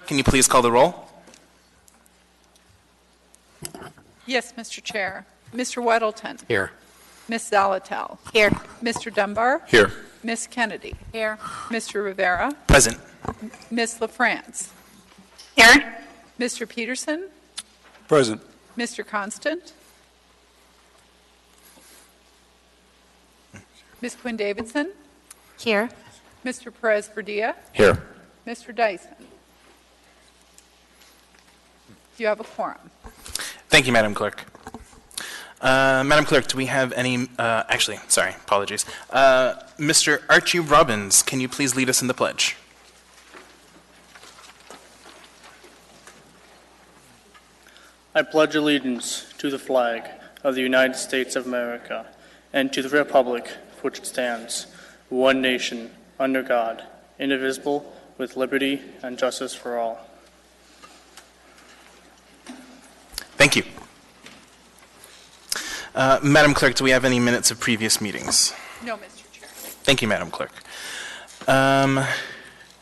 Can you please call the roll? Yes, Mr. Chair. Mr. Weddleton. Here. Ms. Zalatel. Here. Mr. Dunbar. Here. Ms. Kennedy. Here. Mr. Rivera. Present. Ms. LaFrance. Here. Mr. Peterson. Present. Mr. Constant. Ms. Quinn Davidson. Here. Mr. Perez Verdilla. Here. Mr. Dyson. You have a quorum. Thank you, Madam Clerk. Madam Clerk, do we have any, apologies. Mr. Archie Robbins, can you please lead us in the pledge? I pledge allegiance to the flag of the United States of America and to the republic for which it stands, one nation, under God, indivisible, with liberty and justice for all. Thank you. Madam Clerk, do we have any minutes of previous meetings? No, Mr. Chair. Thank you, Madam Clerk. Mr.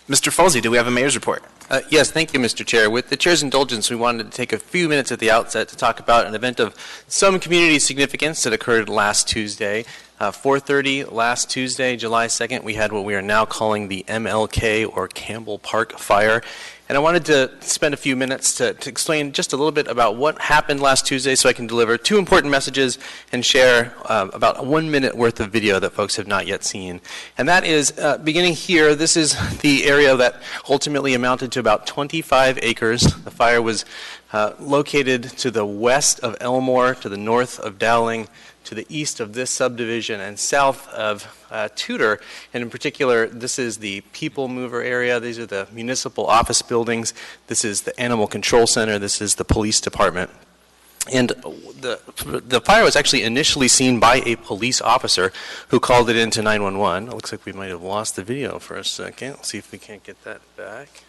Falsey, do we have a mayor's report? Yes, thank you, Mr. Chair. With the Chair's indulgence, we wanted to take a few minutes at the outset to talk about an event of some community significance that occurred last Tuesday. 4:30 last Tuesday, July 2nd, we had what we are now calling the MLK or Campbell Park Fire. And I wanted to spend a few minutes to explain just a little bit about what happened last Tuesday so I can deliver two important messages and share about 1 minute worth of video that folks have not yet seen. And that is, beginning here, this is the area that ultimately amounted to about 25 acres. The fire was located to the west of Elmore, to the north of Dowling, to the east of this subdivision, and south of Tudor. And in particular, this is the People Mover area. These are the municipal office buildings. This is the Animal Control Center. This is the police department. And the fire was actually initially seen by a police officer who called it into 911. It looks like we might have lost the video for a second. Let's see if we can't get that back.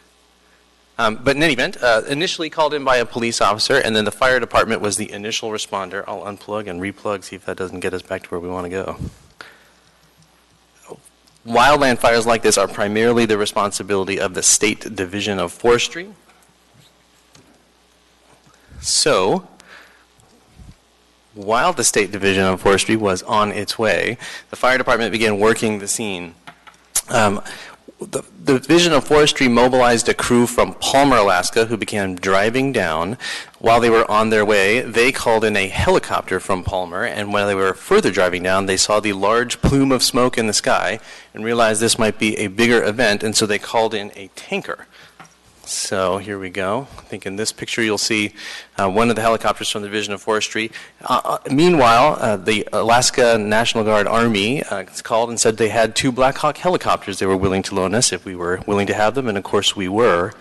But in any event, initially called in by a police officer, and then the fire department was the initial responder. I'll unplug and replug, see if that doesn't get us back to where we want to go. Wildland fires like this are primarily the responsibility of the State Division of Forestry. So, while the State Division of Forestry was on its way, the fire department began working the scene. The Division of Forestry mobilized a crew from Palmer, Alaska, who began driving down. While they were on their way, they called in a helicopter from Palmer, and while they were further driving down, they saw the large plume of smoke in the sky and realized this might be a bigger event, and so they called in a tanker. So here we go. I think in this picture you'll see one of the helicopters from the Division of Forestry. Meanwhile, the Alaska National Guard Army called and said they had 2 Black Hawk helicopters they were willing to loan us if we were willing to have them, and of course we were.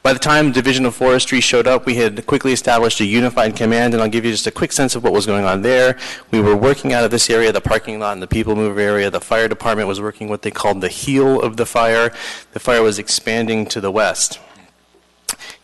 By the time Division of Forestry showed up, we had quickly established a unified command, and I'll give you just a quick sense of what was going on there. We were working out of this area, the parking lot and the People Mover area. The fire department was working what they called the heel of the fire. The fire was expanding to the west.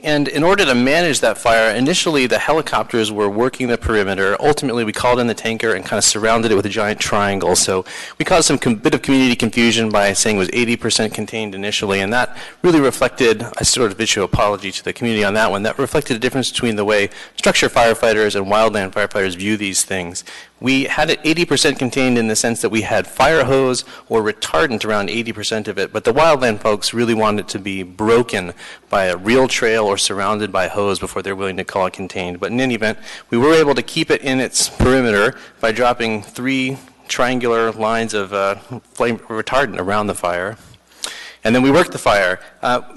And in order to manage that fire, initially the helicopters were working the perimeter. Ultimately, we called in the tanker and kind of surrounded it with a giant triangle. So we caused some bit of community confusion by saying it was 80% contained initially, and that really reflected, I sort of issue apology to the community on that one, that reflected a difference between the way structure firefighters and wildland firefighters view these things. We had it 80% contained in the sense that we had fire hose or retardant around 80% of it, but the wildland folks really wanted it to be broken by a real trail or surrounded by hose before they're willing to call it contained. But in any event, we were able to keep it in its perimeter by dropping 3 triangular lines of flame retardant around the fire. And then we worked the fire.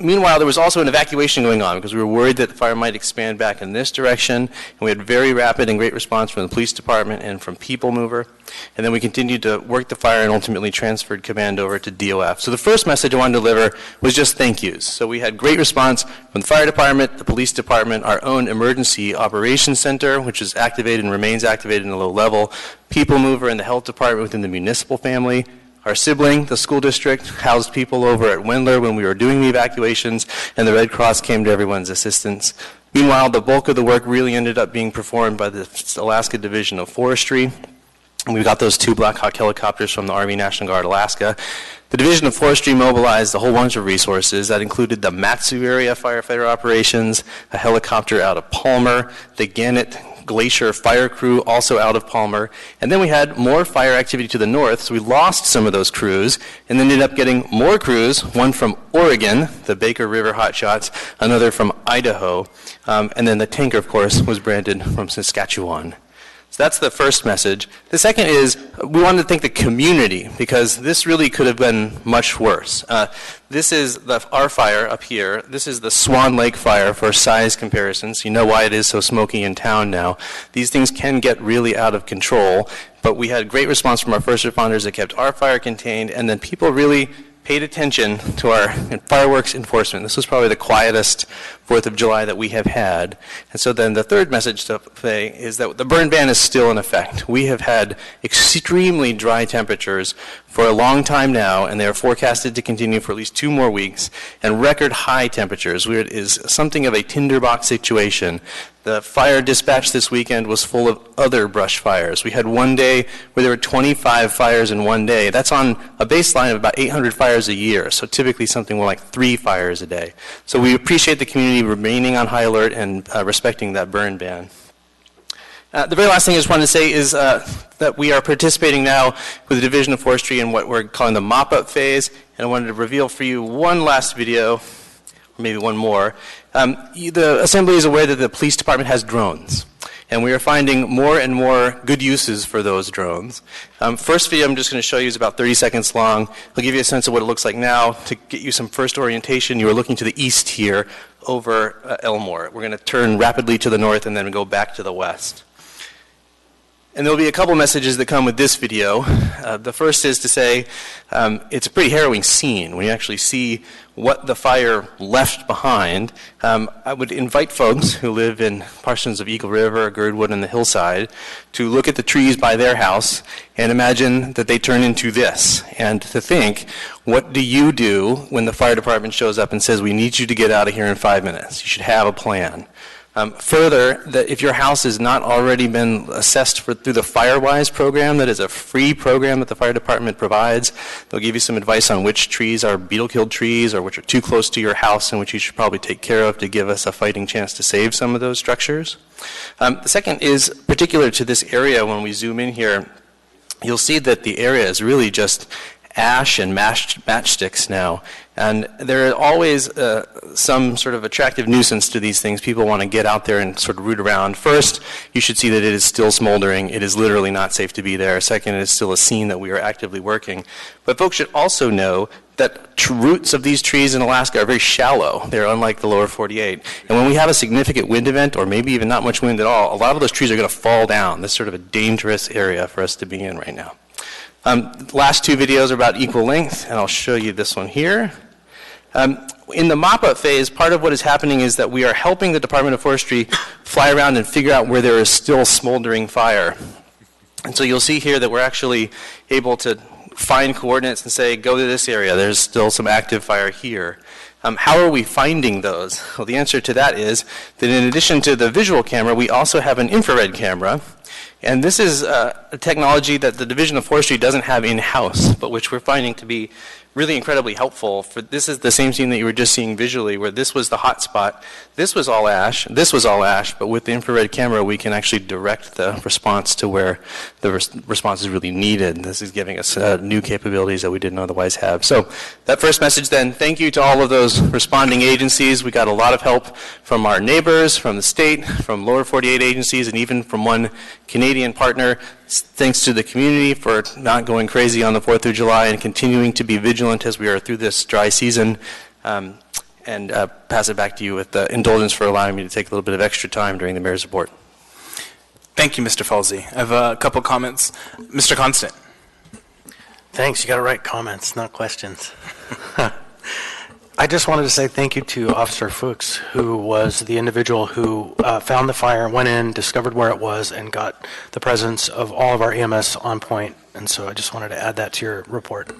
Meanwhile, there was also an evacuation going on because we were worried that the fire might expand back in this direction. And we had very rapid and great response from the police department and from People Mover. And then we continued to work the fire and ultimately transferred command over to DOF. So the first message I wanted to deliver was just thank yous. So we had great response from the fire department, the police department, our own emergency operations center, which is activated and remains activated in a low level, People Mover and the health department within the municipal family. Our sibling, the school district, housed people over at Wendler when we were doing the evacuations, and the Red Cross came to everyone's assistance. Meanwhile, the bulk of the work really ended up being performed by the Alaska Division of Forestry. We got those 2 Black Hawk helicopters from the Army National Guard Alaska. The Division of Forestry mobilized a whole bunch of resources. That included the Matsu area firefighter operations, a helicopter out of Palmer, the Gannett Glacier Fire Crew also out of Palmer, and then we had more fire activity to the north, so we lost some of those crews, and then ended up getting more crews, one from Oregon, the Baker River Hotshots, another from Idaho, and then the tanker, of course, was branded from Saskatchewan. So that's the first message. The second is we wanted to thank the community because this really could have been much worse. This is our fire up here. This is the Swan Lake fire for size comparisons. You know why it is so smoky in town now. These things can get really out of control, but we had great response from our first responders that kept our fire contained, and then people really paid attention to our fireworks enforcement. This was probably the quietest 4th of July that we have had. And so then the third message to say is that the burn ban is still in effect. We have had extremely dry temperatures for a long time now, and they are forecasted to continue for at least 2 more weeks, and record high temperatures. It is something of a tinderbox situation. The fire dispatch this weekend was full of other brush fires. We had one day where there were 25 fires in one day. That's on a baseline of about 800 fires a year, so typically something more like 3 fires a day. So we appreciate the community remaining on high alert and respecting that burn ban. The very last thing I just wanted to say is that we are participating now with the Division of Forestry in what we're calling the mop-up phase, and I wanted to reveal for you one last video, or maybe one more. The Assembly is aware that the police department has drones, and we are finding more and more good uses for those drones. First video I'm just going to show you is about 30 seconds long. I'll give you a sense of what it looks like now. To get you some first orientation, you are looking to the east here over Elmore. We're going to turn rapidly to the north and then go back to the west. And there'll be a couple messages that come with this video. The first is to say it's a pretty harrowing scene when you actually see what the fire left behind. I would invite folks who live in portions of Eagle River, Girdwood, and the hillside to look at the trees by their house and imagine that they turn into this. And to think, what do you do when the fire department shows up and says, we need you to get out of here in 5 minutes? You should have a plan. Further, that if your house has not already been assessed through the FireWise program, that is a free program that the fire department provides, they'll give you some advice on which trees are beetle-killed trees or which are too close to your house and which you should probably take care of to give us a fighting chance to save some of those structures. The second is particular to this area. When we zoom in here, you'll see that the area is really just ash and matchsticks now. And there is always some sort of attractive nuisance to these things. People want to get out there and sort of root around. First, you should see that it is still smoldering. It is literally not safe to be there. Second, it is still a scene that we are actively working. But folks should also know that roots of these trees in Alaska are very shallow. They're unlike the lower 48. And when we have a significant wind event, or maybe even not much wind at all, a lot of those trees are going to fall down. This is sort of a dangerous area for us to be in right now. The last 2 videos are about equal length, and I'll show you this one here. In the mop-up phase, part of what is happening is that we are helping the Department of Forestry fly around and figure out where there is still smoldering fire. And so you'll see here that we're actually able to find coordinates and say, go to this area. There's still some active fire here. How are we finding those? Well, the answer to that is that in addition to the visual camera, we also have an infrared camera. And this is a technology that the Division of Forestry doesn't have in-house, but which we're finding to be really incredibly helpful. This is the same scene that you were just seeing visually, where this was the hot spot. This was all ash. This was all ash. But with the infrared camera, we can actually direct the response to where the response is really needed. This is giving us new capabilities that we didn't otherwise have. So that first message then, thank you to all of those responding agencies. We got a lot of help from our neighbors, from the state, from lower 48 agencies, and even from one Canadian partner. Thanks to the community for not going crazy on the 4th of July and continuing to be vigilant as we are through this dry season. And pass it back to you with indulgence for allowing me to take a little bit of extra time during the mayor's report. Thank you, Mr. Falsey. I have a couple comments. Mr. Constant. Thanks. You got to write comments, not questions. I just wanted to say thank you to Officer Fuchs, who was the individual who found the fire, went in, discovered where it was, and got the presence of all of our EMS on point. And so I just wanted to add that to your report.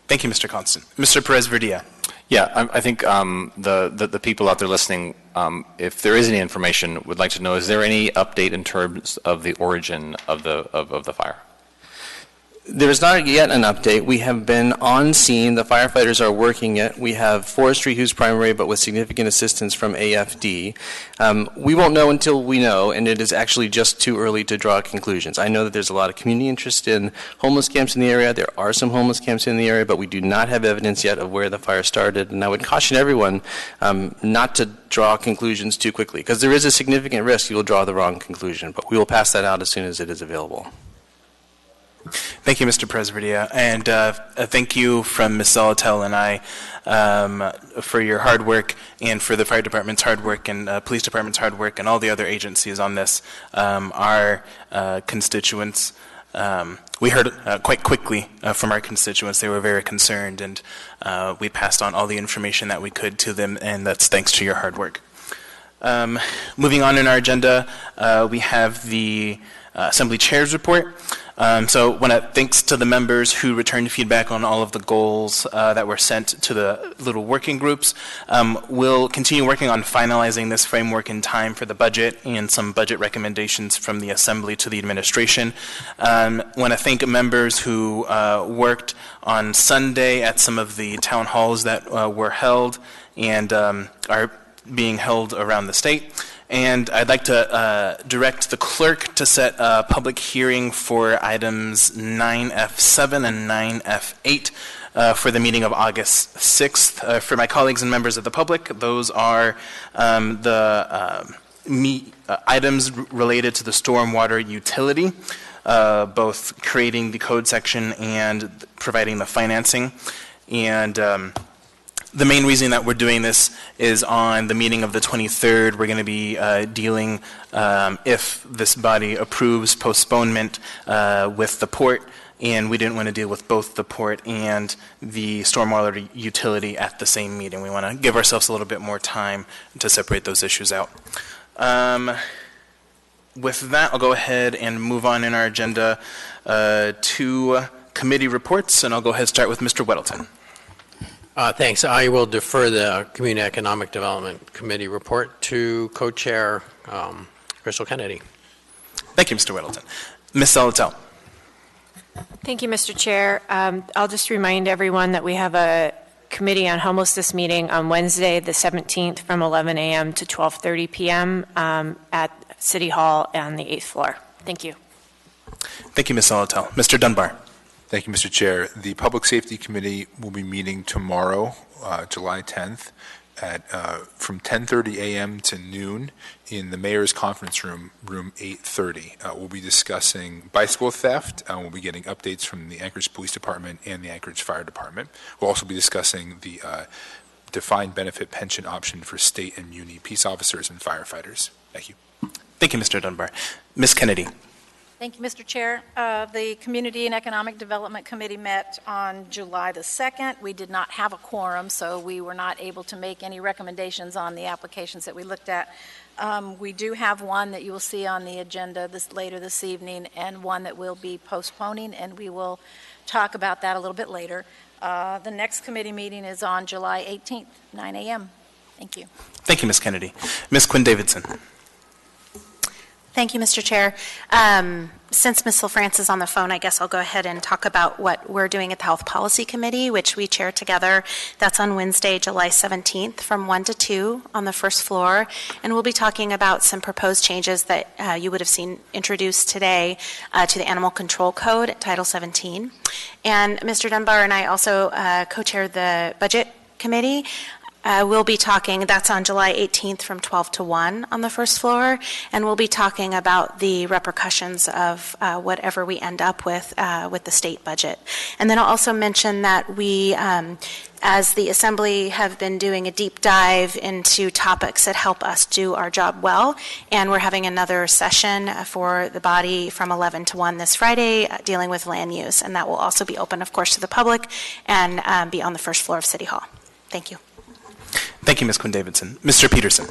Thank you, Mr. Constant. Mr. Perez-Verdia. Yeah, I think the people out there listening if there is any information, would like to know, is there any update in terms of the origin of the fire? There is not yet an update. We have been on scene. The firefighters are working it. We have forestry who's primary, but with significant assistance from AFD. We won't know until we know, and it is actually just too early to draw conclusions. I know that there's a lot of community interest in homeless camps in the area. There are some homeless camps in the area, but we do not have evidence yet of where the fire started. And I would caution everyone not to draw conclusions too quickly, because there is a significant risk you will draw the wrong conclusion. But we will pass that out as soon as it is available. Thank you, Mr. Presberdia, and thank you from Ms. Zolotel and I for your hard work and for the fire department's hard work and police department's hard work and all the other agencies on this. Our constituents, we heard quite quickly from our constituents. They were very concerned, and we passed on all the information that we could to them, and that's thanks to your hard work. Moving on in our agenda, we have the Assembly Chair's report. So thanks to the members who returned feedback on all of the goals that were sent to the little working groups. We'll continue working on finalizing this framework in time for the budget and some budget recommendations from the Assembly to the administration. Want to thank members who worked on Sunday at some of the town halls that were held and are being held around the state. And I'd like to direct the clerk to set a public hearing for items 9F7 and 9F8 for the meeting of August 6th. For my colleagues and members of the public, those are the items related to the stormwater utility, both creating the code section and providing the financing. And the main reason that we're doing this is on the meeting of the 23rd, we're going to be dealing, if this body approves postponement with the port, and we didn't want to deal with both the port and the stormwater utility at the same meeting. We want to give ourselves a little bit more time to separate those issues out. With that, I'll go ahead and move on in our agenda to committee reports, and I'll go ahead and start with Mr. Weddleton. Thanks. I will defer the Community Economic Development Committee report to co-chair Crystal Kennedy. Thank you, Mr. Weddleton. Ms. Zolotel. Thank you, Mr. Chair. I'll just remind everyone that we have a Committee on Homelessness meeting on Wednesday, the 17th, from 11 a.m. to 12:30 p.m. At City Hall on the 8th floor. Thank you. Thank you, Ms. Zolotel. Mr. Dunbar. Thank you, Mr. Chair. The Public Safety Committee will be meeting tomorrow, July 10th, at from 10:30 a.m. to noon in the Mayor's Conference Room, room 830. We'll be discussing bicycle theft. We'll be getting updates from the Anchorage Police Department and the Anchorage Fire Department. We'll also be discussing the defined benefit pension option for state and muni peace officers and firefighters. Thank you. Thank you, Mr. Dunbar. Ms. Kennedy. Thank you, Mr. Chair. The Community and Economic Development Committee met on July the 2nd. We did not have a quorum, so we were not able to make any recommendations on the applications that we looked at. We do have one that you will see on the agenda later this evening, and one that we'll be postponing, and we will talk about that a little bit later. The next committee meeting is on July 18th, 9 a.m. Thank you. Thank you, Ms. Kennedy. Ms. Quinn Davidson. Thank you, Mr. Chair. Since Ms. LaFrance is on the phone, I guess I'll go ahead and talk about what we're doing at the Health Policy Committee, which we chair together. That's on Wednesday, July 17th from 1 to 2 on the first floor. And we'll be talking about some proposed changes that you would have seen introduced today to the Animal Control Code, Title 17. And Mr. Dunbar and I also co-chair the Budget Committee. We'll be talking, that's on July 18th from 12 to 1 on the first floor, and we'll be talking about the repercussions of whatever we end up with the state budget. And then I'll also mention that we, as the Assembly, have been doing a deep dive into topics that help us do our job well, and we're having another session for the body from 11 to 1 this Friday dealing with land use, and that will also be open, of course, to the public and be on the first floor of City Hall. Thank you. Thank you, Ms. Quinn Davidson. Mr. Peterson.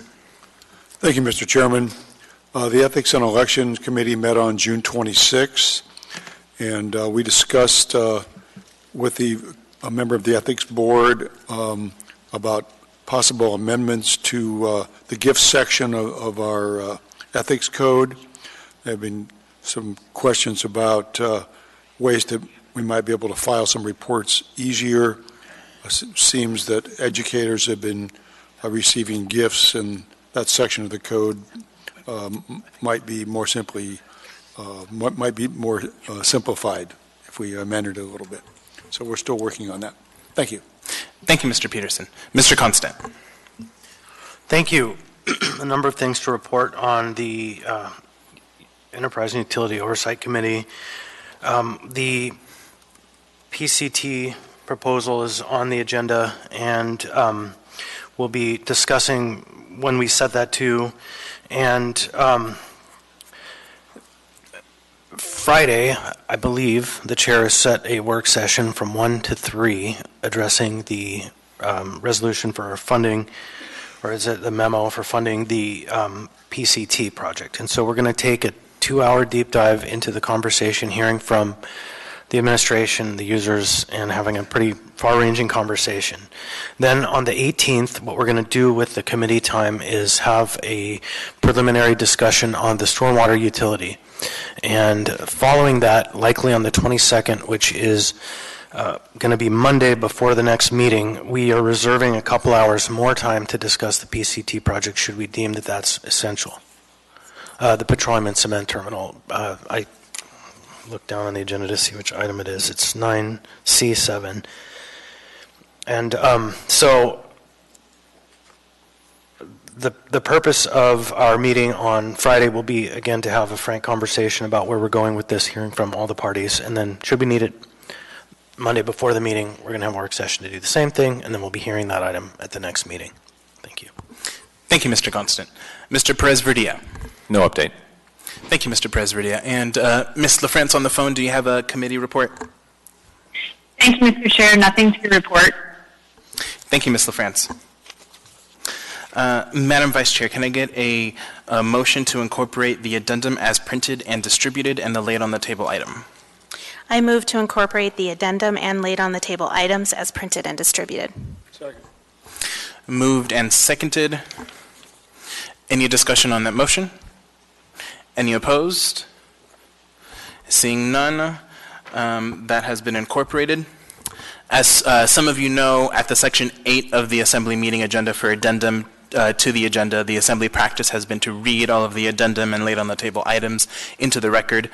Thank you, Mr. Chairman. The Ethics and Elections Committee met on June 26, and we discussed with a member of the Ethics Board about possible amendments to the gift section of our ethics code. There have been some questions about ways that we might be able to file some reports easier. It seems that educators have been receiving gifts, and that section of the code might be more simplified if we amended it a little bit. So we're still working on that. Thank you. Thank you, Mr. Peterson. Mr. Constant. Thank you. A number of things to report on the Enterprise and Utility Oversight Committee. The PCT proposal is on the agenda, and we'll be discussing when we set that to. And Friday, I believe, the chair has set a work session from 1 to 3 addressing the resolution for funding, or is it the memo for funding the PCT project. And so we're going to take a 2-hour deep dive into the conversation, hearing from the administration, the users, and having a pretty far-ranging conversation. Then on the 18th, what we're going to do with the committee time is have a preliminary discussion on the stormwater utility. And following that, likely on the 22nd, which is going to be Monday before the next meeting, we are reserving a couple hours more time to discuss the PCT project should we deem that that's essential. The petroleum and cement terminal, I look down on the agenda to see which item it is. It's 9C7. And so the purpose of our meeting on Friday will be, again, to have a frank conversation about where we're going with this, hearing from all the parties. And then should we need it Monday before the meeting, we're going to have a work session to do the same thing, and then we'll be hearing that item at the next meeting. Thank you. Thank you, Mr. Constant. Mr. Perez-Verdia. No update. Thank you, Mr. Perez-Verdia. And Ms. LaFrance on the phone, do you have a committee report? Thank you, Mr. Chair. Nothing to report. Thank you, Ms. LaFrance. Madam Vice Chair, can I get a motion to incorporate the addendum as printed and distributed and the laid on the table item? I move to incorporate the addendum and laid on the table items as printed and distributed. Second. Moved and seconded. Any discussion on that motion? Any opposed? Seeing none, that has been incorporated. As some of you know, at the Section 8 of the Assembly meeting agenda for addendum to the agenda, the Assembly practice has been to read all of the addendum and laid on the table items into the record.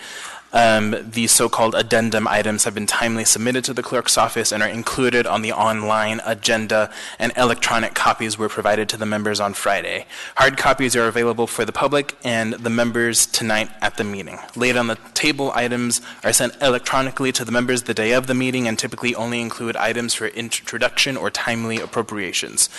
The so-called addendum items have been timely submitted to the clerk's office and are included on the online agenda, and electronic copies were provided to the members on Friday. Hard copies are available for the public and the members tonight at the meeting. Laid on the table items are sent electronically to the members the day of the meeting and typically only include items for introduction or timely appropriations.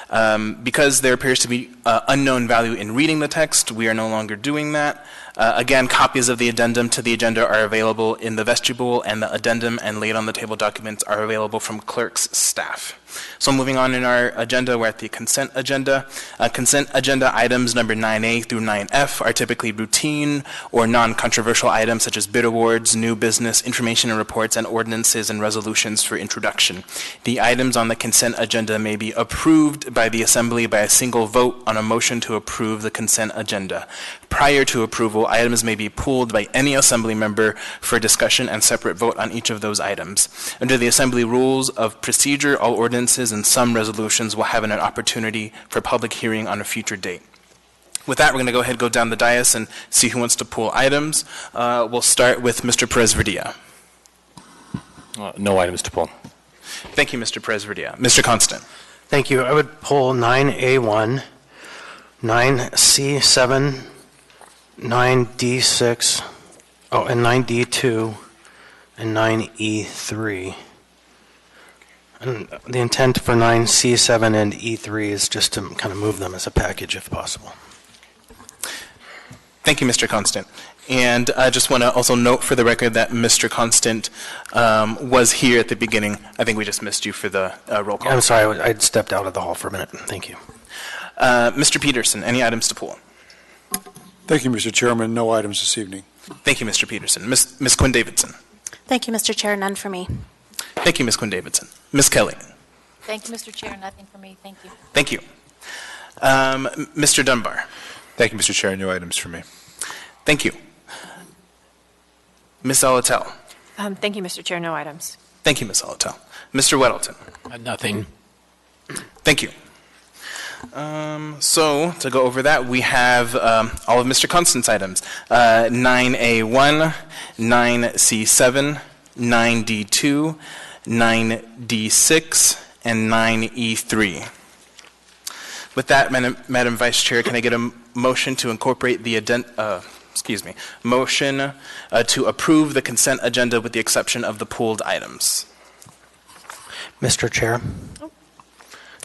Because there appears to be unknown value in reading the text, we are no longer doing that. Again, copies of the addendum to the agenda are available in the vestibule, and the addendum and laid on the table documents are available from clerk's staff. So moving on in our agenda, we're at the consent agenda. Consent agenda items number 9A through 9F are typically routine or non-controversial items such as bid awards, new business, information and reports, and ordinances and resolutions for introduction. The items on the consent agenda may be approved by the Assembly by a single vote on a motion to approve the consent agenda. Prior to approval, items may be pulled by any Assembly member for discussion and separate vote on each of those items. Under the Assembly Rules of Procedure, all ordinances and some resolutions will have an opportunity for public hearing on a future date. With that, we're going to go ahead and go down the dais and see who wants to pull items. We'll start with Mr. Perez-Verdia. No items to pull. Thank you, Mr. Perez-Verdia. Mr. Constant. Thank you. I would pull 9A1, 9C7, 9D6, and 9D2, and 9E3. And the intent for 9C7 and E3 is just to kind of move them as a package if possible. Thank you, Mr. Constant. And I just want to also note for the record that Mr. Constant was here at the beginning. I think we just missed you for the roll call. I'm sorry, I'd stepped out of the hall for a minute. Thank you. Mr. Peterson, any items to pull? Thank you, Mr. Chairman. No items this evening. Thank you, Mr. Peterson. Ms. Quinn Davidson. Thank you, Mr. Chair. None for me. Thank you, Ms. Quinn Davidson. Ms. Kelly. Thank you, Mr. Chair. Nothing for me. Thank you. Thank you. Mr. Dunbar. Thank you, Mr. Chair. No items for me. Thank you. Ms. Alatel. Thank you, Mr. Chair. No items. Thank you, Ms. Alatel. Mr. Weddleton. Nothing. Thank you. So, to go over that, we have all of Mr. Constant's items. 9A1, 9C7, 9D2, 9D6, and 9E3. With that, Madam Vice Chair, can I get a motion to incorporate the motion to approve the consent agenda with the exception of the pooled items? Mr. Chair,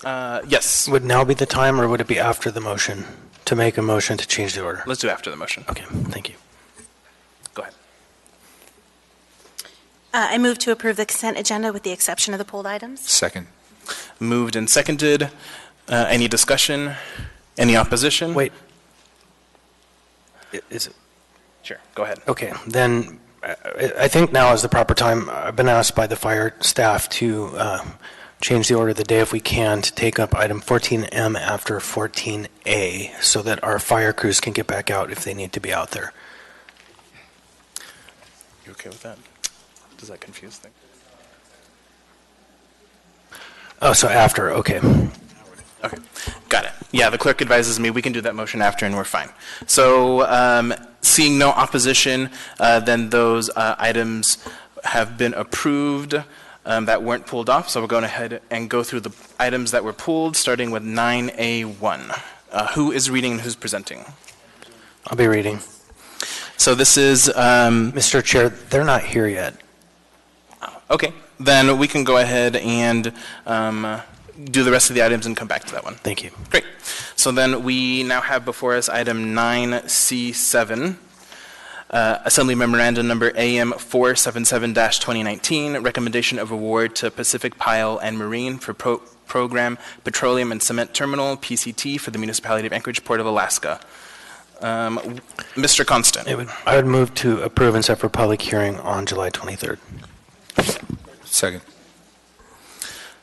Yes. would now be the time, or would it be after the motion to make a motion to change the order? Let's do after the motion. Okay, thank you. Go ahead. I move to approve the consent agenda with the exception of the pulled items. Second. Moved and seconded. Any discussion? Any opposition? Wait. Is it? Sure, go ahead. Okay, then I think now is the proper time. I've been asked by the fire staff to change the order of the day if we can to take up item 14M after 14A so that our fire crews can get back out if they need to be out there. You okay with that? Does that confuse things? Oh, so after, okay. Okay, got it. Yeah, the clerk advises me we can do that motion after and we're fine. So seeing no opposition, then those items have been approved that weren't pulled off. So we're going ahead and go through the items that were pulled, starting with 9A1. Who is reading and who's presenting? I'll be reading. So this is... Mr. Chair, they're not here yet. Okay, then we can go ahead and do the rest of the items and come back to that one. Thank you. Great. So then we now have before us item 9C7, Assembly Memorandum Number AM 477-2019, recommendation of award to Pacific Pile and Marine for Program Petroleum and Cement Terminal, PCT, for the Municipality of Anchorage, Port of Alaska. Mr. Constant. I would move to approve and set for public hearing on July 23rd. Second.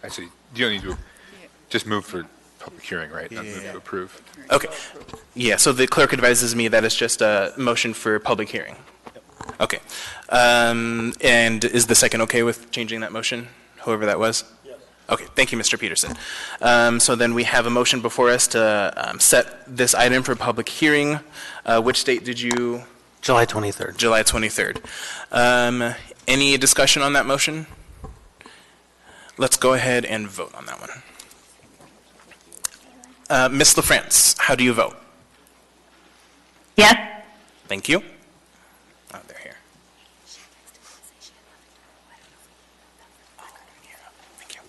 Actually, you don't need to just move for public hearing, right? Not move to approve. Okay. Yeah, so the clerk advises me that it's just a motion for public hearing. Okay. And is the second okay with changing that motion, whoever that was? Yes. Okay, thank you, Mr. Peterson. So then we have a motion before us to set this item for public hearing. Which date did you? July 23rd. July 23rd. Any discussion on that motion? Let's go ahead and vote on that one. Ms. LaFrance, how do you vote? Yes. Thank you. Oh, they're here. Thank you.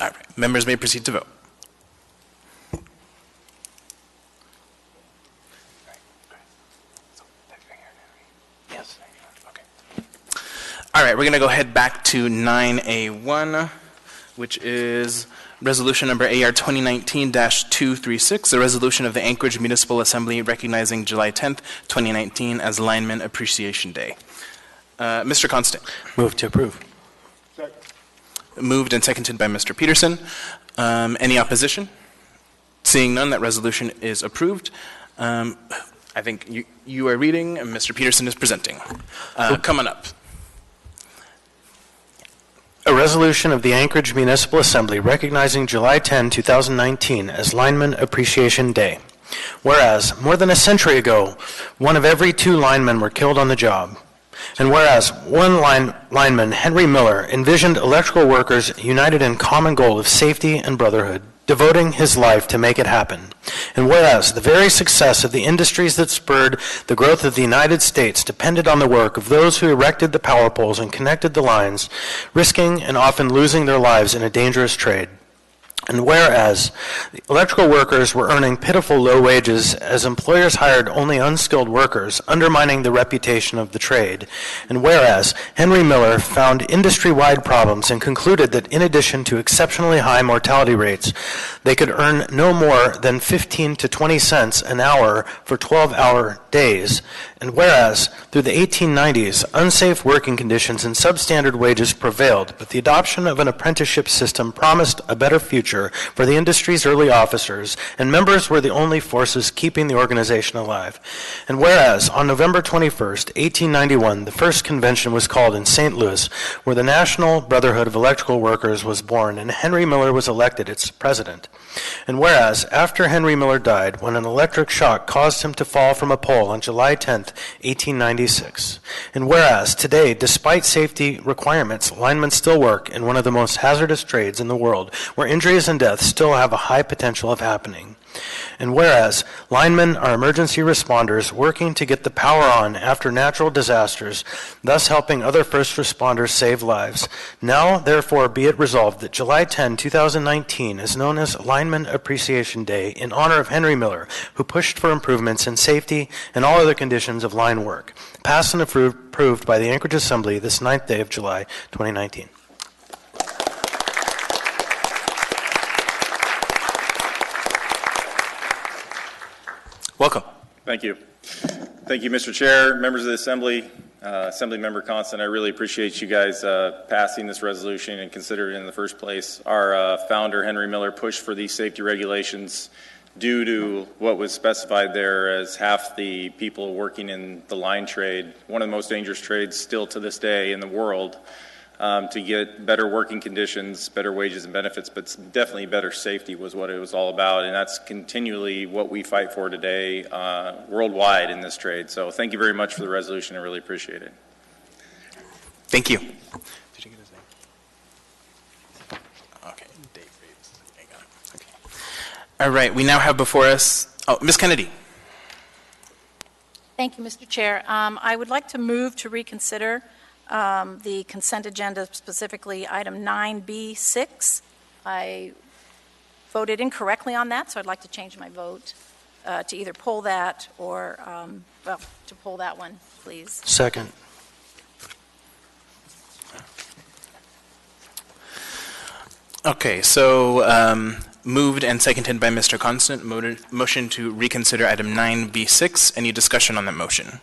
All right, members may proceed to vote. Yes. Okay. All right, we're going to go ahead back to 9A1, which is resolution number AR 2019-236, a resolution of the Anchorage Municipal Assembly recognizing July 10th, 2019 as Lineman Appreciation Day. Mr. Constant. Move to approve. Moved and seconded by Mr. Peterson. Any opposition? Seeing none, that resolution is approved. I think you are reading and Mr. Peterson is presenting. Come on up. A resolution of the Anchorage Municipal Assembly recognizing July 10, 2019 as Lineman Appreciation Day. Whereas, more than a century ago, one of every two linemen were killed on the job. And whereas one lineman, Henry Miller, envisioned electrical workers united in common goal of safety and brotherhood, devoting his life to make it happen. And whereas the very success of the industries that spurred the growth of the United States depended on the work of those who erected the power poles and connected the lines, risking and often losing their lives in a dangerous trade. And whereas the electrical workers were earning pitiful low wages as employers hired only unskilled workers, undermining the reputation of the trade. And whereas Henry Miller found industry-wide problems and concluded that in addition to exceptionally high mortality rates, they could earn no more than 15 to 20 cents an hour for 12-hour days. And whereas through the 1890s, unsafe working conditions and substandard wages prevailed, but the adoption of an apprenticeship system promised a better future for the industry's early officers, and members were the only forces keeping the organization alive. And whereas on November 21st, 1891, the first convention was called in St. Louis, where the National Brotherhood of Electrical Workers was born, and Henry Miller was elected its president. And whereas after Henry Miller died, when an electric shock caused him to fall from a pole on July 10th, 1896. And whereas today, despite safety requirements, linemen still work in one of the most hazardous trades in the world, where injuries and deaths still have a high potential of happening. And whereas linemen are emergency responders working to get the power on after natural disasters, thus helping other first responders save lives, now therefore be it resolved that July 10, 2019 is known as Lineman Appreciation Day in honor of Henry Miller, who pushed for improvements in safety and all other conditions of line work. Passed and approved by the Anchorage Assembly this 9th day of July, 2019. Welcome. Thank you. Thank you, Mr. Chair, members of the Assembly, Assemblymember Constant. I really appreciate you guys passing this resolution and considering it in the first place. Our founder, Henry Miller, pushed for these safety regulations due to what was specified there as half the people working in the line trade, one of the most dangerous trades still to this day in the world, to get better working conditions, better wages and benefits, but definitely better safety was what it was all about. And that's continually what we fight for today worldwide in this trade. So thank you very much for the resolution. I really appreciate it. Thank you. Did you get his name? Okay. Dave Reeves. I got it. Okay. All right. We now have before us, Ms. Kennedy. Thank you, Mr. Chair. I would like to move to reconsider the consent agenda, specifically item 9B6. I voted incorrectly on that, so I'd like to change my vote to either pull that or, to pull that one, please. Second. Okay, so moved and seconded by Mr. Constant. Motion to reconsider item 9B6. Any discussion on that motion?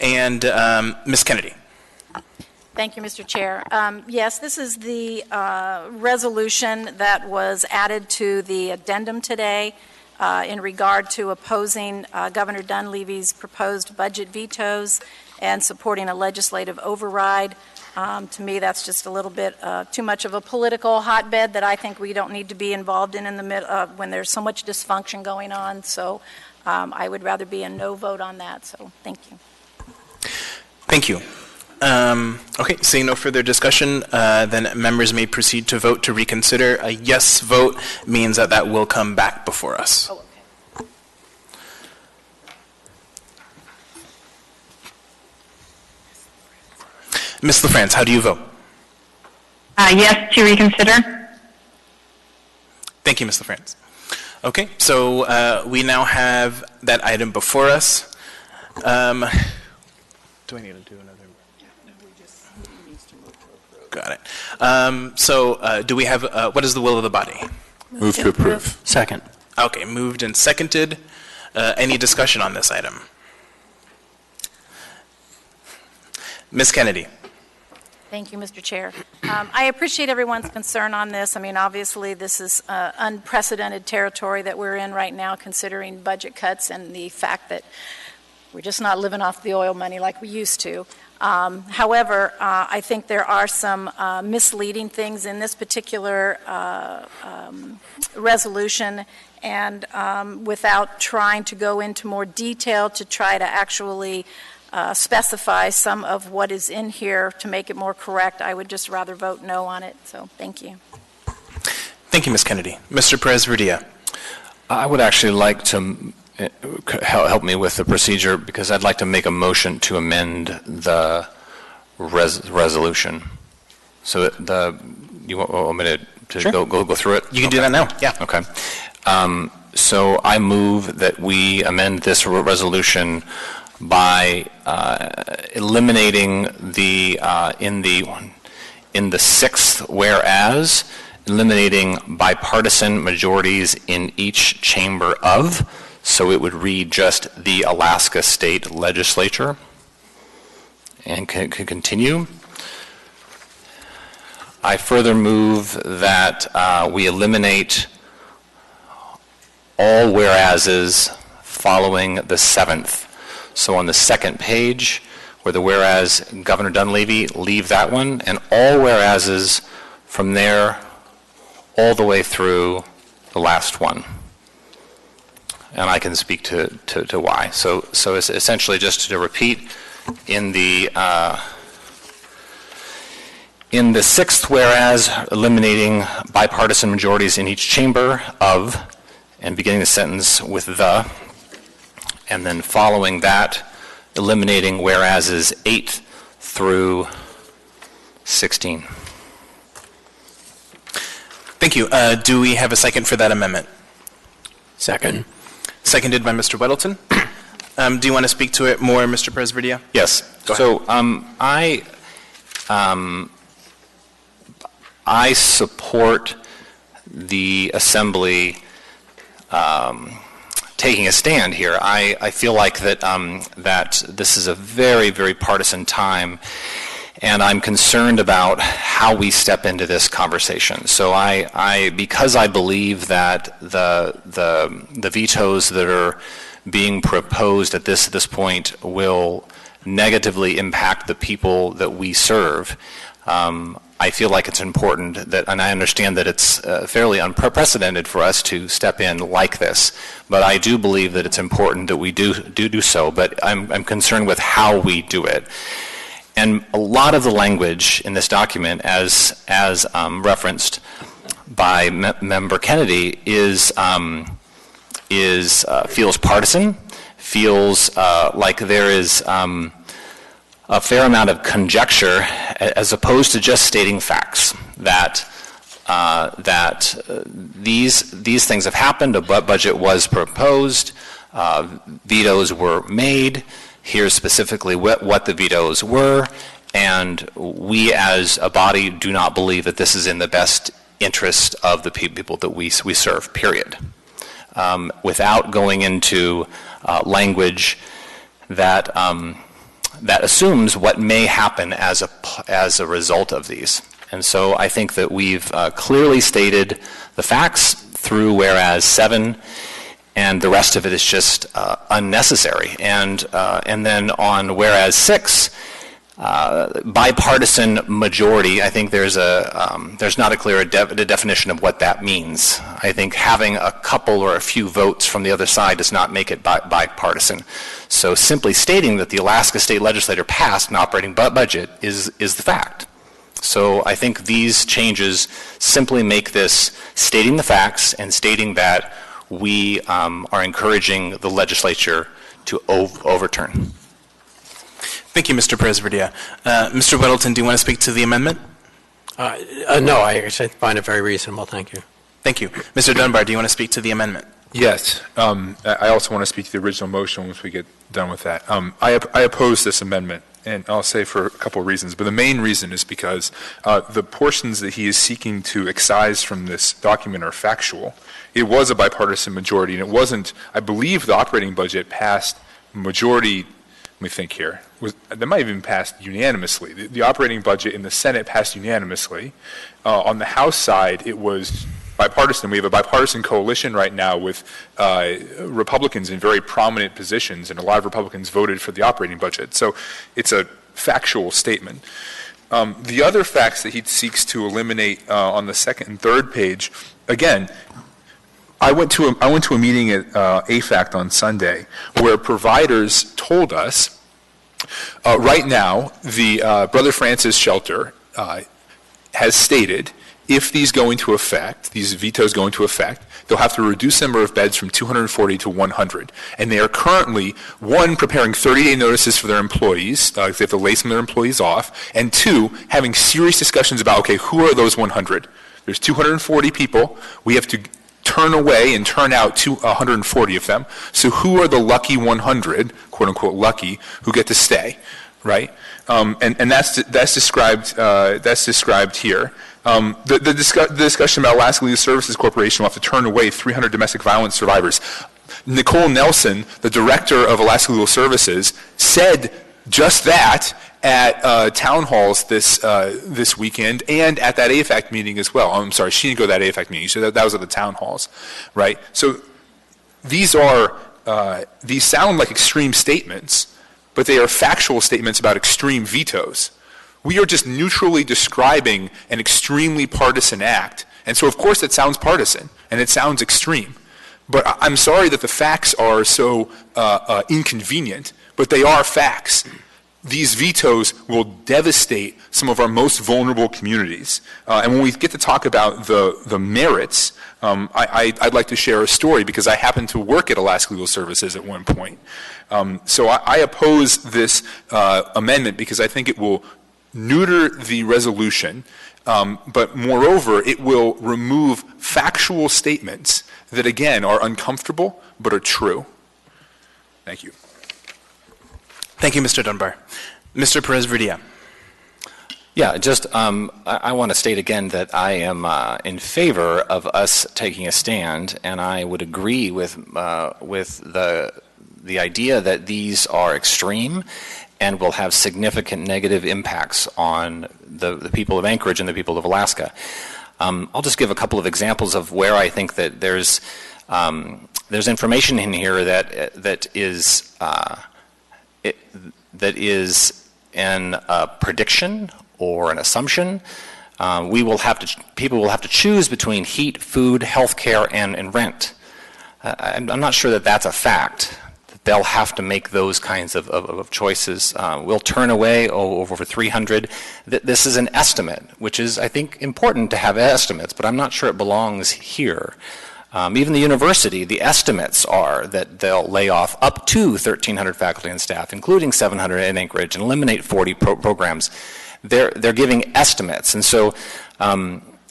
And Ms. Kennedy. Thank you, Mr. Chair. Yes, this is the resolution that was added to the addendum today in regard to opposing Governor Dunleavy's proposed budget vetoes and supporting a legislative override. To me, that's just a little bit too much of a political hotbed that I think we don't need to be involved in the middle when there's so much dysfunction going on. So I would rather be a no vote on that. So thank you. Thank you. Okay, seeing no further discussion, then members may proceed to vote to reconsider. A yes vote means that that will come back before us. Oh, okay. Ms. LaFrance, how do you vote? Yes to reconsider. Thank you, Ms. LaFrance. Okay, so we now have that item before us. Do I need to do another? Got it. So do we have, what is the will of the body? Move to approve. Second. Okay, moved and seconded. Any discussion on this item? Ms. Kennedy. Thank you, Mr. Chair. I appreciate everyone's concern on this. I mean, obviously, this is unprecedented territory that we're in right now, considering budget cuts and the fact that we're just not living off the oil money like we used to. However, I think there are some misleading things in this particular resolution, and without trying to go into more detail to try to actually specify some of what is in here to make it more correct, I would just rather vote no on it. So thank you. Thank you, Ms. Kennedy. Mr. Perez-Verdia. I would actually like to help me with the procedure, because I'd like to make a motion to amend the resolution. So you want me to Sure. go through it? You can do that now, yeah. Okay. So I move that we amend this resolution by eliminating in the sixth whereas, eliminating bipartisan majorities in each chamber of, so it would read just the Alaska State Legislature. And can continue. I further move that we eliminate all whereases following the seventh. So on the second page, where the whereas Governor Dunleavy, leave that one, and all whereases from there all the way through the last one. And I can speak to why. So it's essentially just to repeat, in the sixth whereas, eliminating bipartisan majorities in each chamber of, and beginning the sentence with the, and then following that, eliminating whereases 8 through 16. Thank you. Do we have a second for that amendment? Second. Seconded by Mr. Weddleton. Do you want to speak to it more, Mr. Presbidia? Yes. Go ahead. I support the Assembly taking a stand here. I feel like that this is a very, very partisan time, and I'm concerned about how we step into this conversation. So because I believe that the vetoes that are being proposed at this point will negatively impact the people that we serve, I feel like it's important that, and I understand that it's fairly unprecedented for us to step in like this, but I do believe that it's important that we do so, but I'm concerned with how we do it. And a lot of the language in this document, as referenced by Member Kennedy, feels partisan, feels like there is a fair amount of conjecture, as opposed to just stating facts that these things have happened. A budget was proposed, vetoes were made. Here's specifically what the vetoes were, and we as a body do not believe that this is in the best interest of the people that we serve, period. Without going into language that assumes what may happen as a result of these. And so I think that we've clearly stated the facts through whereas 7, and the rest of it is just unnecessary. And then on whereas 6, bipartisan majority, I think there's not a clear definition of what that means. I think having a couple or a few votes from the other side does not make it bipartisan. So simply stating that the Alaska State Legislature passed an operating budget is the fact. So I think these changes simply make this stating the facts and stating that we are encouraging the legislature to overturn. Thank you, Mr. Presbidia. Mr. Weddleton, do you want to speak to the amendment? No, I actually find it very reasonable. Thank you. Thank you. Mr. Dunbar, do you want to speak to the amendment? Yes. I also want to speak to the original motion once we get done with that. I oppose this amendment, and I'll say for a couple of reasons. But the main reason is because the portions that he is seeking to excise from this document are factual. It was a bipartisan majority, and it wasn't, I believe the operating budget passed majority, let me think here, that might have even passed unanimously. The operating budget in the Senate passed unanimously. On the House side, it was bipartisan. We have a bipartisan coalition right now with Republicans in very prominent positions, and a lot of Republicans voted for the operating budget. So it's a factual statement. The other facts that he seeks to eliminate on the second and third page, again, I went to a meeting at AFACT on Sunday where providers told us right now the Brother Francis shelter has stated if these go into effect, these vetoes go into effect, they'll have to reduce the number of beds from 240 to 100. And they are currently, one, preparing 30-day notices for their employees, they have to lay some of their employees off, and two, having serious discussions about, okay, who are those 100? There's 240 people. We have to turn away and turn out 140 of them. So who are the lucky 100, quote unquote lucky, who get to stay, right? And that's described here. The discussion about Alaska Legal Services Corporation will have to turn away 300 domestic violence survivors. Nicole Nelson, the director of Alaska Legal Services, said just that at town halls this weekend and at that AFAC meeting as well. I'm sorry, she didn't go to that AFAC meeting. So that was at the town halls, right? So these sound like extreme statements, but they are factual statements about extreme vetoes. We are just neutrally describing an extremely partisan act. And so, of course, it sounds partisan and it sounds extreme. But I'm sorry that the facts are so inconvenient, but they are facts. These vetoes will devastate some of our most vulnerable communities. And when we get to talk about the merits, I'd like to share a story because I happened to work at Alaska Legal Services at one point. So I oppose this amendment because I think it will neuter the resolution, but moreover, it will remove factual statements that, again, are uncomfortable but are true. Thank you. Thank you, Mr. Dunbar. Mr. Perez-Verdia. Yeah, just I want to state again that I am in favor of us taking a stand, and I would agree with the idea that these are extreme and will have significant negative impacts on the people of Anchorage and the people of Alaska. I'll just give a couple of examples of where I think that there's information in here that is an prediction or an assumption. People will have to choose between heat, food, healthcare, and rent. I'm not sure that that's a fact. They'll have to make those kinds of choices. We'll turn away over 300. This is an estimate, which is, I think, important to have estimates, but I'm not sure it belongs here. Even the university, the estimates are that they'll lay off up to 1,300 faculty and staff, including 700 in Anchorage, and eliminate 40 programs. They're giving estimates, and so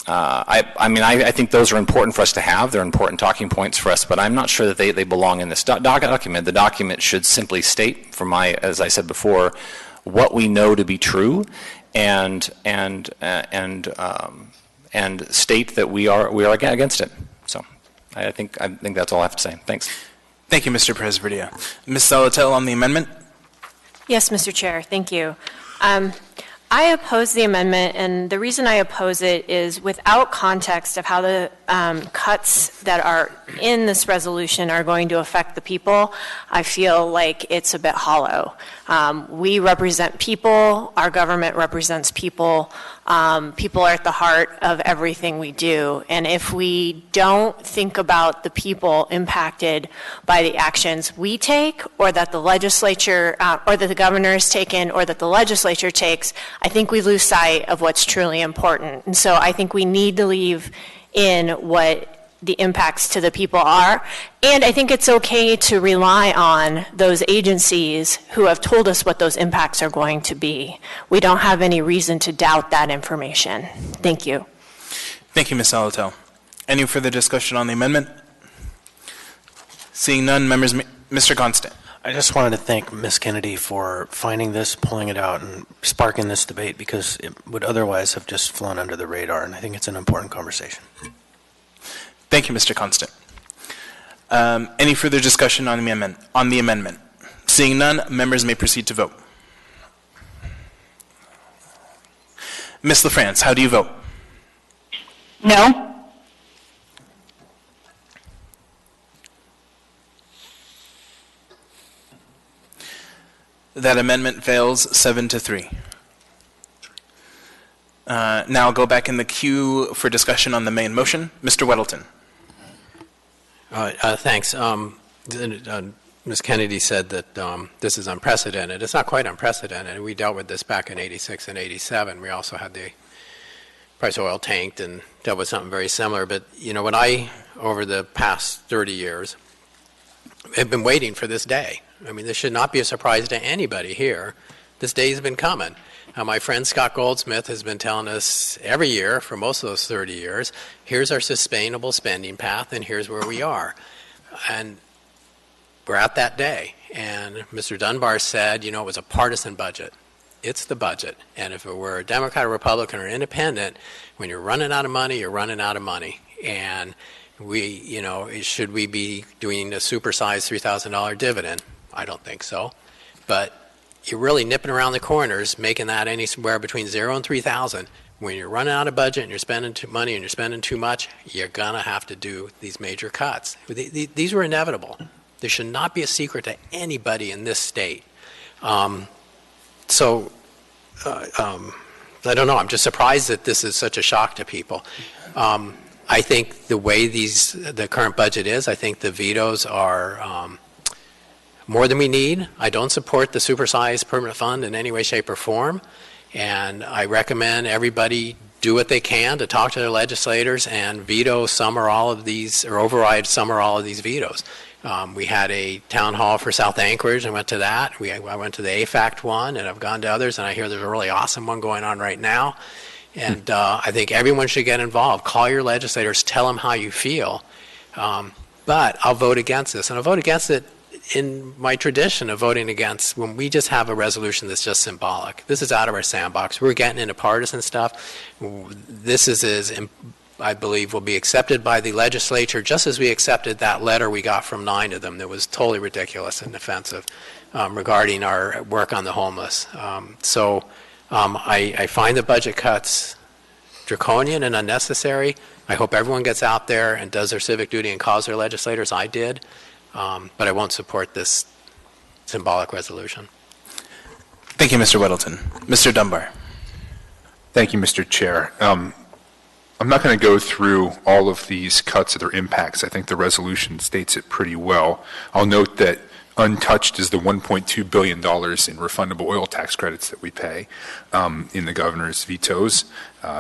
I think those are important for us to have. They're important talking points for us, but I'm not sure that they belong in this document. The document should simply state, as I said before, what we know to be true, and state that we are against it. So I think that's all I have to say. Thanks. Thank you, Mr. Perez-Verdia. Ms. Salatel on the amendment. Yes, Mr. Chair, thank you. I oppose the amendment, and the reason I oppose it is without context of how the cuts that are in this resolution are going to affect the people, I feel like it's a bit hollow. We represent people, our government represents people, people are at the heart of everything we do, and if we don't think about the people impacted by the actions we take, or that the legislature, or that the governor has taken, or that the legislature takes, I think we lose sight of what's truly important. And so I think we need to leave in what the impacts to the people are. And I think it's okay to rely on those agencies who have told us what those impacts are going to be. We don't have any reason to doubt that information. Thank you. Thank you, Ms. Salatel. Any further discussion on the amendment? Seeing none, members, Mr. Constant. I just wanted to thank Ms. Kennedy for finding this, pulling it out, and sparking this debate, because it would otherwise have just flown under the radar, and I think it's an important conversation. Thank you, Mr. Constant. Any further discussion on the amendment? Seeing none, members may proceed to vote. Ms. LaFrance, how do you vote? No. That amendment fails 7-3. Now I'll go back in the queue for discussion on the main motion. Mr. Weddleton. Thanks. Ms. Kennedy said that this is unprecedented. It's not quite unprecedented. We dealt with this back in '86 and '87. We also had the price of oil tanked and dealt with something very similar. But, when I, over the past 30 years, have been waiting for this day. I mean, this should not be a surprise to anybody here. This day has been coming. My friend Scott Goldsmith has been telling us every year for most of those 30 years, here's our sustainable spending path and here's where we are. And we're at that day. And Mr. Dunbar said, it was a partisan budget. It's the budget. And if it were a Democrat or Republican or independent, when you're running out of money, you're running out of money. And should we be doing a supersized $3,000 dividend? I don't think so. But you're really nipping around the corners, making that anywhere between 0 and 3,000. When you're running out of budget and you're spending too money and you're spending too much, you're going to have to do these major cuts. These were inevitable. There should not be a secret to anybody in this state. I don't know. I'm just surprised that this is such a shock to people. I think the way the current budget is, I think the vetoes are more than we need. I don't support the supersized permanent fund in any way, shape, or form. And I recommend everybody do what they can to talk to their legislators and veto some or all of these, or override some or all of these vetoes. We had a town hall for South Anchorage. I went to that. I went to the AFACT one, and I've gone to others, and I hear there's a really awesome one going on right now. And I think everyone should get involved. Call your legislators. Tell them how you feel. But I'll vote against this. And I'll vote against it in my tradition of voting against when we just have a resolution that's just symbolic. This is out of our sandbox. We're getting into partisan stuff. This I believe, will be accepted by the legislature just as we accepted that letter we got from 9 of them that was totally ridiculous and offensive regarding our work on the homeless. I find the budget cuts draconian and unnecessary. I hope everyone gets out there and does their civic duty and calls their legislators. I did. But I won't support this symbolic resolution. Thank you, Mr. Weddleton. Mr. Dunbar. Thank you, Mr. Chair. I'm not going to go through all of these cuts or their impacts. I think the resolution states it pretty well. I'll note that untouched is the $1.2 billion in refundable oil tax credits that we pay in the governor's vetoes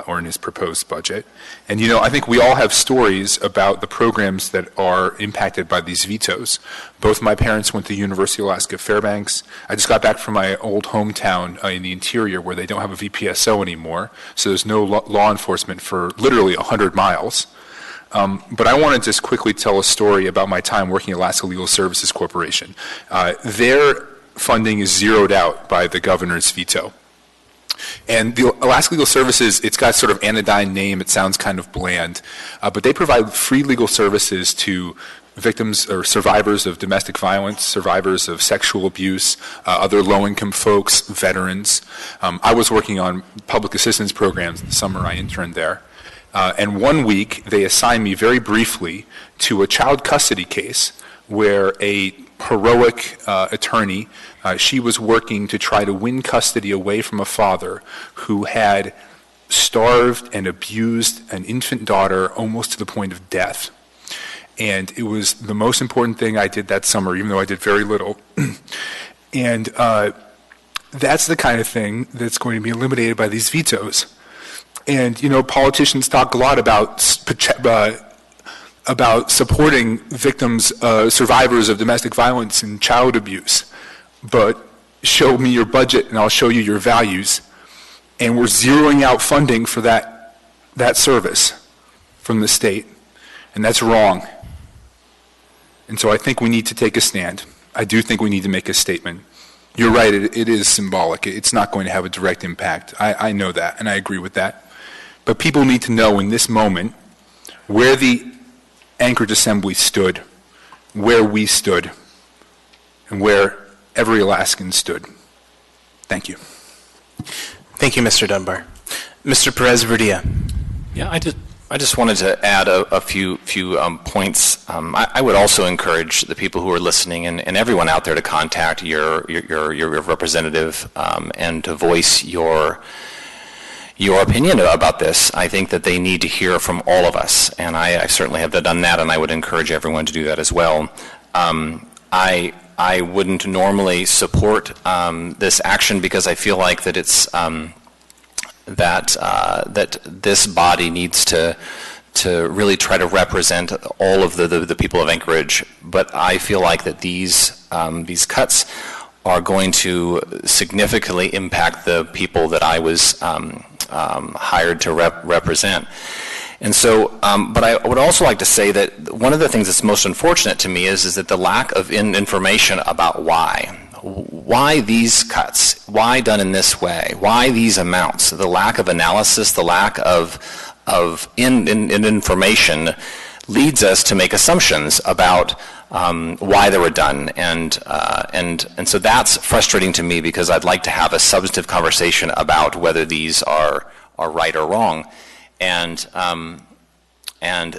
or in his proposed budget. And, I think we all have stories about the programs that are impacted by these vetoes. Both my parents went to University of Alaska Fairbanks. I just got back from my old hometown in the interior where they don't have a VPSO anymore, so there's no law enforcement for literally 100 miles. But I want to just quickly tell a story about my time working at Alaska Legal Services Corporation. Their funding is zeroed out by the governor's veto. And the Alaska Legal Services, it's got sort of anodyne name. It sounds kind of bland. But they provide free legal services to victims or survivors of domestic violence, survivors of sexual abuse, other low-income folks, veterans. I was working on public assistance programs in the summer I interned there. And one week, they assigned me very briefly to a child custody case where a heroic attorney, she was working to try to win custody away from a father who had starved and abused an infant daughter almost to the point of death. And it was the most important thing I did that summer, even though I did very little. And that's the kind of thing that's going to be eliminated by these vetoes. And, politicians talk a lot about supporting victims, survivors of domestic violence and child abuse. But show me your budget and I'll show you your values. And we're zeroing out funding for that service from the state. And that's wrong. And so I think we need to take a stand. I do think we need to make a statement. You're right, it is symbolic. It's not going to have a direct impact. I know that, and I agree with that. But people need to know in this moment where the Anchorage Assembly stood, where we stood, and where every Alaskan stood. Thank you. Thank you, Mr. Dunbar. Mr. Perez-Verdia. Yeah, I just wanted to add a few points. I would also encourage the people who are listening and everyone out there to contact your representative and to voice your opinion about this. I think that they need to hear from all of us, and I certainly have done that, and I would encourage everyone to do that as well. I wouldn't normally support this action because I feel like that it's that this body needs to really try to represent all of the people of Anchorage. But I feel like that these cuts are going to significantly impact the people that I was hired to represent. And so, but I would also like to say that one of the things that's most unfortunate to me is that the lack of information about why these cuts, why done in this way, why these amounts, the lack of analysis, the lack of information leads us to make assumptions about why they were done, and so that's frustrating to me, because I'd like to have a substantive conversation about whether these are right or wrong. And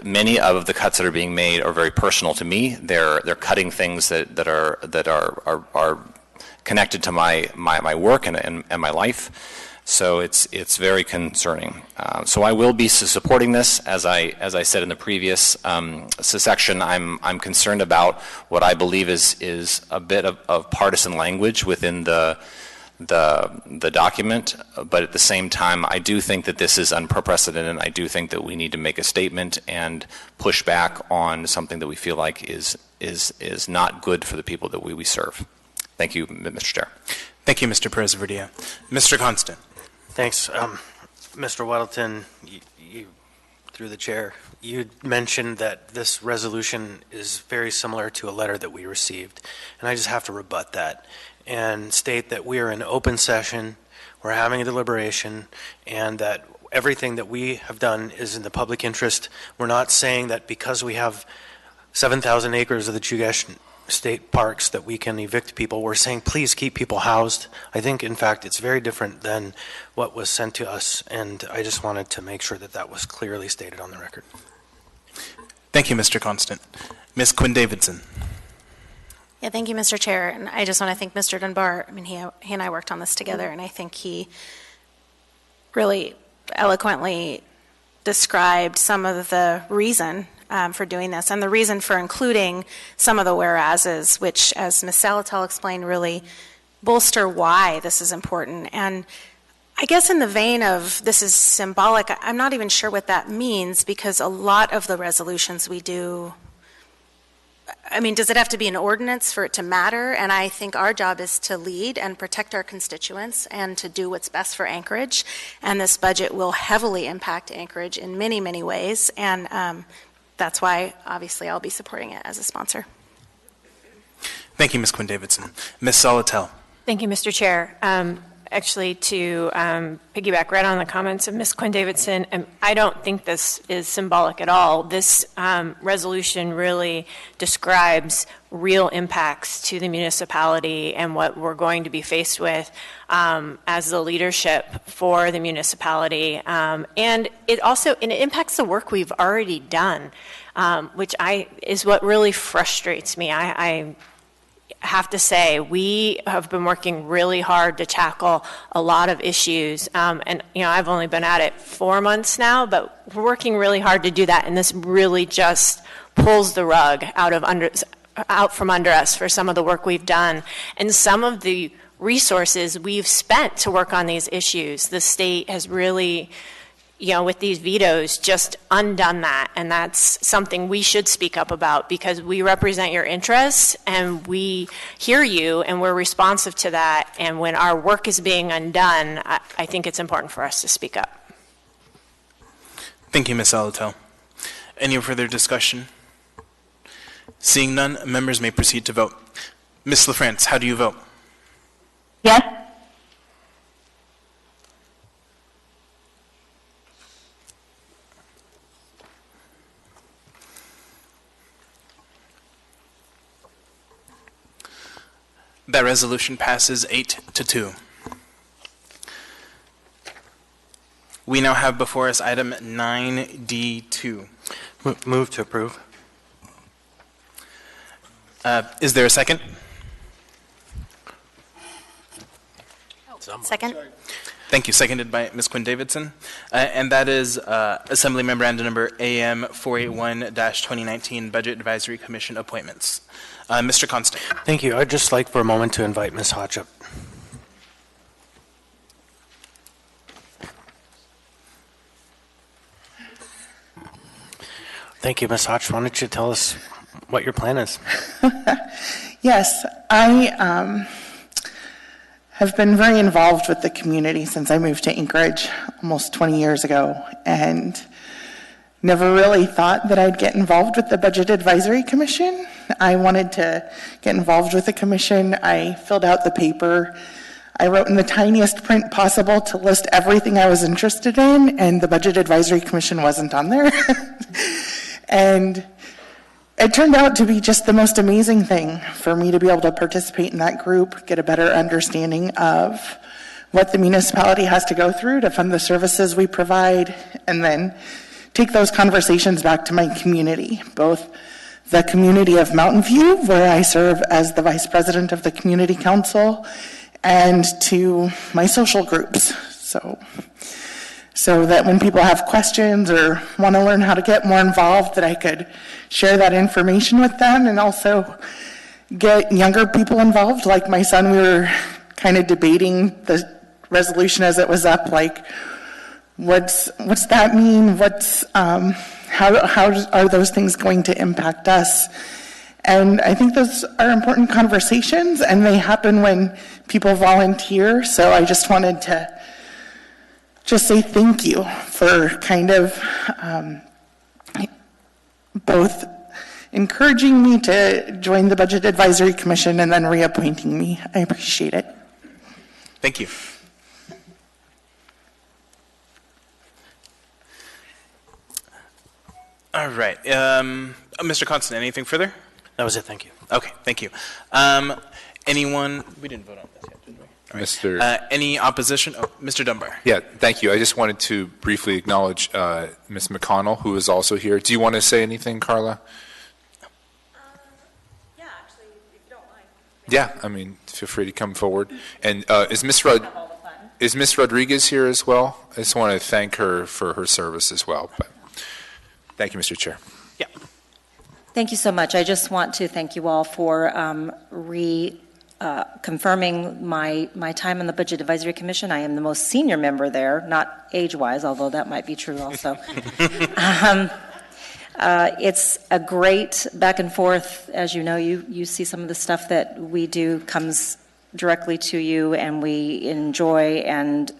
many of the cuts that are being made are very personal to me. They're cutting things that are connected to my work and my life. So it's very concerning. So I will be supporting this. As I said in the previous section, I'm concerned about what I believe is a bit of partisan language within the document, but at the same time, I do think that this is unprecedented. I do think that we need to make a statement and push back on something that we feel like is not good for the people that we serve. Thank you, Mr. Chair. Thank you, Mr. Perez-Verdia. Mr. Constant. Thanks. Mr. Weddleton, you, through the chair, you mentioned that this resolution is very similar to a letter that we received, and I just have to rebut that and state that we are in open session, we're having a deliberation, and that everything that we have done is in the public interest. We're not saying that because we have 7,000 acres of the Chugach State Parks that we can evict people. We're saying please keep people housed. I think, in fact, it's very different than what was sent to us, and I just wanted to make sure that that was clearly stated on the record. Thank you, Mr. Constant. Ms. Quinn Davidson. Yeah, thank you, Mr. Chair. And I just want to thank Mr. Dunbar. I mean, he and I worked on this together, and I think he really eloquently described some of the reason for doing this, and the reason for including some of the whereases, which, as Ms. Salatel explained, really bolster why this is important. And I guess in the vein of this is symbolic, I'm not even sure what that means, because a lot of the resolutions we do, I mean, does it have to be an ordinance for it to matter? And I think our job is to lead and protect our constituents and to do what's best for Anchorage. And this budget will heavily impact Anchorage in many, many ways. And that's why, obviously, I'll be supporting it as a sponsor. Thank you, Ms. Quinn Davidson. Ms. Salatel. Thank you, Mr. Chair. Actually, to piggyback right on the comments of Ms. Quinn Davidson, I don't think this is symbolic at all. This resolution really describes real impacts to the municipality and what we're going to be faced with as the leadership for the municipality. And it also it impacts the work we've already done, which is what really frustrates me. I have to say, we have been working really hard to tackle a lot of issues. And, I've only been at it 4 months now, but we're working really hard to do that. And this really just pulls the rug out from under us for some of the work we've done. And some of the resources we've spent to work on these issues, the state has really, with these vetoes, just undone that. And that's something we should speak up about, because we represent your interests and we hear you and we're responsive to that. And when our work is being undone, I think it's important for us to speak up. Thank you, Ms. Salatel. Any further discussion? Seeing none, members may proceed to vote. Ms. LaFrance, how do you vote? Yes. That resolution passes 8-2. We now have before us item 9D2. Move to approve. Is there a second? Second. Thank you. Seconded by Ms. Quinn Davidson. And that is Assembly Memorandum Number AM 481-2019 Budget Advisory Commission appointments. Mr. Constant. Thank you. I'd just like for a moment to invite Ms. Hotchup. Thank you, Ms. Hotch. Why don't you tell us what your plan is? Yes, I have been very involved with the community since I moved to Anchorage almost 20 years ago, and never really thought that I'd get involved with the Budget Advisory Commission. I wanted to get involved with the commission. I filled out the paper. I wrote in the tiniest print possible to list everything I was interested in, and the Budget Advisory Commission wasn't on there. And it turned out to be just the most amazing thing for me to be able to participate in that group, get a better understanding of what the municipality has to go through to fund the services we provide, and then take those conversations back to my community, both the community of Mountain View, where I serve as the vice president of the community council, and to my social groups. So that when people have questions or want to learn how to get more involved, that I could share that information with them, and also get younger people involved. Like my son, we were kind of debating the resolution as it was up, like, what's that mean? How are those things going to impact us? And I think those are important conversations, and they happen when people volunteer. So I just wanted to just say thank you for kind of both encouraging me to join the Budget Advisory Commission and then reappointing me. I appreciate it. Thank you. All right. Mr. Constant, anything further? That was it. Thank you. Okay, thank you. Anyone? We didn't vote on this yet, did we? All right. Mr. Any opposition? Oh, Mr. Dunbar. Yeah, thank you. I just wanted to briefly acknowledge Ms. McConnell, who is also here. Do you want to say anything, Carla? Yeah, actually, if you don't mind. Yeah, I mean, feel free to come forward. And is Ms. Rodriguez here as well? I just want to thank her for her service as well. But thank you, Mr. Chair. Yeah. Thank you so much. I just want to thank you all for confirming my time on the Budget Advisory Commission. I am the most senior member there, not age-wise, although that might be true also. It's a great back and forth. As you know, you see some of the stuff that we do comes directly to you, and we enjoy and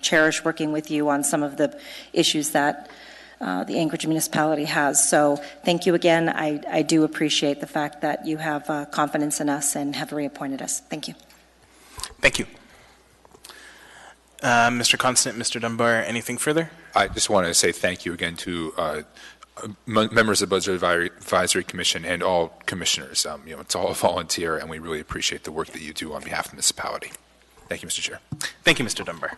cherish working with you on some of the issues that the Anchorage municipality has. So thank you again. I do appreciate the fact that you have confidence in us and have reappointed us. Thank you. Thank you. Mr. Constant, Mr. Dunbar, anything further? I just want to say thank you again to members of the Budget Advisory Commission and all commissioners. It's all volunteer, and we really appreciate the work that you do on behalf of the municipality. Thank you, Mr. Chair. Thank you, Mr. Dunbar.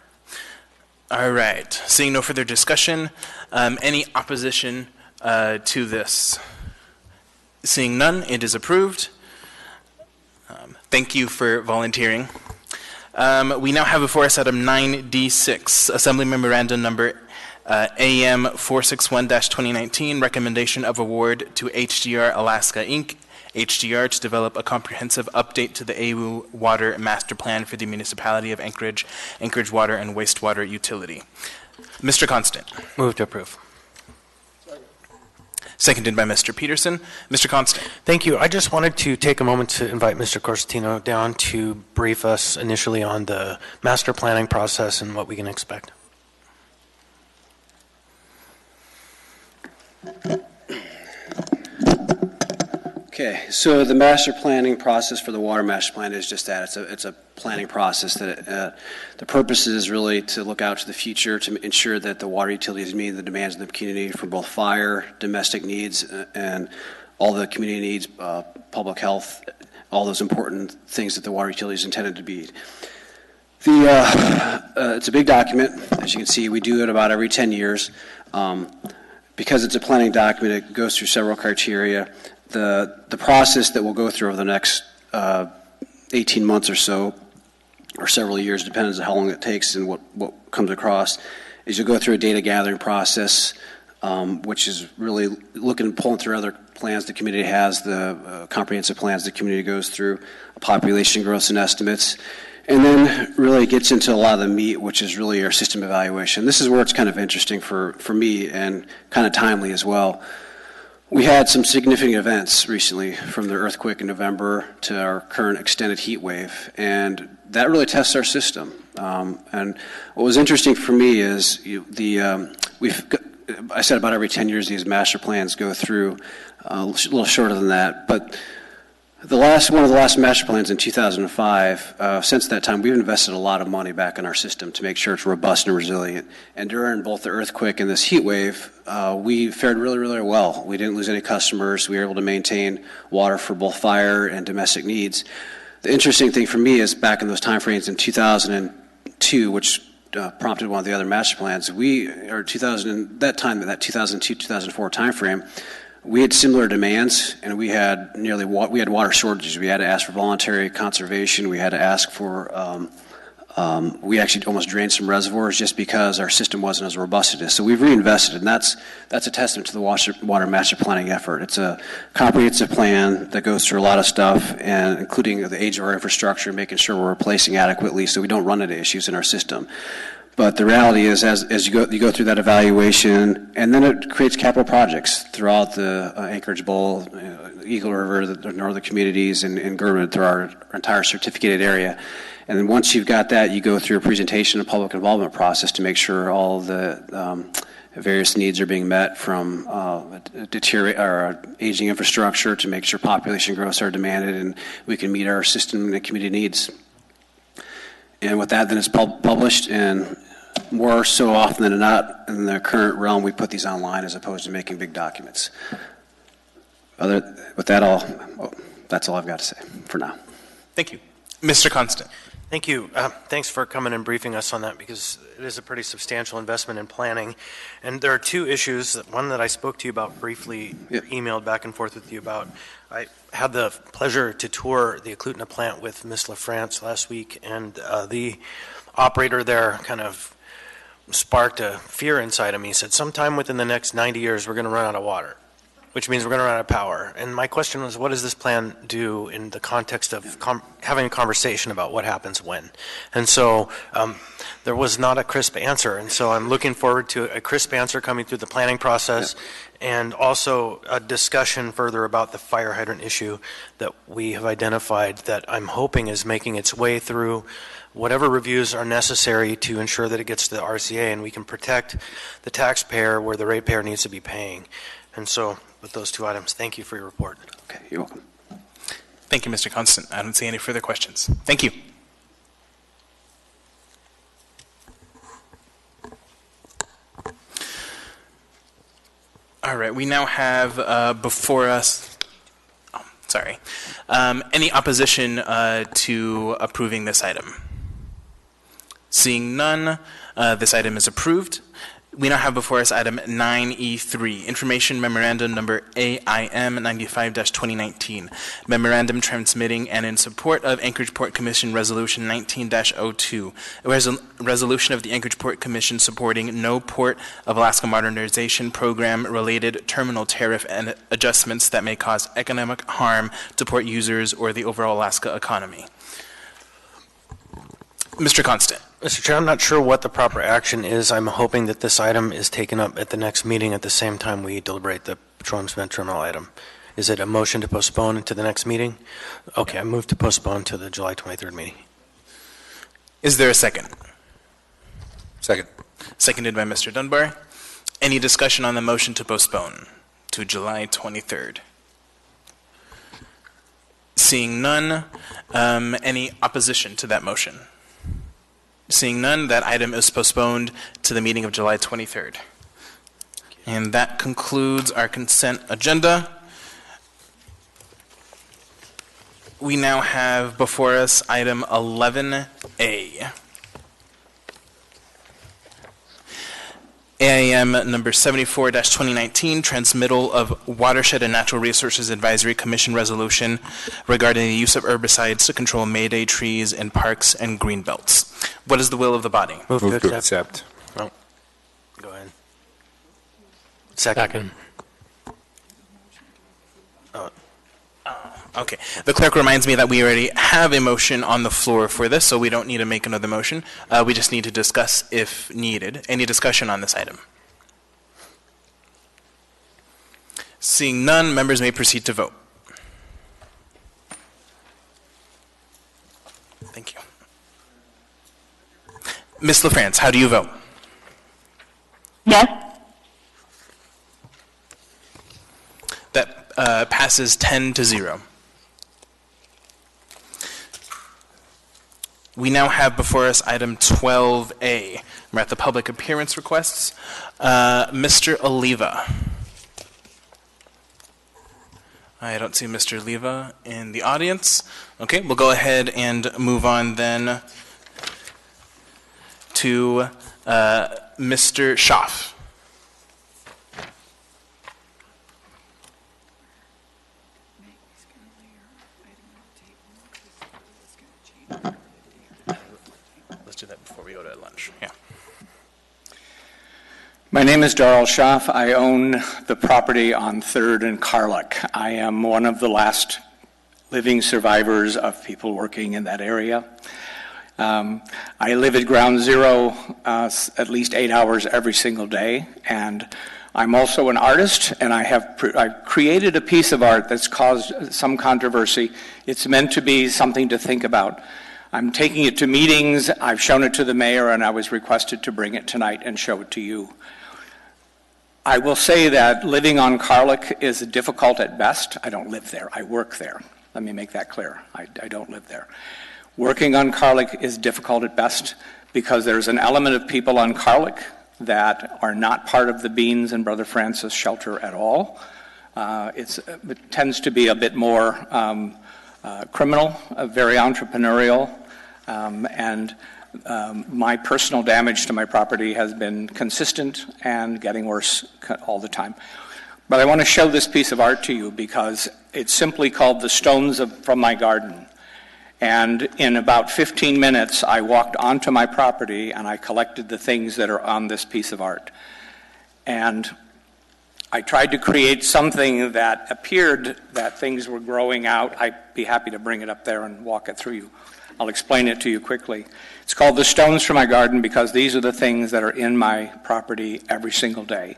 All right. Seeing no further discussion, any opposition to this? Seeing none, it is approved. Thank you for volunteering. We now have before us item 9D6, Assembly Memorandum Number AM 461-2019, recommendation of award to HDR Alaska Inc., HDR, to develop a comprehensive update to the AWU Water Master Plan for the Municipality of Anchorage, Anchorage Water and Wastewater Utility. Mr. Constant. Move to approve. Seconded by Mr. Peterson. Mr. Constant. Thank you. I just wanted to take a moment to invite Mr. Corsentino down to brief us initially on the master planning process and what we can expect. Okay, so the master planning process for the water master plan is just that. It's a planning process that the purpose is really to look out to the future to ensure that the water utilities meet the demands of the community for both fire, domestic needs, and all the community needs, public health, all those important things that the water utility is intended to be. It's a big document. As you can see, we do it about every 10 years. Because it's a planning document, it goes through several criteria. The process that we'll go through over the next 18 months or so, or several years, depends on how long it takes and what comes across, is you'll go through a data gathering process, which is really looking and pulling through other plans the community has, the comprehensive plans the community goes through, population growth and estimates. And then really it gets into a lot of the meat, which is really our system evaluation. This is where it's kind of interesting for me and kind of timely as well. We had some significant events recently, from the earthquake in November to our current extended heat wave, and that really tests our system. And what was interesting for me is I said about every 10 years these master plans go through, a little shorter than that, but one of the last master plans in 2005, since that time, we've invested a lot of money back in our system to make sure it's robust and resilient. And during both the earthquake and this heat wave, we fared really, really well. We didn't lose any customers. We were able to maintain water for both fire and domestic needs. The interesting thing for me is back in those timeframes in 2002, which prompted one of the other master plans, that 2002, 2004 timeframe, we had similar demands, and we had water shortages. We had to ask for voluntary conservation. We had to ask for, we actually almost drained some reservoirs just because our system wasn't as robust as it is. So we've reinvested, and that's a testament to the water master planning effort. It's a comprehensive plan that goes through a lot of stuff, and including the age of our infrastructure, making sure we're replacing adequately so we don't run into issues in our system. But the reality is, as you go through that evaluation, and then it creates capital projects throughout the Anchorage Bowl, Eagle River, the northern communities, and Girdwood through our entire certificated area. And then once you've got that, you go through a presentation and public involvement process to make sure all the various needs are being met, from aging infrastructure to make sure population growths are demanded and we can meet our system and community needs. And with that, then it's published, and more so often than not, in the current realm, we put these online as opposed to making big documents. With that, that's all I've got to say for now. Thank you. Mr. Constant. Thank you. Thanks for coming and briefing us on that, because it is a pretty substantial investment in planning. And there are two issues, one that I spoke to you about briefly, emailed back and forth with you about. I had the pleasure to tour the Eklutna plant with Ms. LaFrance last week, and the operator there kind of sparked a fear inside of me. He said, sometime within the next 90 years, we're going to run out of water, which means we're going to run out of power. And my question was, what does this plan do in the context of having a conversation about what happens when? And so there was not a crisp answer. And so I'm looking forward to a crisp answer coming through the planning process, and also a discussion further about the fire hydrant issue that we have identified, that I'm hoping is making its way through whatever reviews are necessary to ensure that it gets to the RCA and we can protect the taxpayer where the ratepayer needs to be paying. And so with those two items, thank you for your report. Okay, you're welcome. Thank you, Mr. Constant. I don't see any further questions. Thank you. All right, we now have before us, any opposition to approving this item? Seeing none, this item is approved. We now have before us item 9E3, Information Memorandum Number AIM 95-2019, Memorandum transmitting and in support of Anchorage Port Commission Resolution 19-02, a resolution of the Anchorage Port Commission supporting no Port of Alaska Modernization Program related terminal tariff and adjustments that may cause economic harm to port users or the overall Alaska economy. Mr. Constant. Mr. Chair, I'm not sure what the proper action is. I'm hoping that this item is taken up at the next meeting at the same time we deliberate the petroleum cement terminal item. Is it a motion to postpone to the next meeting? Okay, I move to postpone to the July 23rd meeting. Is there a second? Second. Seconded by Mr. Dunbar. Any discussion on the motion to postpone to July 23rd? Seeing none, any opposition to that motion? Seeing none, that item is postponed to the meeting of July 23rd. And that concludes our consent agenda. We now have before us item 11A. AIM number 74-2019, transmittal of Watershed and Natural Resources Advisory Commission resolution regarding the use of herbicides to control Mayday trees in parks and greenbelts. What is the will of the body? Move to accept. No. Go ahead. Second. Okay. The clerk reminds me that we already have a motion on the floor for this, so we don't need to make another motion. We just need to discuss if needed. Any discussion on this item? Seeing none, members may proceed to vote. Thank you. Ms. LaFrance, how do you vote? Yes. That passes 10-0. We now have before us item 12A. We're at the public appearance requests. Mr. Oliva. I don't see Mr. Oliva in the audience. Okay, we'll go ahead and move on then to Mr. Schaaf. Let's do that before we go to lunch. Yeah. My name is Darrell Schaaf. I own the property on 3rd and Carlick. I am one of the last living survivors of people working in that area. I live at ground zero at least 8 hours every single day, and I'm also an artist, and I've created a piece of art that's caused some controversy. It's meant to be something to think about. I'm taking it to meetings, I've shown it to the mayor, and I was requested to bring it tonight and show it to you. I will say that living on Carlick is difficult at best. I don't live there, I work there. Let me make that clear, I don't live there. Working on Carlick is difficult at best because there's an element of people on Carlick that are not part of the Beans and Brother Francis shelter at all. It tends to be a bit more criminal, very entrepreneurial, and my personal damage to my property has been consistent and getting worse all the time. But I want to show this piece of art to you because it's simply called The Stones from My Garden. And in about 15 minutes, I walked onto my property and I collected the things that are on this piece of art. And I tried to create something that appeared that things were growing out. I'd be happy to bring it up there and walk it through you. I'll explain it to you quickly. It's called The Stones from My Garden because these are the things that are in my property every single day.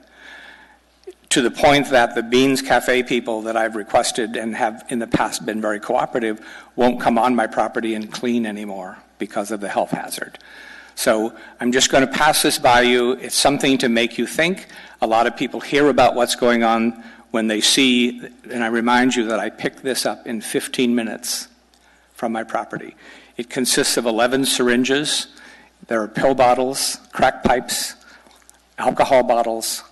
To the point that the Beans Cafe people that I've requested and have in the past been very cooperative won't come on my property and clean anymore because of the health hazard. So I'm just going to pass this by you. It's something to make you think. A lot of people hear about what's going on when they see, and I remind you that I picked this up in 15 minutes from my property. It consists of 11 syringes. There are pill bottles, crack pipes, alcohol bottles,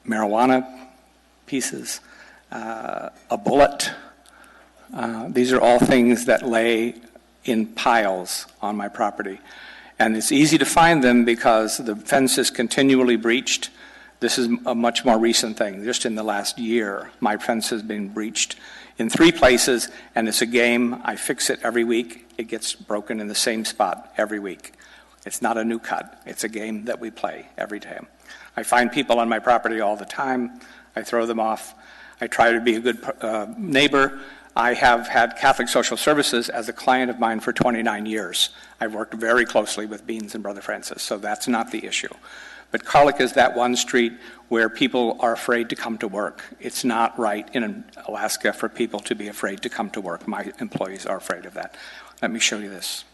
marijuana pieces, a bullet. These are all things that lay in piles on my property. And it's easy to find them because the fence is continually breached. This is a much more recent thing. Just in the last year, my fence has been breached in 3 places, and it's a game. I fix it every week. It gets broken in the same spot every week. It's not a new cut. It's a game that we play every day. I find people on my property all the time. I throw them off. I try to be a good neighbor. I have had Catholic Social Services as a client of mine for 29 years. I've worked very closely with Beans and Brother Francis, so that's not the issue. But Carlick is that one street where people are afraid to come to work. It's not right in Alaska for people to be afraid to come to work. My employees are afraid of that. Let me show you this.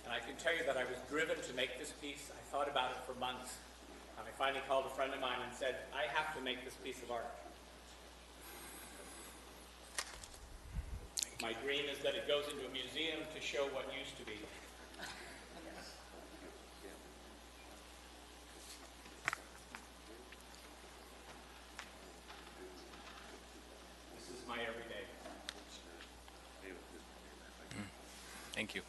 I can tell you that I was driven to make this piece. I thought about it for months. And I finally called a friend of mine and said, I have to make this piece of art. My dream is that it goes into a museum to show what used to be. This is my everyday. Thank you.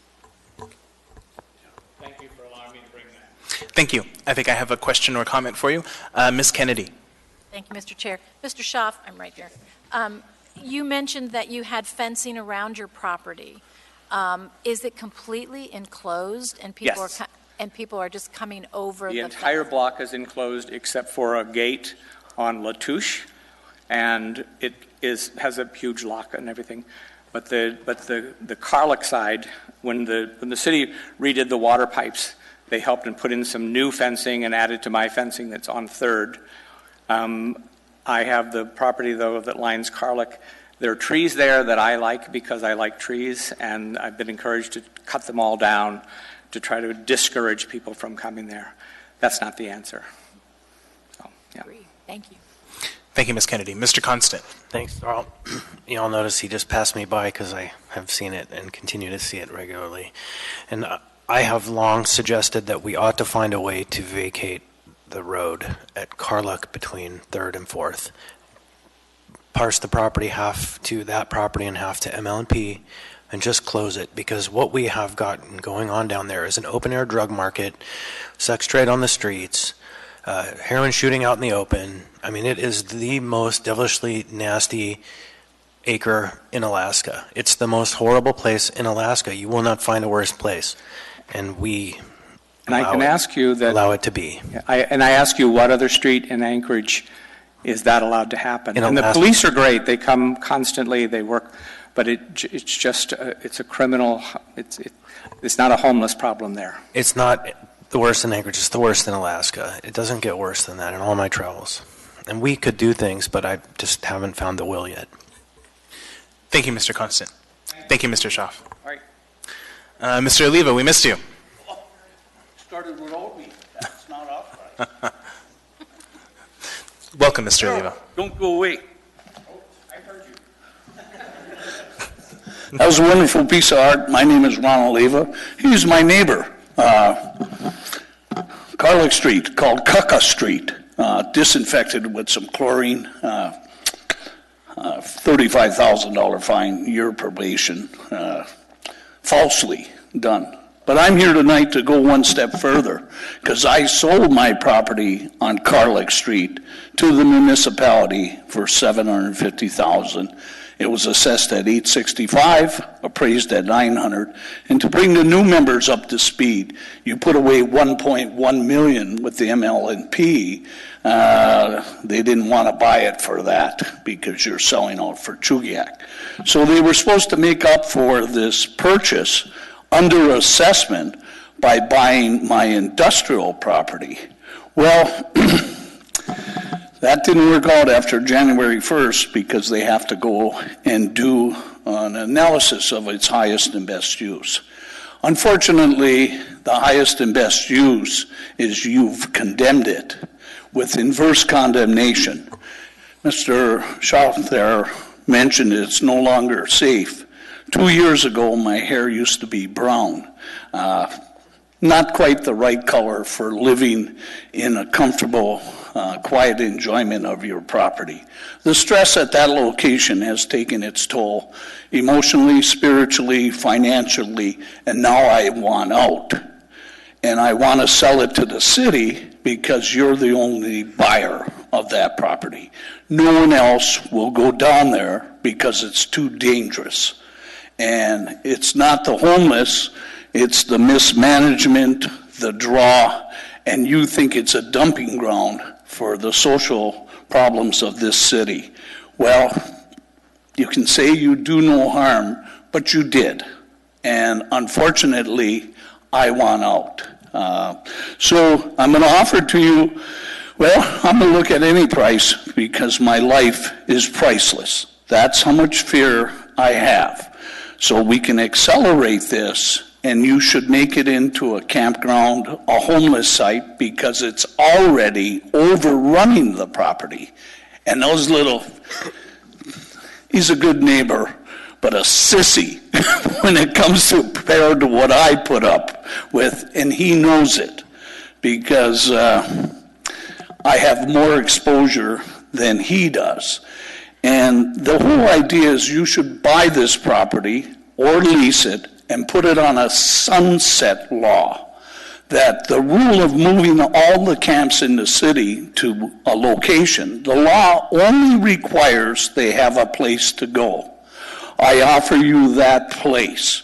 Thank you. you for allowing me to bring that. Thank you. I think I have a question or comment for you. Ms. Kennedy. Thank you, Mr. Chair. Mr. Schaaf, I'm right here. You mentioned that you had fencing around your property. Is it completely enclosed and people Yes. people are just coming over The the entire block is enclosed except for a gate on Latouche, and it has a huge lock and everything. But the Carlick side, when the city redid the water pipes, they helped and put in some new fencing and added to my fencing that's on Third. I have the property, though, that lines Carlick. There are trees there that I like because I like trees, and I've been encouraged to cut them all down to try to discourage people from coming there. That's not the answer. So, yeah. Thank you. Thank you, Ms. Kennedy. Mr. Constant. Thanks, Darrell. You'll notice he just passed me by because I have seen it and continue to see it regularly. And I have long suggested that we ought to find a way to vacate the road at Carluck between 3rd and 4th. Parse the property half to that property and half to ML&P and just close it, because what we have gotten going on down there is an open-air drug market, sex trade on the streets, heroin shooting out in the open. I mean, it is the most devilishly nasty acre in Alaska. It's the most horrible place in Alaska. You will not find a worse place. And we And I can ask you that. allow it to be. I ask you, what other street in Anchorage is that allowed to happen? In And the Alaska. police are great. They come constantly. They work, but it's just it's a criminal. It's not a homeless problem there. It's not the worst in Anchorage. It's the worst in Alaska. It doesn't get worse than that in all my travels. And we could do things, but I just haven't found the will yet. Thank you, Mr. Constant. Thank you, Mr. Schaaf. All right. Mr. Oliva, we missed you. Started without me. That's not off. Welcome, Mr. Oliva. Don't go away. That was a wonderful piece of art. My name is Ron Oliva. He's my neighbor. Carlick Street, called Cucka Street, disinfected with some chlorine, $35,000 fine, year probation, falsely done. But I'm here tonight to go one step further, because I sold my property on Carlick Street to the municipality for $750,000. It was assessed at $865, appraised at $900. And to bring the new members up to speed, you put away $1.1 million with the ML&P. They didn't want to buy it for that because you're selling out for Chugiak. So they were supposed to make up for this purchase under assessment by buying my industrial property. Well, that didn't work out after January 1st because they have to go and do an analysis of its highest and best use. Unfortunately, the highest and best use is you've condemned it with inverse condemnation. Mr. Schaaf there mentioned it's no longer safe. 2 years ago, my hair used to be brown. Not quite the right color for living in a comfortable, quiet enjoyment of your property. The stress at that location has taken its toll emotionally, spiritually, financially, and now I want out. And I want to sell it to the city because you're the only buyer of that property. No one else will go down there because it's too dangerous. And it's not the homeless, it's the mismanagement, the draw, and you think it's a dumping ground for the social problems of this city. Well, you can say you do no harm, but you did. And unfortunately, I want out. So I'm going to offer to you, well, I'm going to look at any price because my life is priceless. That's how much fear I have. So we can accelerate this, and you should make it into a campground, a homeless site, because it's already overrunning the property. And those little, he's a good neighbor, but a sissy when it comes to compared to what I put up with, and he knows it, because I have more exposure than he does. And the whole idea is you should buy this property or lease it and put it on a sunset law. that the rule of moving all the camps in the city to a location, the law only requires they have a place to go. I offer you that place.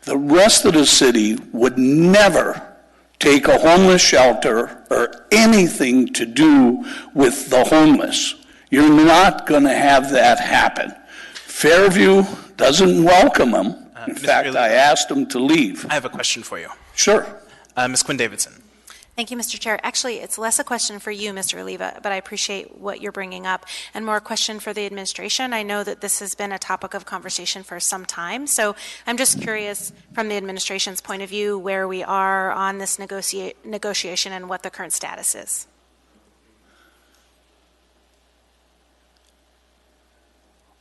The rest of the city would never take a homeless shelter or anything to do with the homeless. You're not going to have that happen. Fairview doesn't welcome them. In fact, I asked them to leave. I have a question for you. Sure. Ms. Quinn Davidson. Thank you, Mr. Chair. Actually, it's less a question for you, Mr. Oliva, but I appreciate what you're bringing up, and more a question for the administration. I know that this has been a topic of conversation for some time, so I'm just curious from the administration's point of view where we are on this negotiation and what the current status is.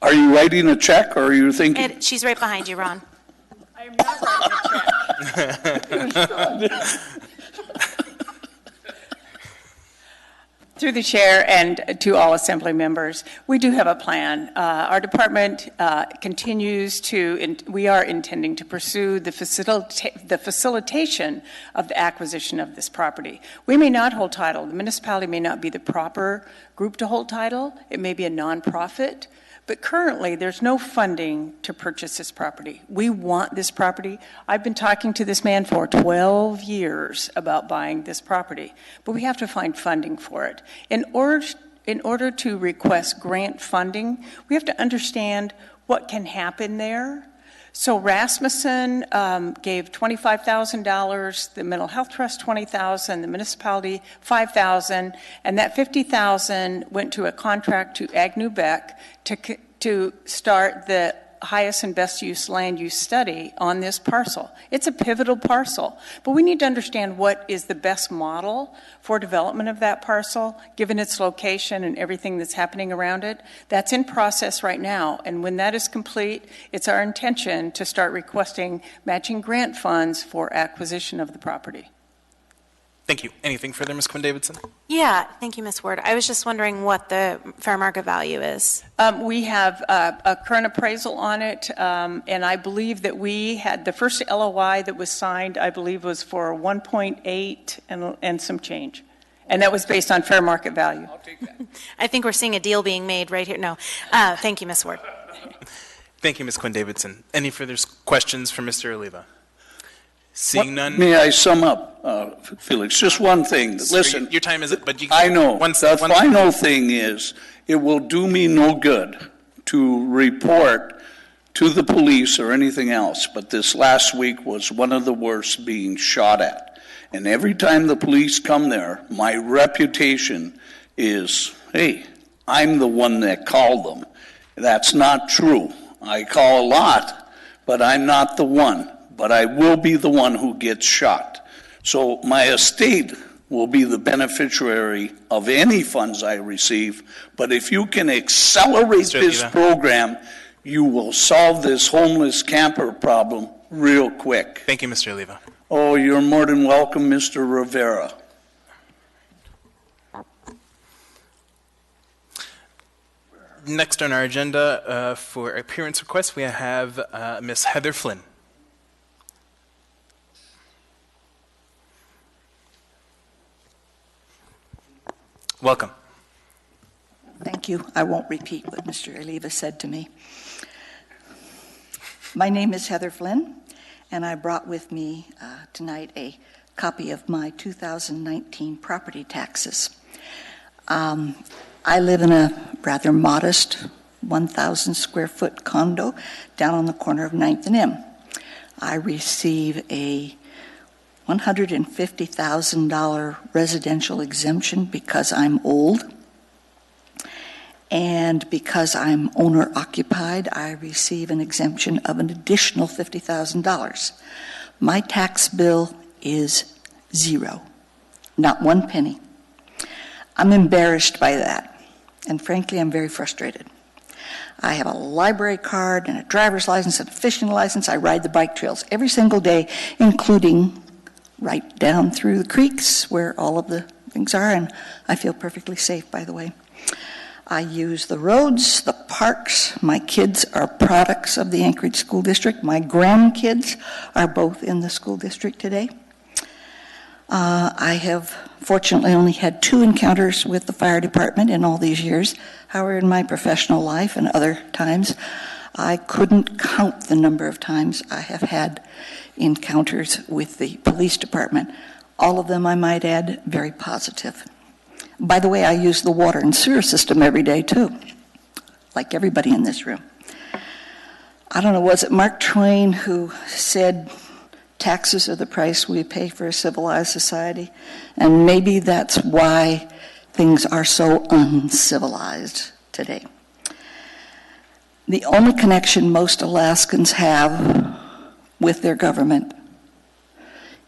Are you writing a check, or are you thinking? She's right behind you, Ron. I am not writing a check. Through the chair and to all assembly members, we do have a plan. Our department continues to, we are intending to pursue the facilitation of the acquisition of this property. We may not hold title. The municipality may not be the proper group to hold title. It may be a nonprofit. But currently, there's no funding to purchase this property. We want this property. I've been talking to this man for 12 years about buying this property, but we have to find funding for it. In order to request grant funding, we have to understand what can happen there. So Rasmussen gave $25,000, the Mental Health Trust $20,000, the municipality $5,000, and that $50,000 went to a contract to Agnew Beck to start the highest and best use land use study on this parcel. It's a pivotal parcel, but we need to understand what is the best model for development of that parcel, given its location and everything that's happening around it. That's in process right now, and when that is complete, it's our intention to start requesting matching grant funds for acquisition of the property. Thank you. Anything further, Ms. Quinn Davidson? Yeah, thank you, Ms. Ward. I was just wondering what the fair market value is. We have a current appraisal on it, and I believe that we had the first LOI that was signed, I believe, was for 1.8 and some change. And that was based on fair market value. I'll take that. I think we're seeing a deal being made right here. No. Thank you, Ms. Ward. Thank you, Ms. Quinn Davidson. Any further questions for Mr. Oliva? Seeing none. May I sum up, Felix? Just one thing. Listen. Your time is, but you. I know. The final thing is, it will do me no good to report to the police or anything else, but this last week was one of the worst being shot at. And every time the police come there, my reputation is, hey, I'm the one that called them. That's not true. I call a lot, but I'm not the one. But I will be the one who gets shot. So my estate will be the beneficiary of any funds I receive. But if you can accelerate this program, you will solve this homeless camper problem real quick. Thank you, Mr. Oliva. Oh, you're more than welcome, Mr. Rivera. Next on our agenda for appearance requests, we have Ms. Heather Flynn. Welcome. Thank you. I won't repeat what Mr. Oliva said to me. My name is Heather Flynn, and I brought with me tonight a copy of my 2019 property taxes. I live in a rather modest 1,000 square foot condo down on the corner of 9th and M. I receive a $150,000 residential exemption because I'm old, and because I'm owner-occupied, I receive an exemption of an additional $50,000. My tax bill is zero, not one penny. I'm embarrassed by that, and frankly, I'm very frustrated. I have a library card and a driver's license and a fishing license. I ride the bike trails every single day, including right down through the creeks where all of the things are, and I feel perfectly safe, by the way. I use the roads, the parks. My kids are products of the Anchorage School District. My grandkids are both in the school district today. I have fortunately only had 2 encounters with the fire department in all these years. However, in my professional life and other times, I couldn't count the number of times I have had encounters with the police department. All of them, I might add, very positive. By the way, I use the water and sewer system every day, too, like everybody in this room. I don't know, was it Mark Twain who said, taxes are the price we pay for a civilized society? And maybe that's why things are so uncivilized today. The only connection most Alaskans have with their government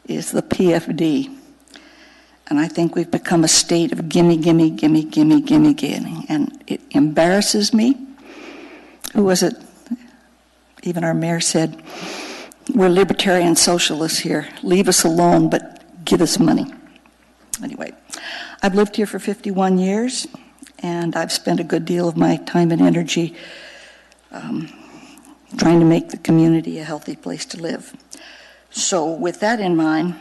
is the PFD. And I think we've become a state of gimme, gimme, gimme, gimme, gimme, gimme. And it embarrasses me. Who was it? Even our mayor said, we're libertarian socialists here. Leave us alone, but give us money. Anyway, I've lived here for 51 years, and I've spent a good deal of my time and energy trying to make the community a healthy place to live. So with that in mind,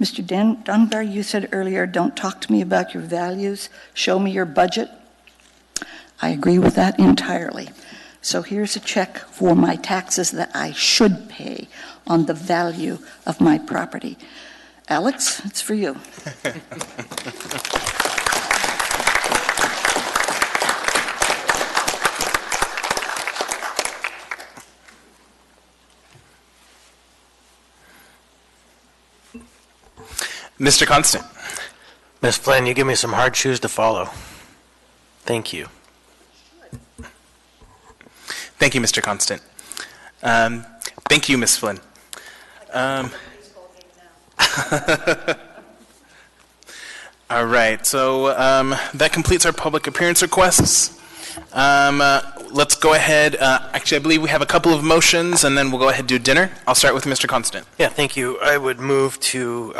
Mr. Dunbar, you said earlier, don't talk to me about your values, show me your budget. I agree with that entirely. So here's a check for my taxes that I should pay on the value of my property. Alex, it's for you. Mr. Constant. Ms. Flynn, you give me some hard shoes to follow. Thank you. Thank you, Mr. Constant. Thank you, Ms. Flynn. All right, so that completes our public appearance requests. Let's go ahead. Actually, I believe we have a couple of motions, and then we'll go ahead and do dinner. I'll start with Mr. Constant. Yeah, thank you. I would move to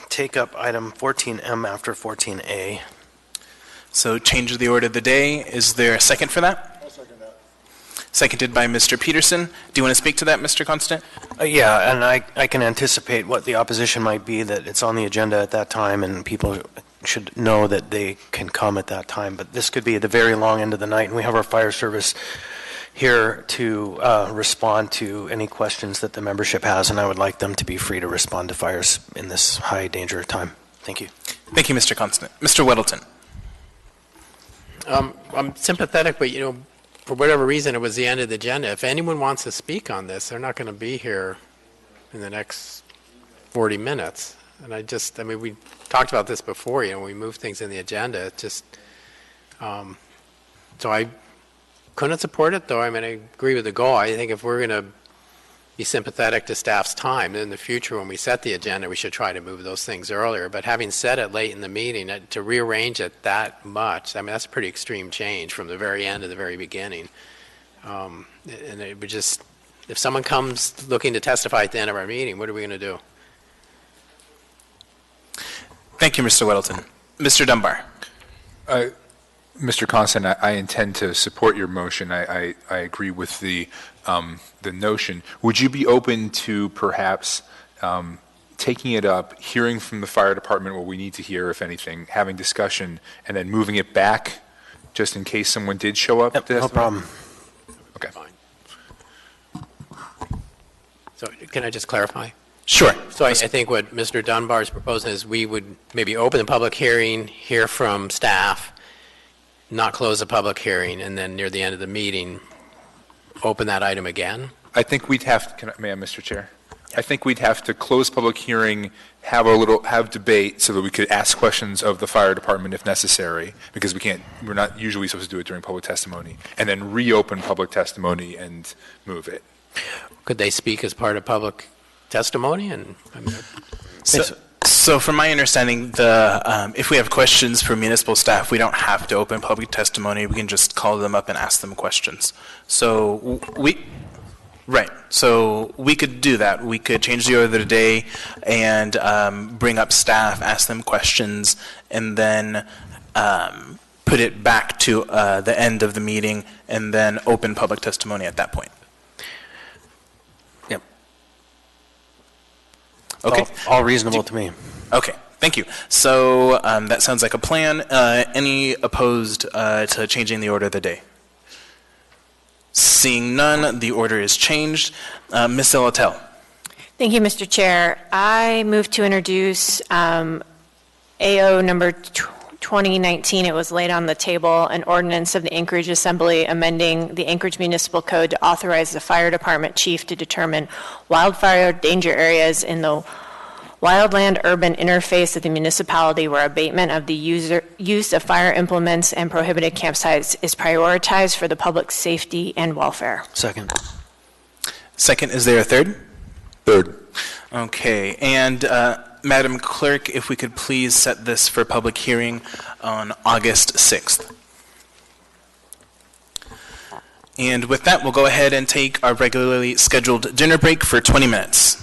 take up item 14M after 14A. So change the order of the day. Is there a second for that? I'll second that. Seconded by Mr. Peterson. Do you want to speak to that, Mr. Constant? Yeah, and I can anticipate what the opposition might be, that it's on the agenda at that time, and people should know that they can come at that time. But this could be at the very long end of the night, and we have our fire service here to respond to any questions that the membership has, and I would like them to be free to respond to fires in this high danger time. Thank you. Thank you, Mr. Constant. Mr. Weddleton. I'm sympathetic, but for whatever reason, it was the end of the agenda. If anyone wants to speak on this, they're not going to be here in the next 40 minutes. And we talked about this before, we moved things in the agenda. It just, so I couldn't support it, though. I agree with the goal. I think if we're going to be sympathetic to staff's time, then in the future when we set the agenda, we should try to move those things earlier. But having said it late in the meeting, to rearrange it that much, that's a pretty extreme change from the very end to the very beginning. And it would just, if someone comes looking to testify at the end of our meeting, what are we going to do? Thank you, Mr. Weddleton. Mr. Dunbar. Mr. Constant, I intend to support your motion. I agree with the notion. Would you be open to perhaps taking it up, hearing from the fire department what we need to hear, if anything, having discussion, and then moving it back just in case someone did show up? Yep, no problem. Okay. Fine. So can I just clarify? Sure. So I think what Mr. Dunbar is proposing is we would maybe open the public hearing, hear from staff, not close the public hearing, and then near the end of the meeting, open that item again? I think we'd have to, may I, Mr. Chair? I think we'd have to close public hearing, have debate so that we could ask questions of the fire department if necessary, because we're not usually supposed to do it during public testimony, and then reopen public testimony and move it. Could they speak as part of public testimony? So from my understanding, if we have questions for municipal staff, we don't have to open public testimony. We can just call them up and ask them questions. So So we could do that. We could change the order of the day and bring up staff, ask them questions, and then put it back to the end of the meeting and then open public testimony at that point. Okay. All reasonable to me. Okay, thank you. So that sounds like a plan. Any opposed to changing the order of the day? Seeing none, the order is changed. Ms. Zelatel. Thank you, Mr. Chair. I move to introduce AO number 2019. It was laid on the table, an ordinance of the Anchorage Assembly amending the Anchorage Municipal Code to authorize the fire department chief to determine wildfire danger areas in the wildland-urban interface of the municipality where abatement of the use of fire implements and prohibited campsites is prioritized for the public safety and welfare. Second. Second, is there a third? Third. Okay, and Madam Clerk, if we could please set this for public hearing on August 6th. And with that, we'll go ahead and take our regularly scheduled dinner break for 20 minutes.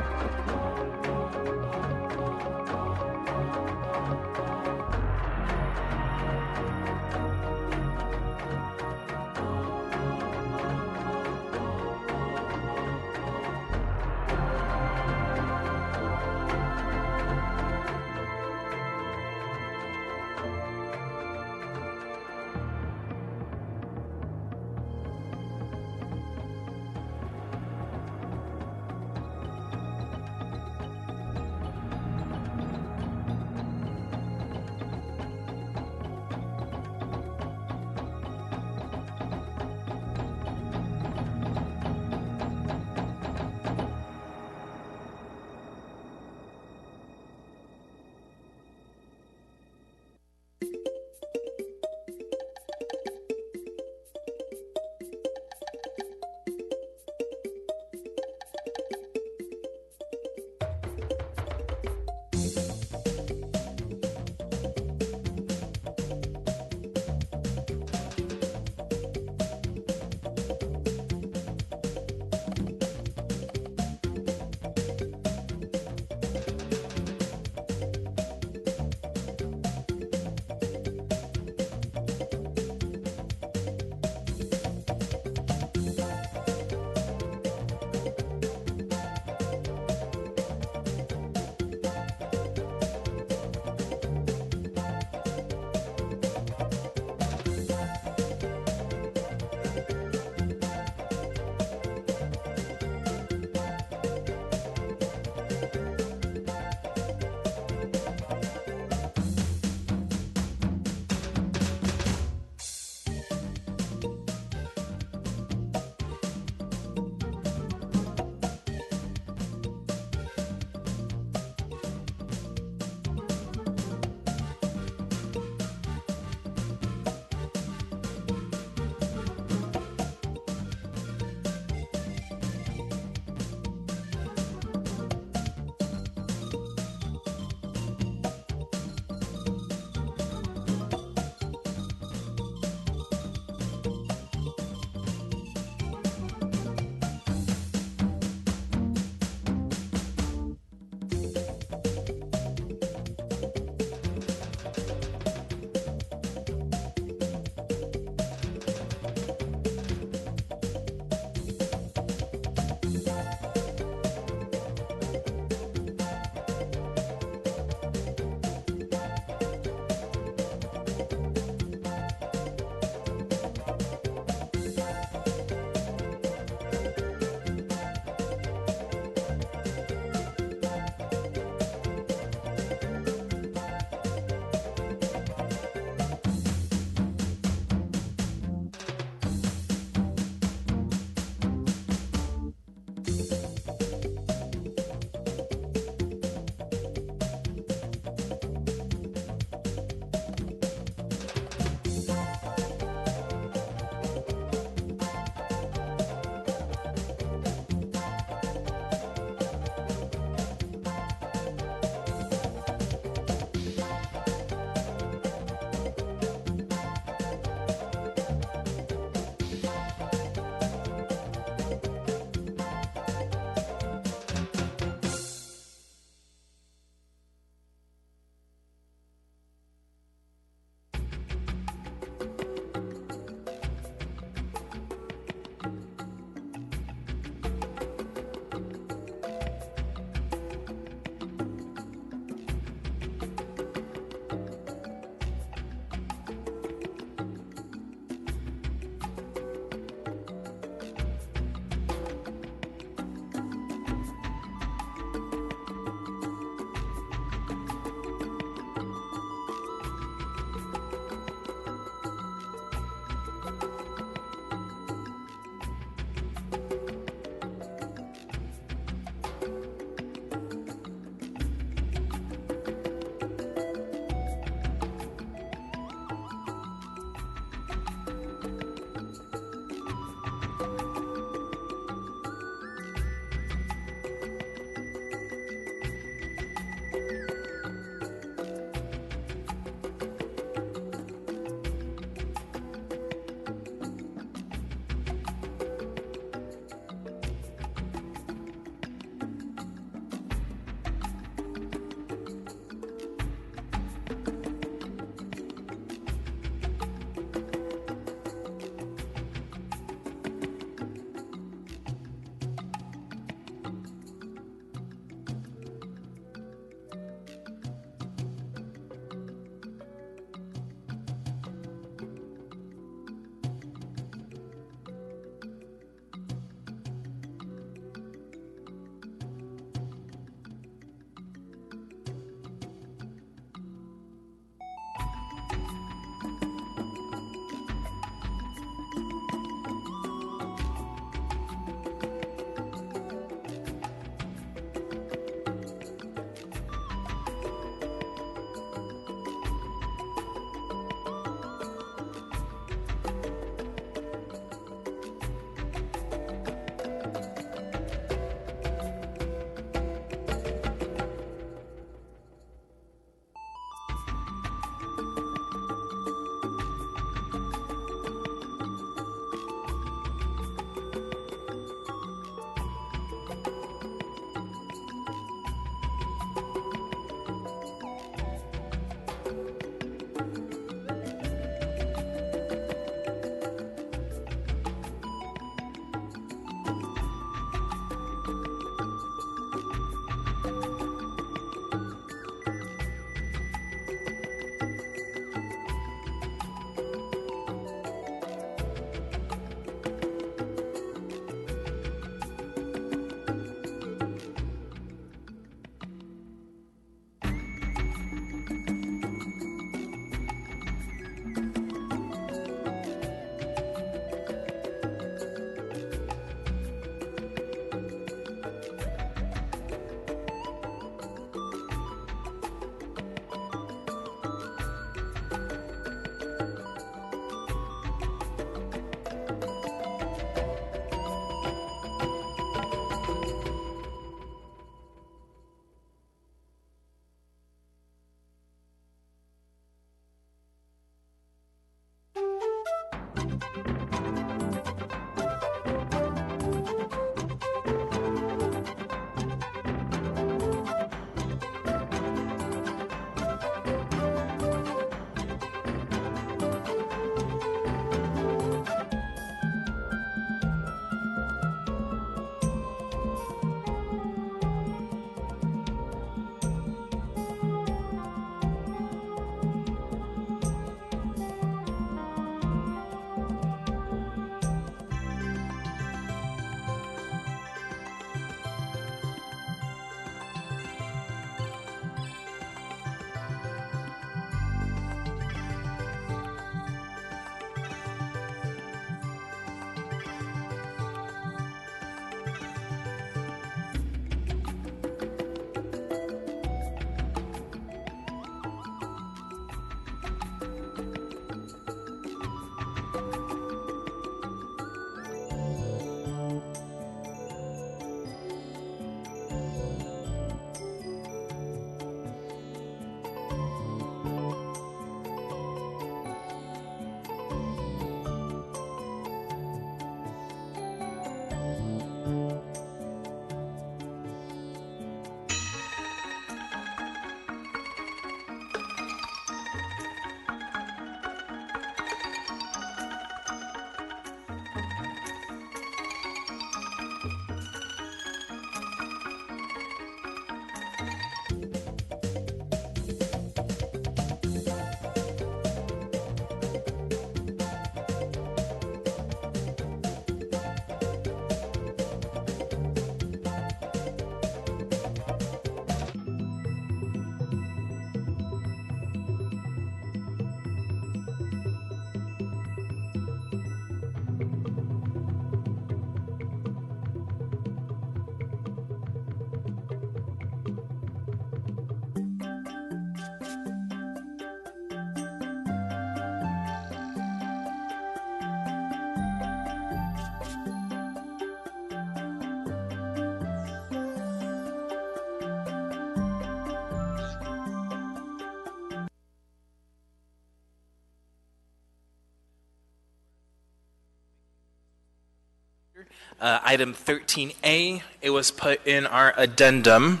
Item 13A, it was put in our addendum.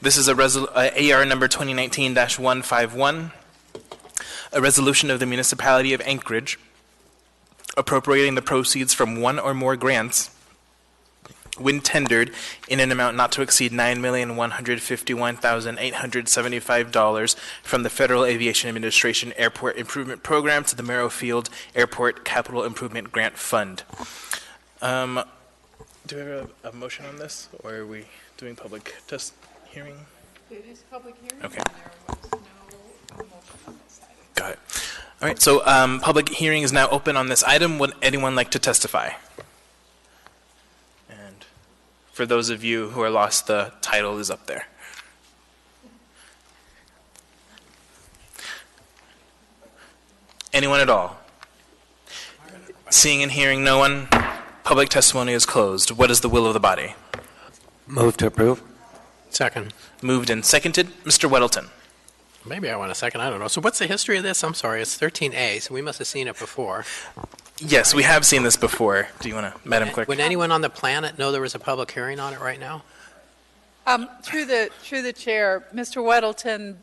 This is AR number 2019-151, a resolution of the Municipality of Anchorage appropriating the proceeds from one or more grants when tendered in an amount not to exceed $9,151,875 from the Federal Aviation Administration Airport Improvement Program to the Merrill-Field Airport Capital Improvement Grant Fund. Do we have a motion on this, or are we doing public test hearing? It is public hearing. Okay. And there was no motion on this item. Got it. All right, so public hearing is now open on this item. Would anyone like to testify? And for those of you who are lost, the title is up there. Anyone at all? Seeing and hearing no one, public testimony is closed. What is the will of the body? Move to approve. Second. Moved and seconded. Mr. Weddleton. Maybe I want a second. I don't know. So what's the history of this? I'm sorry. It's 13A, so we must have seen it before. Yes, we have seen this before. Do you want to, Madam Clerk? Would anyone on the planet know there was a public hearing on it right now? Through the chair, Mr. Weddleton,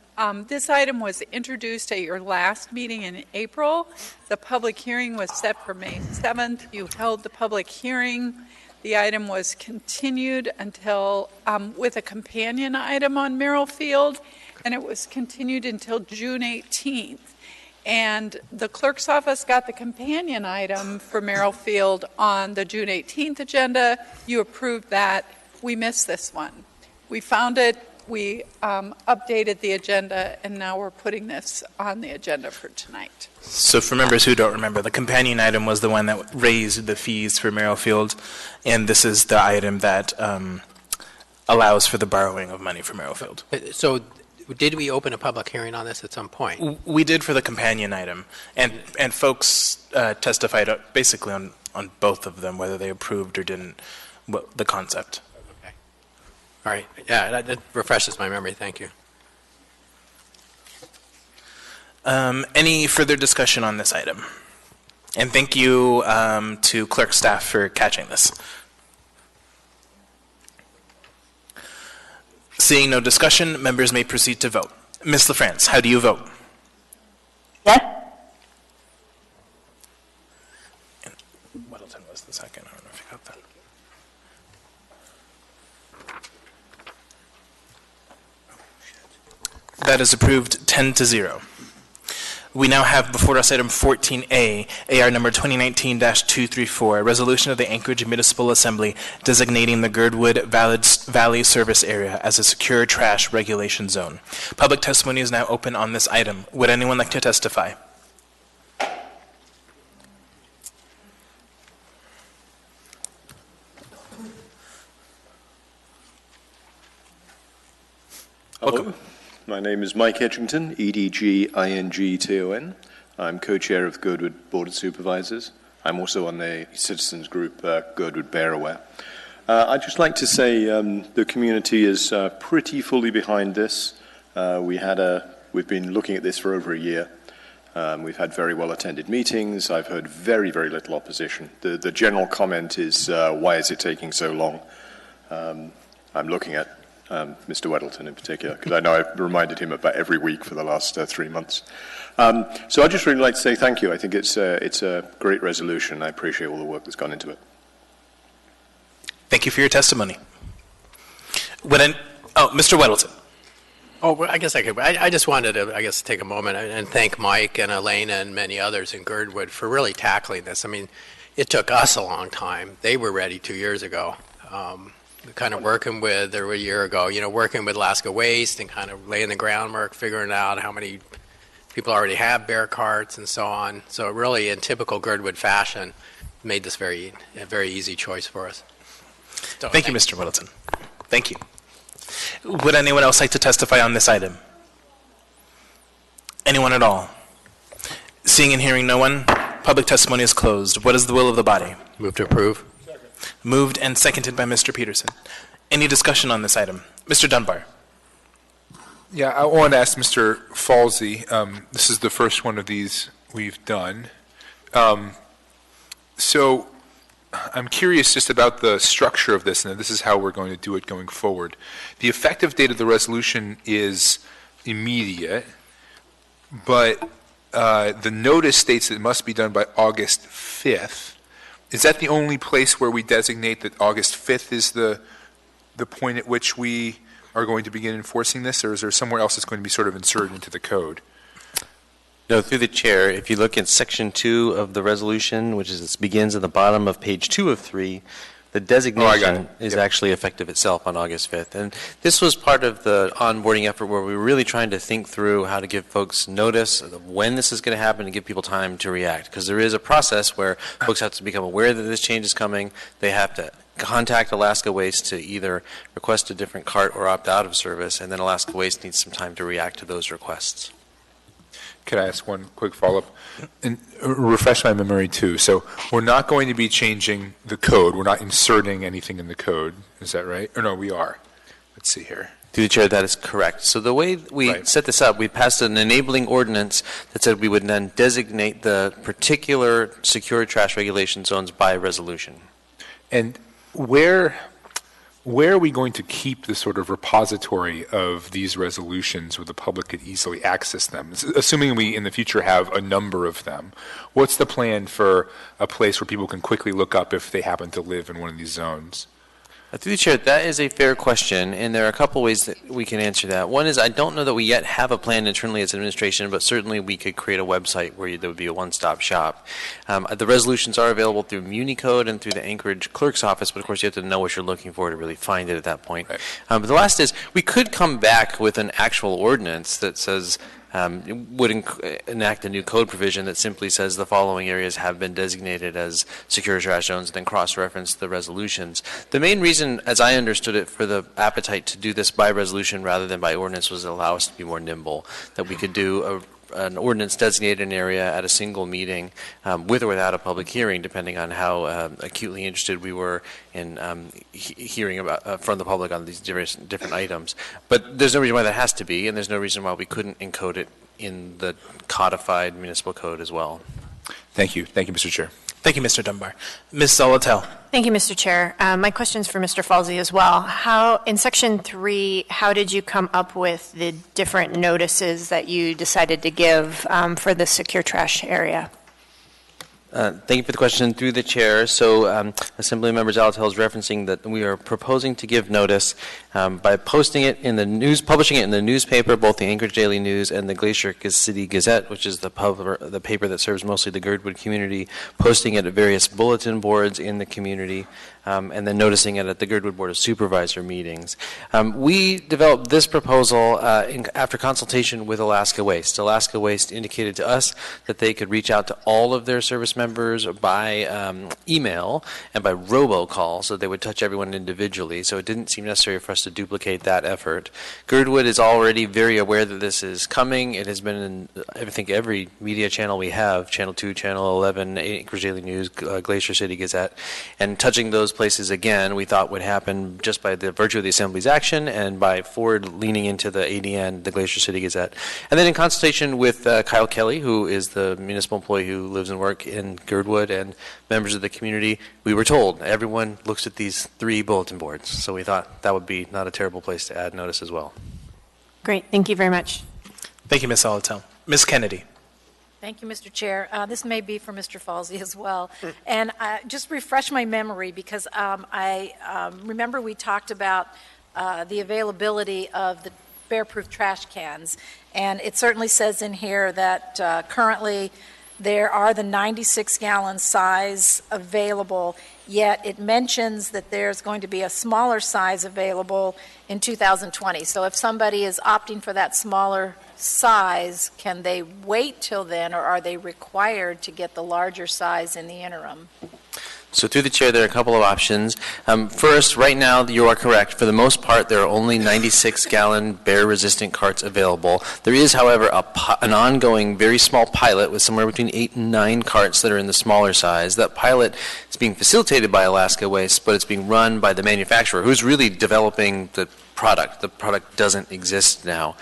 this item was introduced at your last meeting in April. The public hearing was set for May 7th. You held the public hearing. The item was continued until, with a companion item on Merrill-Field, and it was continued until June 18th. And the clerk's office got the companion item for Merrill-Field on the June 18th agenda. You approved that. We missed this one. We found it, we updated the agenda, and now we're putting this on the agenda for tonight. So for members who don't remember, the companion item was the one that raised the fees for Merrill-Field, and this is the item that allows for the borrowing of money for Merrill-Field. So did we open a public hearing on this at some point? We did for the companion item, and folks testified basically on both of them, whether they approved or didn't the concept. Okay. All right. Yeah, that refreshes my memory. Thank you. Any further discussion on this item? And thank you to clerk staff for catching this. Seeing no discussion, members may proceed to vote. Ms. LaFrance, how do you vote? Yes. Weddleton was the second. I don't know if you got that. That is approved 10-0. We now have before us item 14A, AR number 2019-234, a resolution of the Anchorage Municipal Assembly designating the Girdwood Valley Service Area as a secure trash regulation zone. Public testimony is now open on this item. Would anyone like to testify? Hello, my name is Mike Edgington, EDGINGTON. I'm co-chair of Girdwood Board of Supervisors. I'm also on the citizens group Girdwood Bear Aware. I'd just like to say the community is pretty fully behind this. We've been looking at this for over a year. We've had very well-attended meetings. I've heard very, very little opposition. The general comment is, why is it taking so long? I'm looking at Mr. Weddleton in particular, because I know I've reminded him about every week for the last 3 months. So I'd just really like to say thank you. I think it's a great resolution. I appreciate all the work that's gone into it. Thank you for your testimony. Mr. Weddleton. Oh, well, I guess I could. I just wanted to, take a moment and thank Mike and Elena and many others in Girdwood for really tackling this. I mean, it took us a long time. They were ready 2 years ago. Kind of working with, or a year ago, working with Alaska Waste and kind of laying the groundwork, figuring out how many people already have bear carts and so on. So really, in typical Girdwood fashion, made this a very easy choice for us. So, Thank you, Mr. Weddleton. Thank you. Would anyone else like to testify on this item? Anyone at all? Seeing and hearing no one, public testimony is closed. What is the will of the body? Move to approve. Moved and seconded by Mr. Peterson. Any discussion on this item? Mr. Dunbar. Yeah, I want to ask Mr. Falsey. This is the first one of these we've done. So I'm curious just about the structure of this, and this is how we're going to do it going forward. The effective date of the resolution is immediate, but the notice states that it must be done by August 5th. Is that the only place where we designate that August 5th is the point at which we are going to begin enforcing this, or is there somewhere else that's going to be sort of inserted into the code? No, through the chair, if you look at section 2 of the resolution, which begins at the bottom of page 2 of 3, the designation is actually effective itself on August 5th. And this was part of the onboarding effort where we were really trying to think through how to give folks notice of when this is going to happen and give people time to react. Because there is a process where folks have to become aware that this change is coming. They have to contact Alaska Waste to either request a different cart or opt out of service, and then Alaska Waste needs some time to react to those requests. Could I ask one quick follow-up? And refresh my memory, too. So we're not going to be changing the code. We're not inserting anything in the code. Is that right? Or no, we are. Let's see here. Through the chair, that is correct. So the way we set this up, we passed an enabling ordinance that said we would then designate the particular secure trash regulation zones by resolution. And where are we going to keep the sort of repository of these resolutions where the public could easily access them? Assuming we in the future have a number of them, what's the plan for a place where people can quickly look up if they happen to live in one of these zones? Through the chair, that is a fair question, and there are a couple ways that we can answer that. One is I don't know that we yet have a plan internally as administration, but certainly we could create a website where there would be a one-stop shop. The resolutions are available through MuniCode and through the Anchorage Clerk's Office, but of course you have to know what you're looking for to really find it at that point. Right. But the last is we could come back with an actual ordinance that says would enact a new code provision that simply says the following areas have been designated as secure trash zones and then cross-reference the resolutions. The main reason, as I understood it, for the appetite to do this by resolution rather than by ordinance was to allow us to be more nimble, that we could do an ordinance designated an area at a single meeting with or without a public hearing, depending on how acutely interested we were in hearing about from the public on these different items. But there's no reason why that has to be, and there's no reason why we couldn't encode it in the codified municipal code as well. Thank you. Thank you, Mr. Chair. Thank you, Mr. Dunbar. Ms. Zolotel. Thank you, Mr. Chair. My question's for Mr. Falsey as well. In Section 3, how did you come up with the different notices that you decided to give for the secure trash area? Thank you for the question through the chair. So Assemblymember Zolotel is referencing that we are proposing to give notice by posting it in the news, publishing it in the newspaper, both the Anchorage Daily News and the Glacier City Gazette, which is the paper that serves mostly the Girdwood community, posting it at various bulletin boards in the community, and then noticing it at the Girdwood Board of Supervisor meetings. We developed this proposal after consultation with Alaska Waste. Alaska Waste indicated to us that they could reach out to all of their service members by email and by robocall, so they would touch everyone individually. So it didn't seem necessary for us to duplicate that effort. Girdwood is already very aware that this is coming. It has been in, I think, every media channel we have, Channel 2, Channel 11, Anchorage Daily News, Glacier City Gazette, and touching those places again we thought would happen just by the virtue of the Assembly's action and by forward leaning into the ADN, the Glacier City Gazette. And then in consultation with Kyle Kelly, who is the municipal employee who lives and works in Girdwood, and members of the community, we were told everyone looks at these 3 bulletin boards. So we thought that would be not a terrible place to add notice as well. Great. Thank you very much. Thank you, Ms. Zolotel. Ms. Kennedy. Thank you, Mr. Chair. This may be for Mr. Falsey as well. And just refresh my memory, because I remember we talked about the availability of the bear-proof trash cans. And it certainly says in here that currently there are the 96-gallon size available, yet it mentions that there's going to be a smaller size available in 2020. So if somebody is opting for that smaller size, can they wait till then, or are they required to get the larger size in the interim? So through the chair, there are a couple of options. First, right now, you are correct. For the most part, there are only 96-gallon bear-resistant carts available. There is, however, an ongoing, very small pilot with somewhere between 8 and 9 carts that are in the smaller size. That pilot is being facilitated by Alaska Waste, but it's being run by the manufacturer, who's really developing the product. The product doesn't exist now.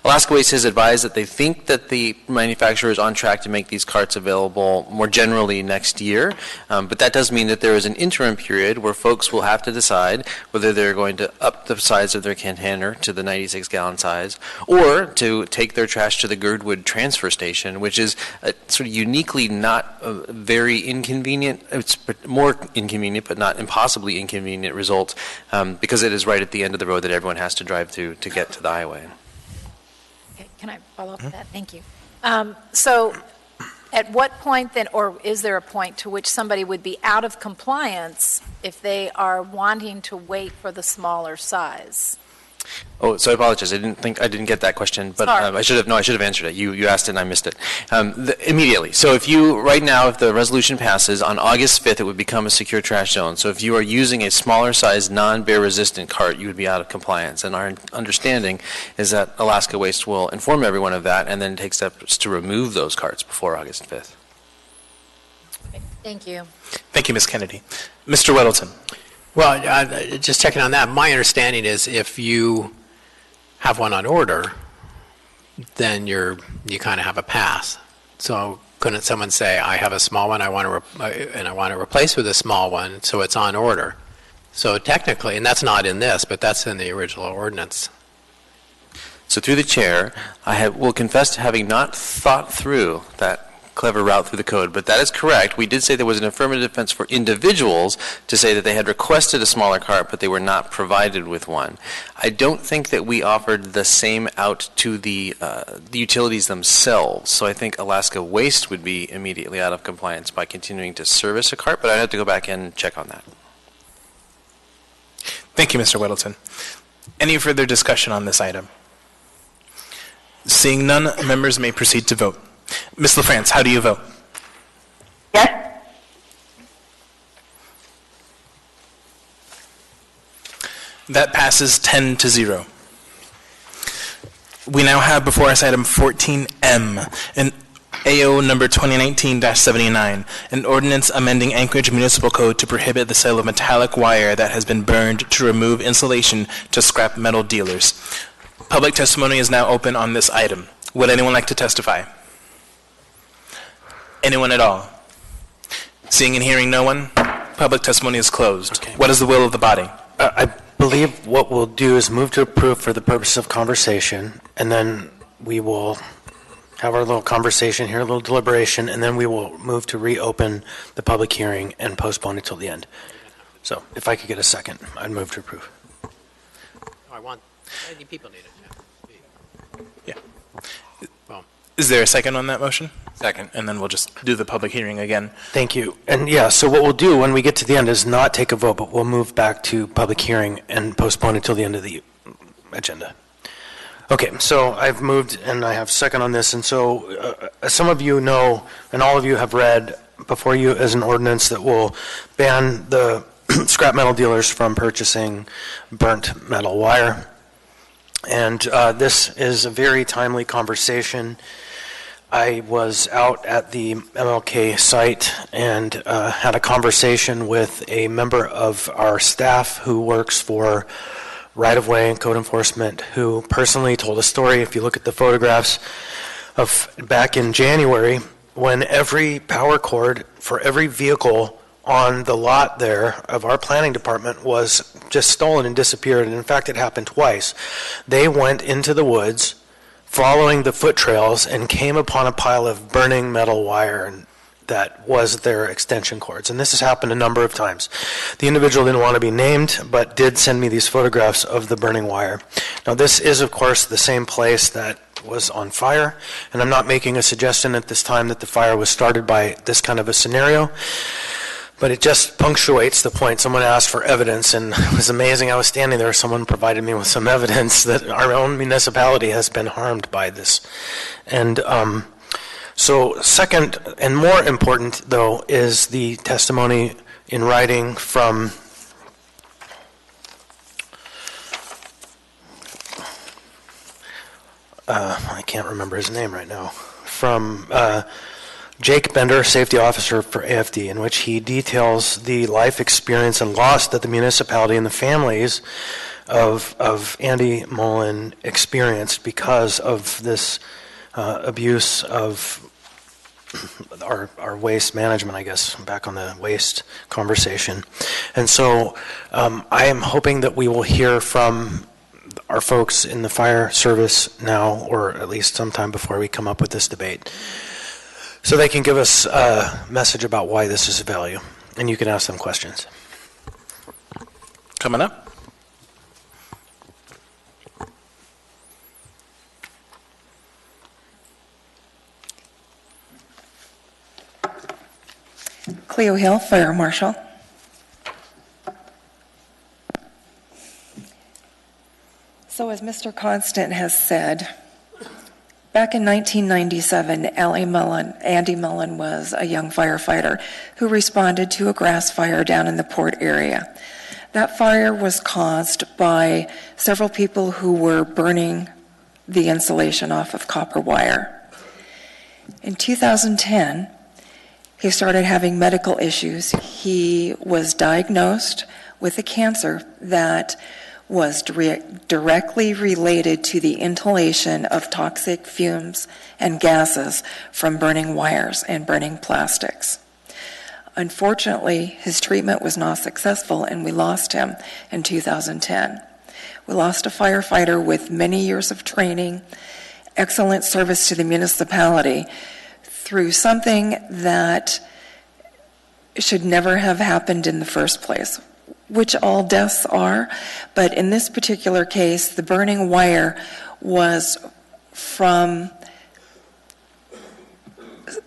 Alaska Waste has advised that they think that the manufacturer is on track to make these carts available more generally next year, but that does mean that there is an interim period where folks will have to decide whether they're going to up the size of their container to the 96-gallon size, or to take their trash to the Girdwood transfer station, which is sort of uniquely not very inconvenient. It's more inconvenient, but not impossibly inconvenient result, because it is right at the end of the road that everyone has to drive to get to the highway. Can I follow up with that? Thank you. So at what point then, or is there a point to which somebody would be out of compliance if they are wanting to wait for the smaller size? Oh, so I apologize. I didn't get that question, but I should have answered it. You asked it and I missed it. Immediately. So if the resolution passes on August 5th, it would become a secure trash zone. So if you are using a smaller size non-bear resistant cart, you would be out of compliance. And our understanding is that Alaska Waste will inform everyone of that and then take steps to remove those carts before August 5th. Thank you. Thank you, Ms. Kennedy. Mr. Weddleton. Well, just checking on that, my understanding is if you have one on order, then you kind of have a pass. So couldn't someone say, I have a small one, I want to replace with a small one, so it's on order? So technically, and that's not in this, but that's in the original ordinance. So through the chair, will confess to having not thought through that clever route through the code, but that is correct. We did say there was an affirmative defense for individuals to say that they had requested a smaller cart, but they were not provided with one. I don't think that we offered the same out to the utilities themselves, so I think Alaska Waste would be immediately out of compliance by continuing to service a cart, but I'd have to go back and check on that. Thank you, Mr. Weddleton. Any further discussion on this item? Seeing none, members may proceed to vote. Ms. LaFrance, how do you vote? Yes. That passes 10-0. We now have before us item 14M, an AO number 2019-79, an ordinance amending Anchorage Municipal Code to prohibit the sale of metallic wire that has been burned to remove insulation to scrap metal dealers. Public testimony is now open on this item. Would anyone like to testify? Anyone at all? Seeing and hearing no one, public testimony is closed. What is the will of the body? I believe what we'll do is move to approve for the purpose of conversation, and then we will have our little conversation here, a little deliberation, and then we will move to reopen the public hearing and postpone it till the end. So if I could get a second, I'd move to approve. I think people need it. Yeah. Is there a second on that motion? Second. And then we'll just do the public hearing again. Thank you. And yeah, so what we'll do when we get to the end is not take a vote, but we'll move back to public hearing and postpone until the end of the agenda. Okay, so I've moved and I have second on this. And so as some of you know, and all of you have read before you as an ordinance that will ban the scrap metal dealers from purchasing burnt metal wire. And this is a very timely conversation. I was out at the MLK site and had a conversation with a member of our staff who works for right-of-way and code enforcement, who personally told a story, if you look at the photographs, of back in January when every power cord for every vehicle on the lot there of our planning department was just stolen and disappeared. And in fact, it happened twice. They went into the woods following the foot trails and came upon a pile of burning metal wire that was their extension cords. And this has happened a number of times. The individual didn't want to be named, but did send me these photographs of the burning wire. Now, this is, of course, the same place that was on fire, and I'm not making a suggestion at this time that the fire was started by this kind of a scenario. But it just punctuates the point. Someone asked for evidence, and it was amazing. I was standing there. Someone provided me with some evidence that our own municipality has been harmed by this. And so second, and more important, though, is the testimony in writing from I can't remember his name right now, from Jake Bender, safety officer for AFD, in which he details the life experience and loss that the municipality and the families of Andy Mullen experienced because of this abuse of our waste management, I guess, back on the waste conversation. And so I am hoping that we will hear from our folks in the fire service now, or at least sometime before we come up with this debate, so they can give us a message about why this is of value, and you can ask them questions. Coming up. Cleo Hill, Fire Marshal. So as Mr. Constant has said, back in 1997, Andy Mullen was a young firefighter who responded to a grass fire down in the port area. That fire was caused by several people who were burning the insulation off of copper wire. In 2010, he started having medical issues. He was diagnosed with a cancer that was directly related to the inhalation of toxic fumes and gases from burning wires and burning plastics. Unfortunately, his treatment was not successful, and we lost him in 2010. We lost a firefighter with many years of training, excellent service to the municipality, through something that should never have happened in the first place, which all deaths are. But in this particular case, the burning wire was from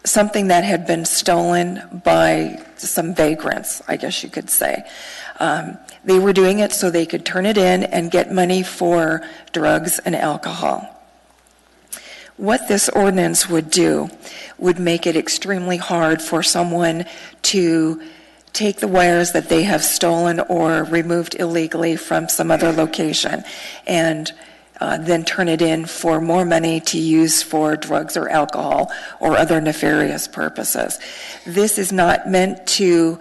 something that had been stolen by some vagrants, I guess you could say. They were doing it so they could turn it in and get money for drugs and alcohol. What this ordinance would do would make it extremely hard for someone to take the wires that they have stolen or removed illegally from some other location and then turn it in for more money to use for drugs or alcohol or other nefarious purposes. This is not meant to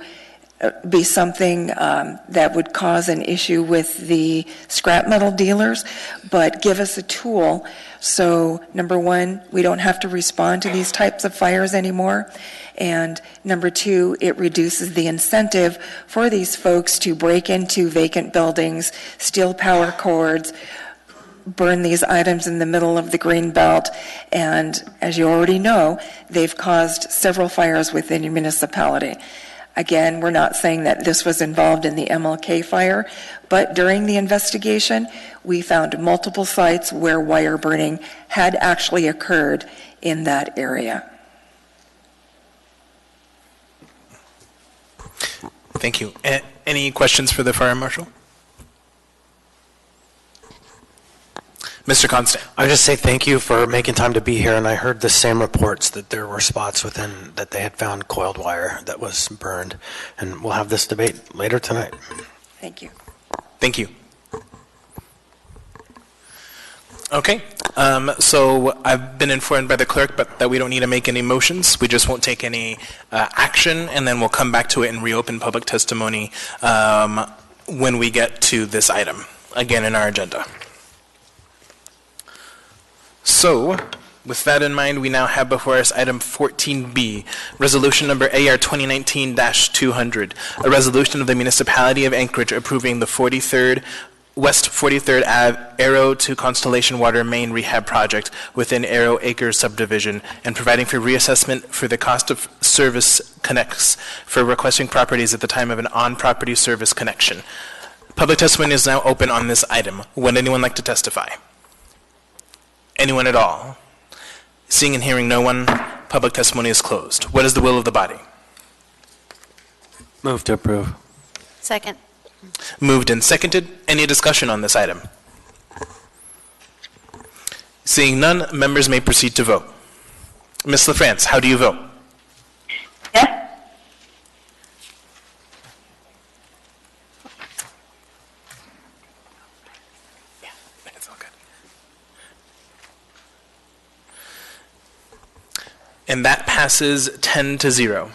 be something that would cause an issue with the scrap metal dealers, but give us a tool so, number one, we don't have to respond to these types of fires anymore, and number two, it reduces the incentive for these folks to break into vacant buildings, steal power cords, burn these items in the middle of the green belt, and as you already know, they've caused several fires within your municipality. Again, we're not saying that this was involved in the MLK fire, but during the investigation, we found multiple sites where wire burning had actually occurred in that area. Thank you. Any questions for the fire marshal? Mr. Constant. I would just say thank you for making time to be here, and I heard the same reports that there were spots within that they had found coiled wire that was burned, and we'll have this debate later tonight. Thank you. Thank you. Okay, so I've been informed by the clerk that we don't need to make any motions. We just won't take any action, and then we'll come back to it and reopen public testimony when we get to this item, again in our agenda. So, with that in mind, we now have before us item 14B, resolution number AR 2019-200, a resolution of the Municipality of Anchorage approving the 43rd West 43rd Ave Arrow to Constellation Water Main Rehab Project within Arrow Acres subdivision and providing for reassessment for the cost of service connects for requesting properties at the time of an on-property service connection. Public testimony is now open on this item. Would anyone like to testify? Anyone at all? Seeing and hearing no one, public testimony is closed. What is the will of the body? Move to approve. Second. Moved and seconded. Any discussion on this item? Seeing none, members may proceed to vote. Ms. LaFrance, how do you vote? Yes. And that passes 10-0.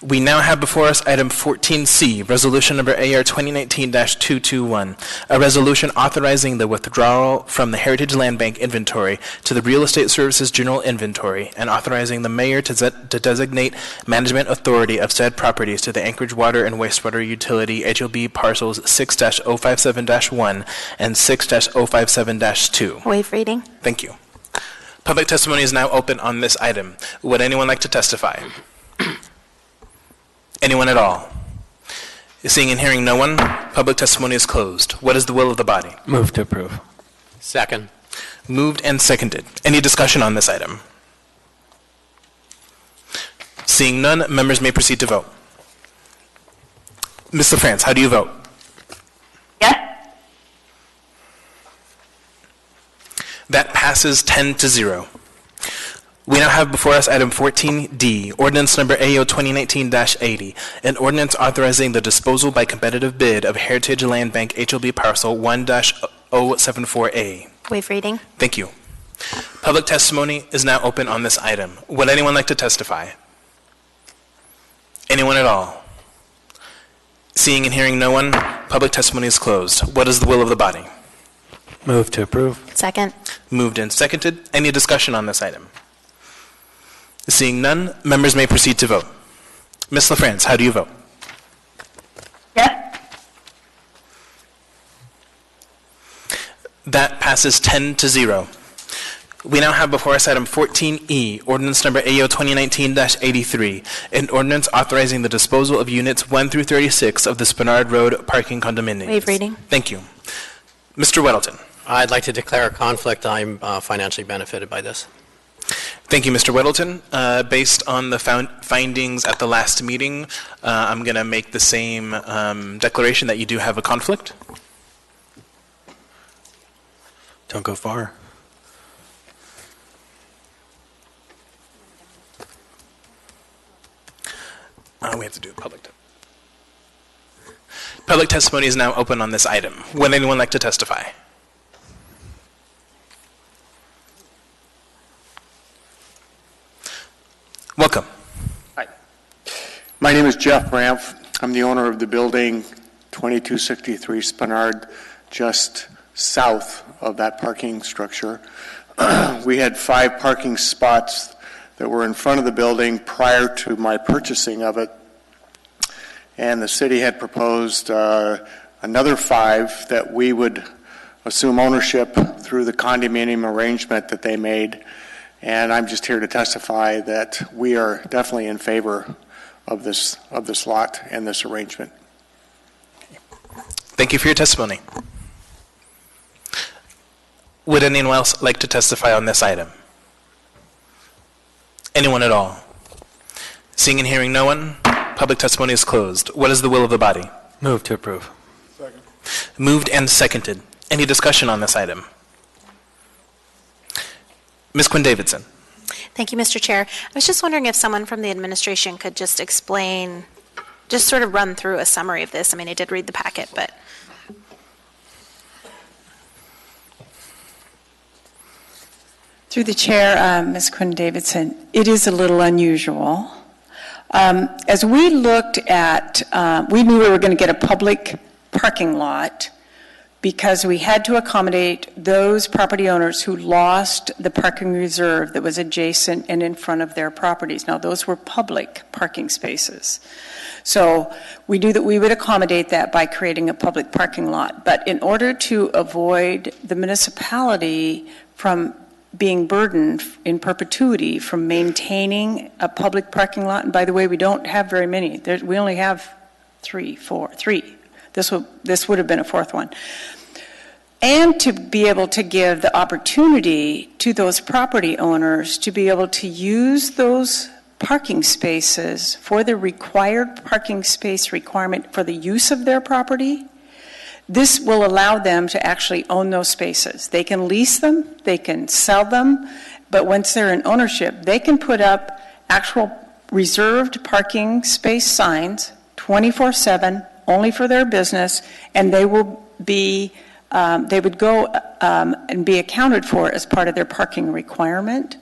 We now have before us item 14C, resolution number AR 2019-221, a resolution authorizing the withdrawal from the Heritage Land Bank inventory to the Real Estate Services General Inventory and authorizing the mayor to designate management authority of said properties to the Anchorage Water and Wastewater Utility HOB parcels 6-057-1 and 6-057-2. Waive reading. Thank you. Public testimony is now open on this item. Would anyone like to testify? Anyone at all? Seeing and hearing no one, public testimony is closed. What is the will of the body? Move to approve. Second. Moved and seconded. Any discussion on this item? Seeing none, members may proceed to vote. Ms. LaFrance, how do you vote? Yes. That passes 10-0. We now have before us item 14D, ordinance number AO 2019-80, an ordinance authorizing the disposal by competitive bid of Heritage Land Bank HOB parcel 1-074A. Waive reading. Thank you. Public testimony is now open on this item. Would anyone like to testify? Anyone at all? Seeing and hearing no one, public testimony is closed. What is the will of the body? Move to approve. Second. Moved and seconded. Any discussion on this item? Seeing none, members may proceed to vote. Ms. LaFrance, how do you vote? Yes. That passes 10-0. We now have before us item 14E, ordinance number AO 2019-83, an ordinance authorizing the disposal of units 1 through 36 of the Spenard Road parking condominiums. Waive reading. Thank you. Mr. Weddleton. I'd like to declare a conflict. I'm financially benefited by this. Thank you, Mr. Weddleton. Based on the findings at the last meeting, I'm going to make the same declaration that you do have a conflict. Don't go far. We have to do a public testimony is now open on this item. Would anyone like to testify? Welcome. Hi. name is Jeff Ramph. I'm the owner of the building 2263 Spenard, just south of that parking structure. We had 5 parking spots that were in front of the building prior to my purchasing of it, and the city had proposed another 5 that we would assume ownership through the condominium arrangement that they made, and I'm just here to testify that we are definitely in favor of this lot and this arrangement. Thank you for your testimony. Would anyone else like to testify on this item? Anyone at all? Seeing and hearing no one, public testimony is closed. What is the will of the body? Move to approve. Second. Moved and seconded. Any discussion on this item? Ms. Quinn Davidson. Thank you, Mr. Chair. I was just wondering if someone from the administration could just explain, just sort of run through a summary of this. I mean, I did read the packet, but. Through the chair, Ms. Quinn Davidson, it is a little unusual. As we looked at, we knew we were going to get a public parking lot because we had to accommodate those property owners who lost the parking reserve that was adjacent and in front of their properties. Now, those were public parking spaces. So we knew that we would accommodate that by creating a public parking lot. But in order to avoid the municipality from being burdened in perpetuity from maintaining a public parking lot, and by the way, we don't have very many. We only have 3. This would have been a 4th one. And to be able to give the opportunity to those property owners to be able to use those parking spaces for the required parking space requirement for the use of their property. This will allow them to actually own those spaces. They can lease them, they can sell them, but once they're in ownership, they can put up actual reserved parking space signs 24/7, only for their business, and they will be, they would go and be accounted for as part of their parking requirement.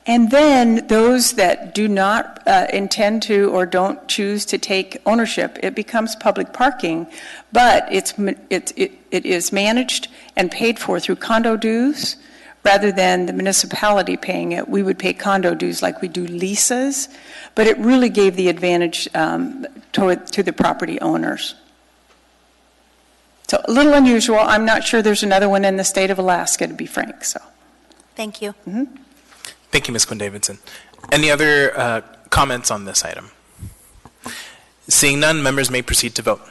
And then those that do not intend to or don't choose to take ownership, it becomes public parking, but it is managed and paid for through condo dues rather than the municipality paying it. We would pay condo dues like we do leases, but it really gave the advantage to the property owners. So a little unusual. I'm not sure there's another one in the state of Alaska, to be frank. So, thank you. Mm-hmm. Thank you, Ms. Quinn Davidson. Any other comments on this item? Seeing none, members may proceed to vote.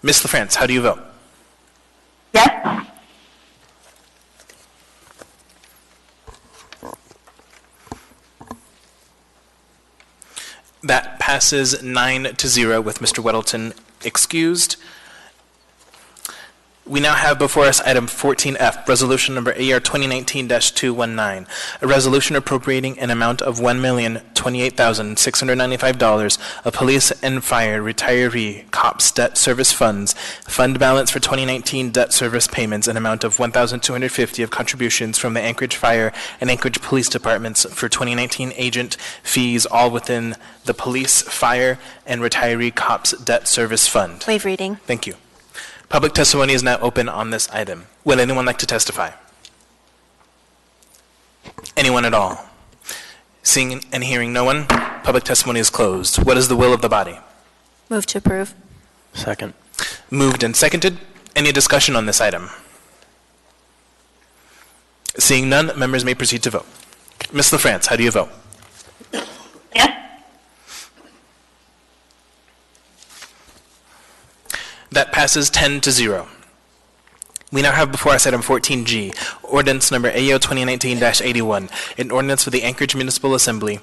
Ms. LaFrance, how do you vote? Yes. That passes 9-0 with Mr. Weddleton excused. We now have before us item 14F, resolution number AR 2019-219, a resolution appropriating an amount of $1,028,695 of police and fire retiree COPS debt service funds, fund balance for 2019 debt service payments, an amount of $1,250 of contributions from the Anchorage Fire and Anchorage Police Departments for 2019 agent fees, all within the police, fire, and retiree COPS debt service fund. Waive reading. Thank you. Public testimony is now open on this item. Would anyone like to testify? Anyone at all? Seeing and hearing no one, public testimony is closed. What is the will of the body? Move to approve. Second. Moved and seconded. Any discussion on this item? Seeing none, members may proceed to vote. Ms. LaFrance, how do you vote? Yes. That passes 10-0. We now have before us item 14G, ordinance number AO 2019-81, an ordinance for the Anchorage Municipal Assembly,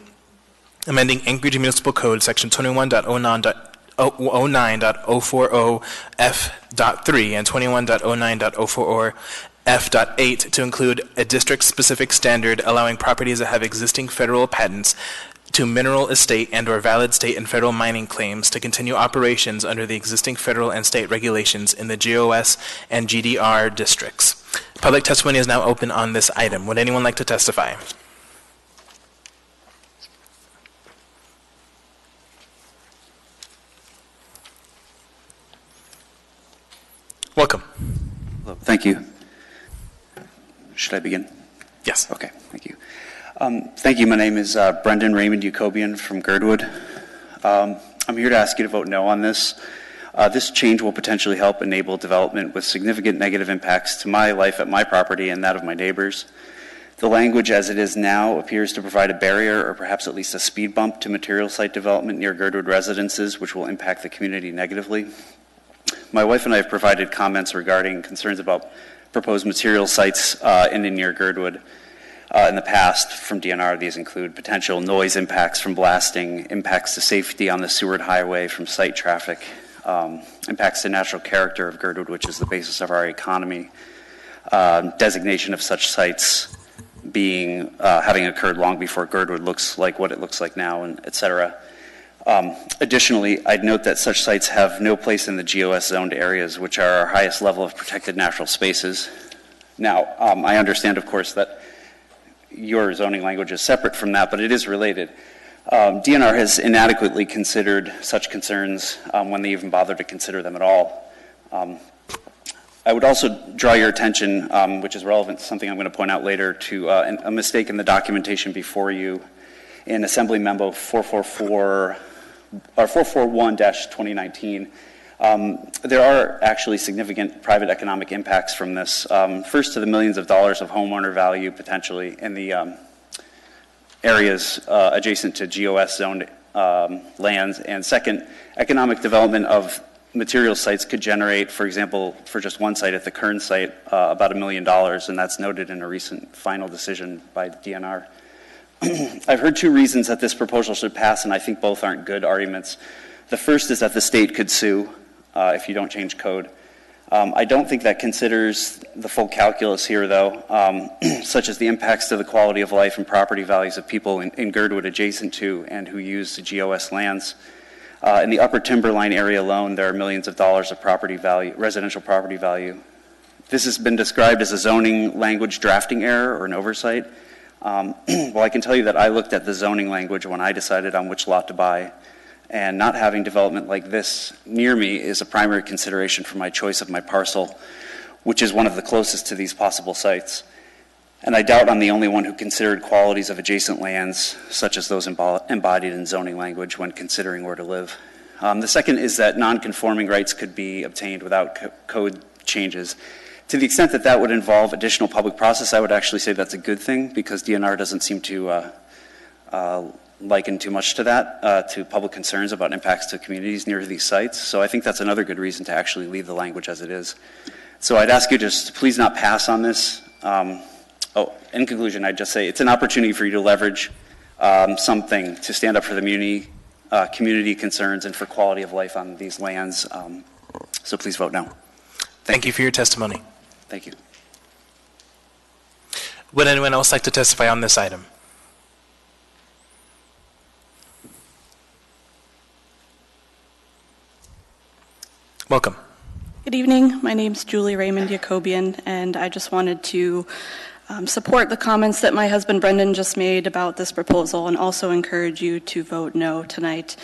amending Anchorage Municipal Code, section 21.09.040F.3 and 21.09.040F.8 to include a district-specific standard allowing properties that have existing federal patents to mineral estate and or valid state and federal mining claims to continue operations under the existing federal and state regulations in the GOS and GDR districts. Public testimony is now open on this item. Would anyone like to testify? Welcome. Hello, thank you. Should I begin? Yes. Okay, thank you. Thank you. My name is Brendan Raymond Jacobian from Girdwood. I'm here to ask you to vote no on this. This change will potentially help enable development with significant negative impacts to my life at my property and that of my neighbors. The language as it is now appears to provide a barrier or perhaps at least a speed bump to material site development near Girdwood residences, which will impact the community negatively. My wife and I have provided comments regarding concerns about proposed material sites in and near Girdwood in the past from DNR. These include potential noise impacts from blasting, impacts to safety on the Seward Highway from site traffic, impacts to natural character of Girdwood, which is the basis of our economy, designation of such sites being having occurred long before Girdwood looks like what it looks like now, and et cetera. Additionally, I'd note that such sites have no place in the GOS zoned areas, which are our highest level of protected natural spaces. Now, I understand, of course, that your zoning language is separate from that, but it is related. DNR has inadequately considered such concerns when they even bother to consider them at all. I would also draw your attention, which is relevant to something I'm going to point out later, to a mistake in the documentation before you in Assembly Memo 441-2019. There are actually significant private economic impacts from this. First, to the millions of dollars of homeowner value potentially in the areas adjacent to GOS zoned lands, and second, economic development of material sites could generate, for example, for just one site at the Kern site, about $1 million, and that's noted in a recent final decision by the DNR. I've heard two reasons that this proposal should pass, and I think both aren't good arguments. The first is that the state could sue if you don't change code. I don't think that considers the full calculus here, though, such as the impacts to the quality of life and property values of people in Girdwood adjacent to and who use the GOS lands. In the upper timberline area alone, there are millions of dollars of property value, residential property value. This has been described as a zoning language drafting error or an oversight. Well, I can tell you that I looked at the zoning language when I decided on which lot to buy, and not having development like this near me is a primary consideration for my choice of my parcel, which is one of the closest to these possible sites. And I doubt I'm the only one who considered qualities of adjacent lands, such as those embodied in zoning language, when considering where to live. The second is that non-conforming rights could be obtained without code changes. To the extent that that would involve additional public process, I would actually say that's a good thing, because DNR doesn't seem to liken too much to that, to public concerns about impacts to communities near these sites. So I think that's another good reason to actually leave the language as it is. So I'd ask you just to please not pass on this. In conclusion, I'd just say it's an opportunity for you to leverage something to stand up for the community concerns and for quality of life on these lands. So please vote no. Thank you for your testimony. Thank you. Would anyone else like to testify on this item? Welcome. Good evening. My name's Julie Raymond Jacobian, and I just wanted to support the comments that my husband Brendan just made about this proposal, and also encourage you to vote no tonight.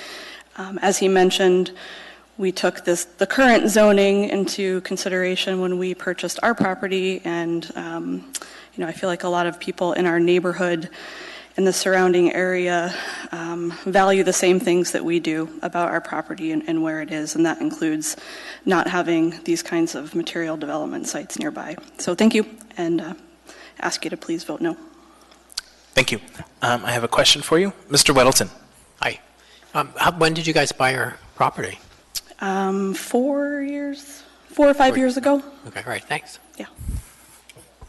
As he mentioned, we took the current zoning into consideration when we purchased our property, and I feel like a lot of people in our neighborhood in the surrounding area value the same things that we do about our property and where it is, and that includes not having these kinds of material development sites nearby. So thank you, and ask you to please vote no. Thank you. I have a question for you. Mr. Weddleton. Hi. When did you guys buy your property? 4 or 5 years ago. Okay, all right, thanks. Yeah.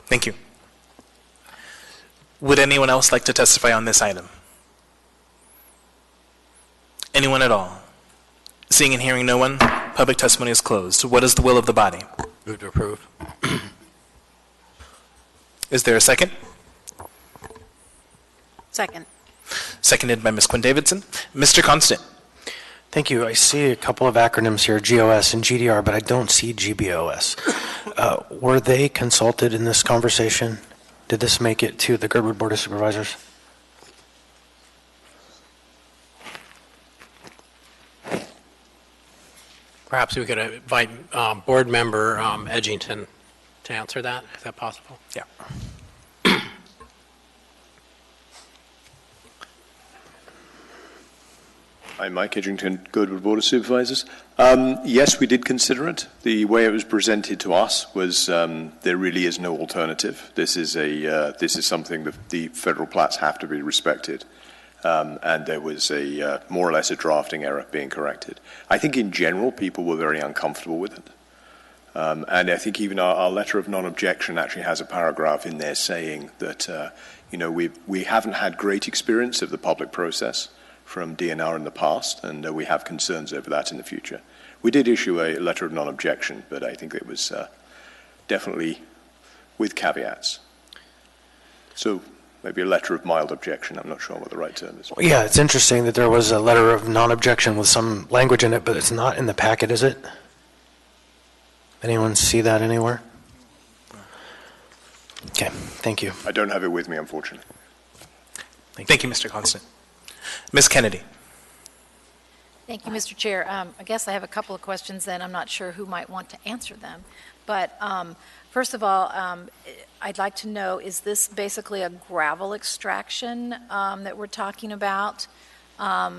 Thank you. Would anyone else like to testify on this item? Anyone at all? Seeing and hearing no one, public testimony is closed. What is the will of the body? Move to approve. Is there a second? Second. Seconded by Ms. Quinn Davidson. Mr. Constant. Thank you. I see a couple of acronyms here, GOS and GDR, but I don't see GBOS. Were they consulted in this conversation? Did this make it to the Girdwood Board of Supervisors? Perhaps we could invite Board Member Edgington to answer that. Is that possible? Yeah. I'm Mike Edgington, Goodwood Board of Supervisors. Yes, we did consider it. The way it was presented to us was there really is no alternative. This is something that the federal plats have to be respected, and there was a more or less a drafting error being corrected. I think in general people were very uncomfortable with it, and I think even our letter of non-objection actually has a paragraph in there saying that we haven't had great experience of the public process from DNR in the past, and we have concerns over that in the future. We did issue a letter of non-objection, but I think it was definitely with caveats. So maybe a letter of mild objection. I'm not sure what the right term is. Yeah, it's interesting that there was a letter of non-objection with some language in it, but it's not in the packet, is it? Anyone see that anywhere? Okay, thank you. I don't have it with me, unfortunately. Thank you, Mr. Constant. Ms. Kennedy. Thank you, Mr. Chair. I guess I have a couple of questions then. I'm not sure who might want to answer them. But first of all, I'd like to know, is this basically a gravel extraction that we're talking about?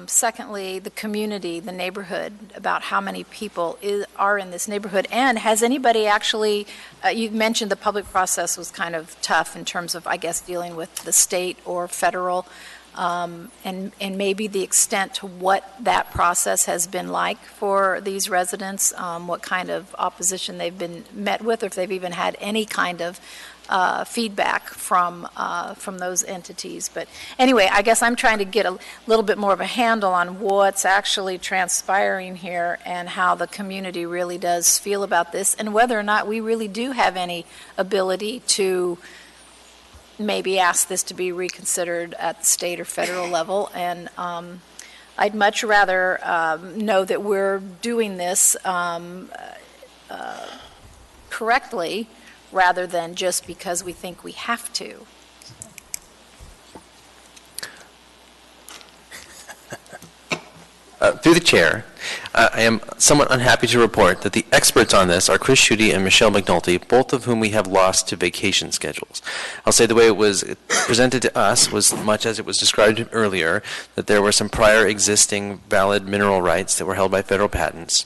Secondly, the community, the neighborhood, about how many people are in this neighborhood. And has anybody actually, you mentioned the public process was kind of tough in terms of, I guess, dealing with the state or federal, and maybe the extent to what that process has been like for these residents, what kind of opposition they've been met with, or if they've even had any kind of feedback from those entities. But anyway, I guess I'm trying to get a little bit more of a handle on what's actually transpiring here and how the community really does feel about this, and whether or not we really do have any ability to maybe ask this to be reconsidered at the state or federal level. And I'd much rather know that we're doing this correctly rather than just because we think we have to. Through the chair, I am somewhat unhappy to report that the experts on this are Chris Schutte and Michelle McNulty, both of whom we have lost to vacation schedules. I'll say the way it was presented to us was much as it was described earlier, that there were some prior existing valid mineral rights that were held by federal patents,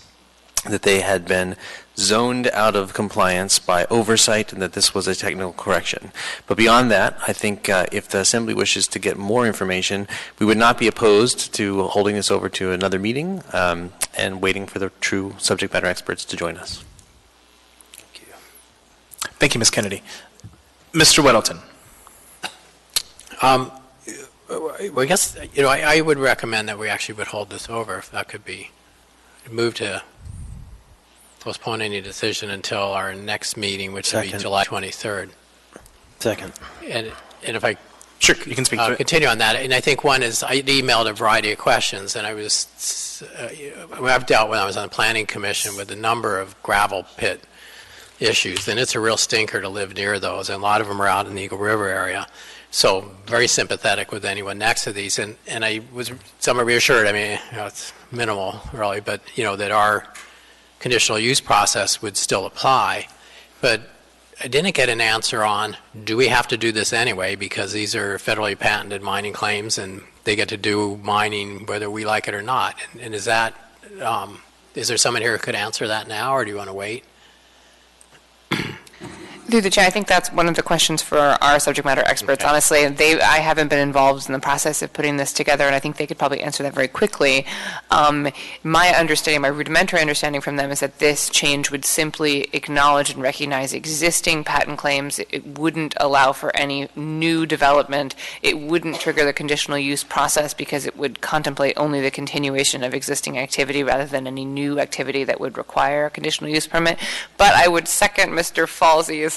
that they had been zoned out of compliance by oversight, and that this was a technical correction. But beyond that, I think if the Assembly wishes to get more information, we would not be opposed to holding this over to another meeting and waiting for the true subject matter experts to join us. Thank you. Thank you, Ms. Kennedy. Mr. Weddleton. Well, I guess, I would recommend that we actually would hold this over, if that could be moved to postpone any decision until our next meeting, which will be July 23rd. Second. And if I sure, you can speak to it. Continue on that, and I think one is I emailed a variety of questions, and I've dealt when I was on the Planning Commission with a number of gravel pit issues, and it's a real stinker to live near those, and a lot of them are out in the Eagle River area. So very sympathetic with anyone next to these, and I was somewhat reassured. I mean, it's minimal really, but that our conditional use process would still apply, but I didn't get an answer on, do we have to do this anyway, because these are federally patented mining claims and they get to do mining whether we like it or not. And is that, is there someone here who could answer that now, or do you want to wait? Through the chair, I think that's one of the questions for our subject matter experts. Okay. Honestly, I haven't been involved in the process of putting this together, and I think they could probably answer that very quickly. My understanding, my rudimentary understanding from them is that this change would simply acknowledge and recognize existing patent claims. It wouldn't allow for any new development. It wouldn't trigger the conditional use process because it would contemplate only the continuation of existing activity rather than any new activity that would require a conditional use permit. But I would second Mr. Falsey's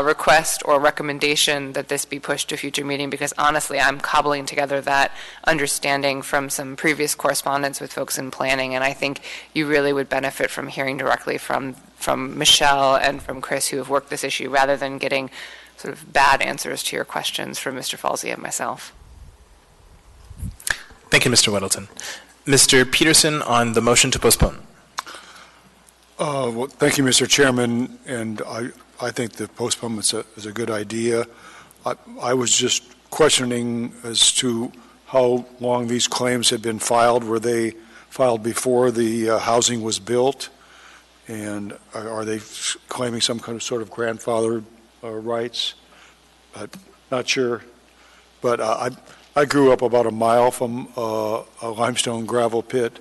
request or recommendation that this be pushed to a future meeting, because honestly I'm cobbling together that understanding from some previous correspondence with folks in planning, and I think you really would benefit from hearing directly from Michelle and from Chris, who have worked this issue, rather than getting sort of bad answers to your questions from Mr. Falsey and myself. Thank you, Mr. Weddleton. Mr. Peterson on the motion to postpone. Well, thank you, Mr. Chairman, and I think the postponement is a good idea. I was just questioning as to how long these claims had been filed. Were they filed before the housing was built? And are they claiming some kind of sort of grandfathered rights? Not sure. But I grew up about a mile from a limestone gravel pit,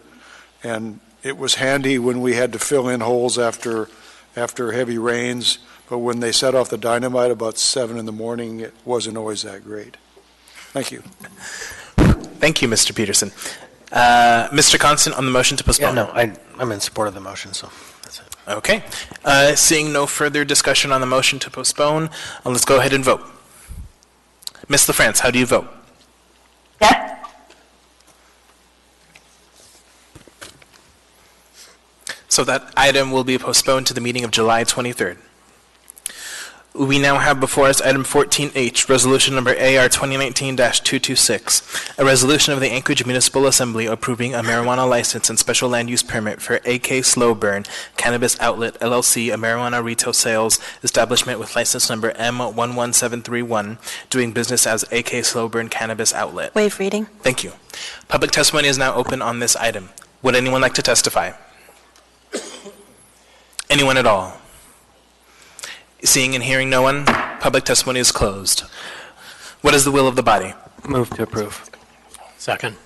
and it was handy when we had to fill in holes after heavy rains, but when they set off the dynamite about 7 in the morning, it wasn't always that great. Thank you. Thank you, Mr. Peterson. Mr. Constant, on the motion to postpone. Yeah, no, I'm in support of the motion, so that's it. Okay. Seeing no further discussion on the motion to postpone, let's go ahead and vote. Ms. LaFrance, how do you vote? Yes. So that item will be postponed to the meeting of July 23rd. We now have before us item 14H, resolution number AR 2019-226, a resolution of the Anchorage Municipal Assembly approving a marijuana license and special land use permit for AK Slow Burn Cannabis Outlet LLC, a marijuana retail sales establishment with license number M11731, doing business as AK Slow Burn Cannabis Outlet. Waive reading. Thank you. Public testimony is now open on this item. Would anyone like to testify? Anyone at all? Seeing and hearing no one, public testimony is closed. What is the will of the body? Move to approve. Second.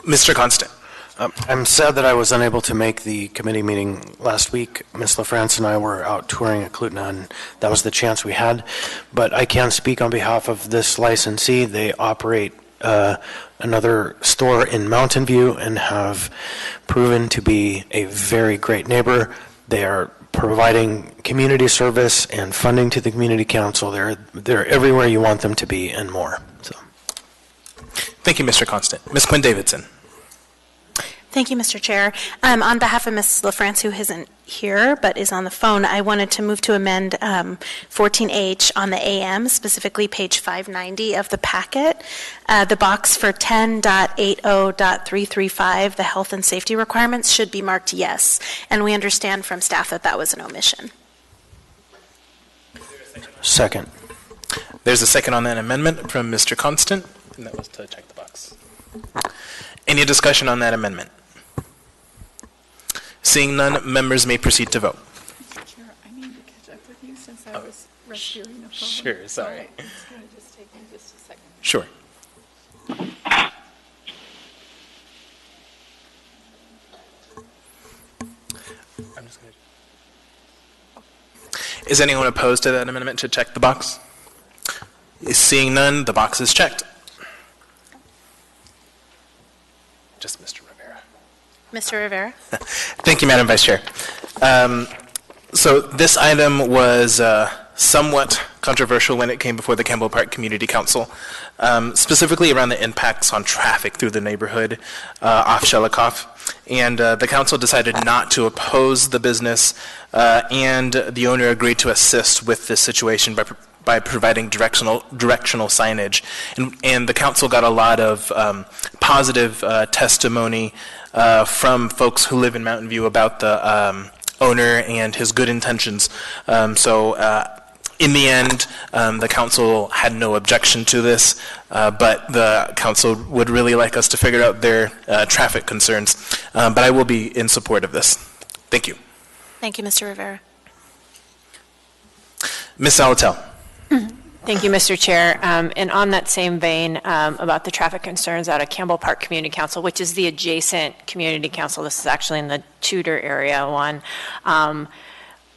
Mr. Constant. I'm sad that I was unable to make the committee meeting last week. Ms. LaFrance and I were out touring at Clutna, and that was the chance we had. But I can speak on behalf of this licensee. They operate another store in Mountain View and have proven to be a very great neighbor. They are providing community service and funding to the community council. They're everywhere you want them to be and more. So, thank you, Mr. Constant. Ms. Quinn Davidson. Thank you, Mr. Chair. On behalf of Ms. LaFrance, who isn't here but is on the phone, I wanted to move to amend 14H on the AM, specifically page 590 of the packet. The box for 10.80.335, the health and safety requirements, should be marked yes. And we understand from staff that that was an omission. second. There's a second on that amendment from Mr. Constant, and that was to check the box. Any discussion on that amendment? Seeing none, members may proceed to vote. Mr. Chair, I need to catch up with you since I was rescuing a phone. Sure, sorry. So it's going to just take me just a second. Sure. Is anyone opposed to that amendment to check the box? Seeing none, the box is checked. Just Mr. Rivera. Mr. Rivera? Thank you, Madam Vice Chair. So this item was somewhat controversial when it came before the Campbell Park Community Council, specifically around the impacts on traffic through the neighborhood off Shelikoff. And the council decided not to oppose the business, and the owner agreed to assist with this situation by providing directional signage. And the council got a lot of positive testimony from folks who live in Mountain View about the owner and his good intentions. In the end, the council had no objection to this, but the council would really like us to figure out their traffic concerns. But I will be in support of this. Thank you. Thank you, Mr. Rivera. Ms. Salatel. Thank you, Mr. Chair. And on that same vein about the traffic concerns out of Campbell Park Community Council, which is the adjacent community council, this is actually in the Tudor area one,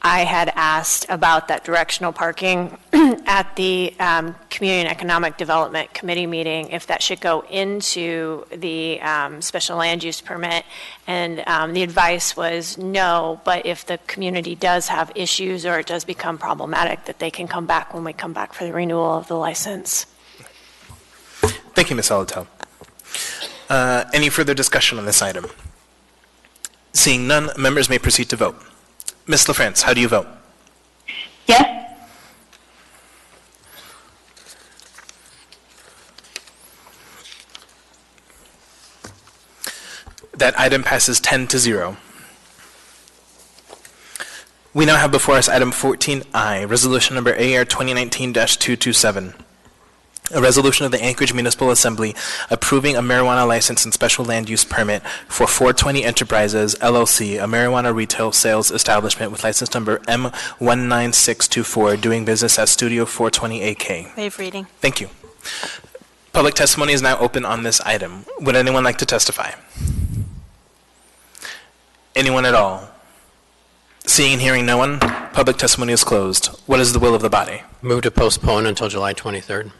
I had asked about that directional parking at the Community and Economic Development Committee meeting, if that should go into the special land use permit, and the advice was no, but if the community does have issues or it does become problematic, that they can come back when we come back for the renewal of the license. Thank you, Ms. Salatel. Any further discussion on this item? Seeing none, members may proceed to vote. Ms. LaFrance, how do you vote? Yes. That item passes 10-0. We now have before us item 14I, resolution number AR 2019-227. A resolution of the Anchorage Municipal Assembly approving a marijuana license and special land use permit for 420 Enterprises, LLC, a marijuana retail sales establishment with license number M19624, doing business as Studio 420 AK. Waive reading. Thank you. Public testimony is now open on this item. Would anyone like to testify? Anyone at all? Seeing and hearing no one, public testimony is closed. What is the will of the body? Move to postpone until July 23rd.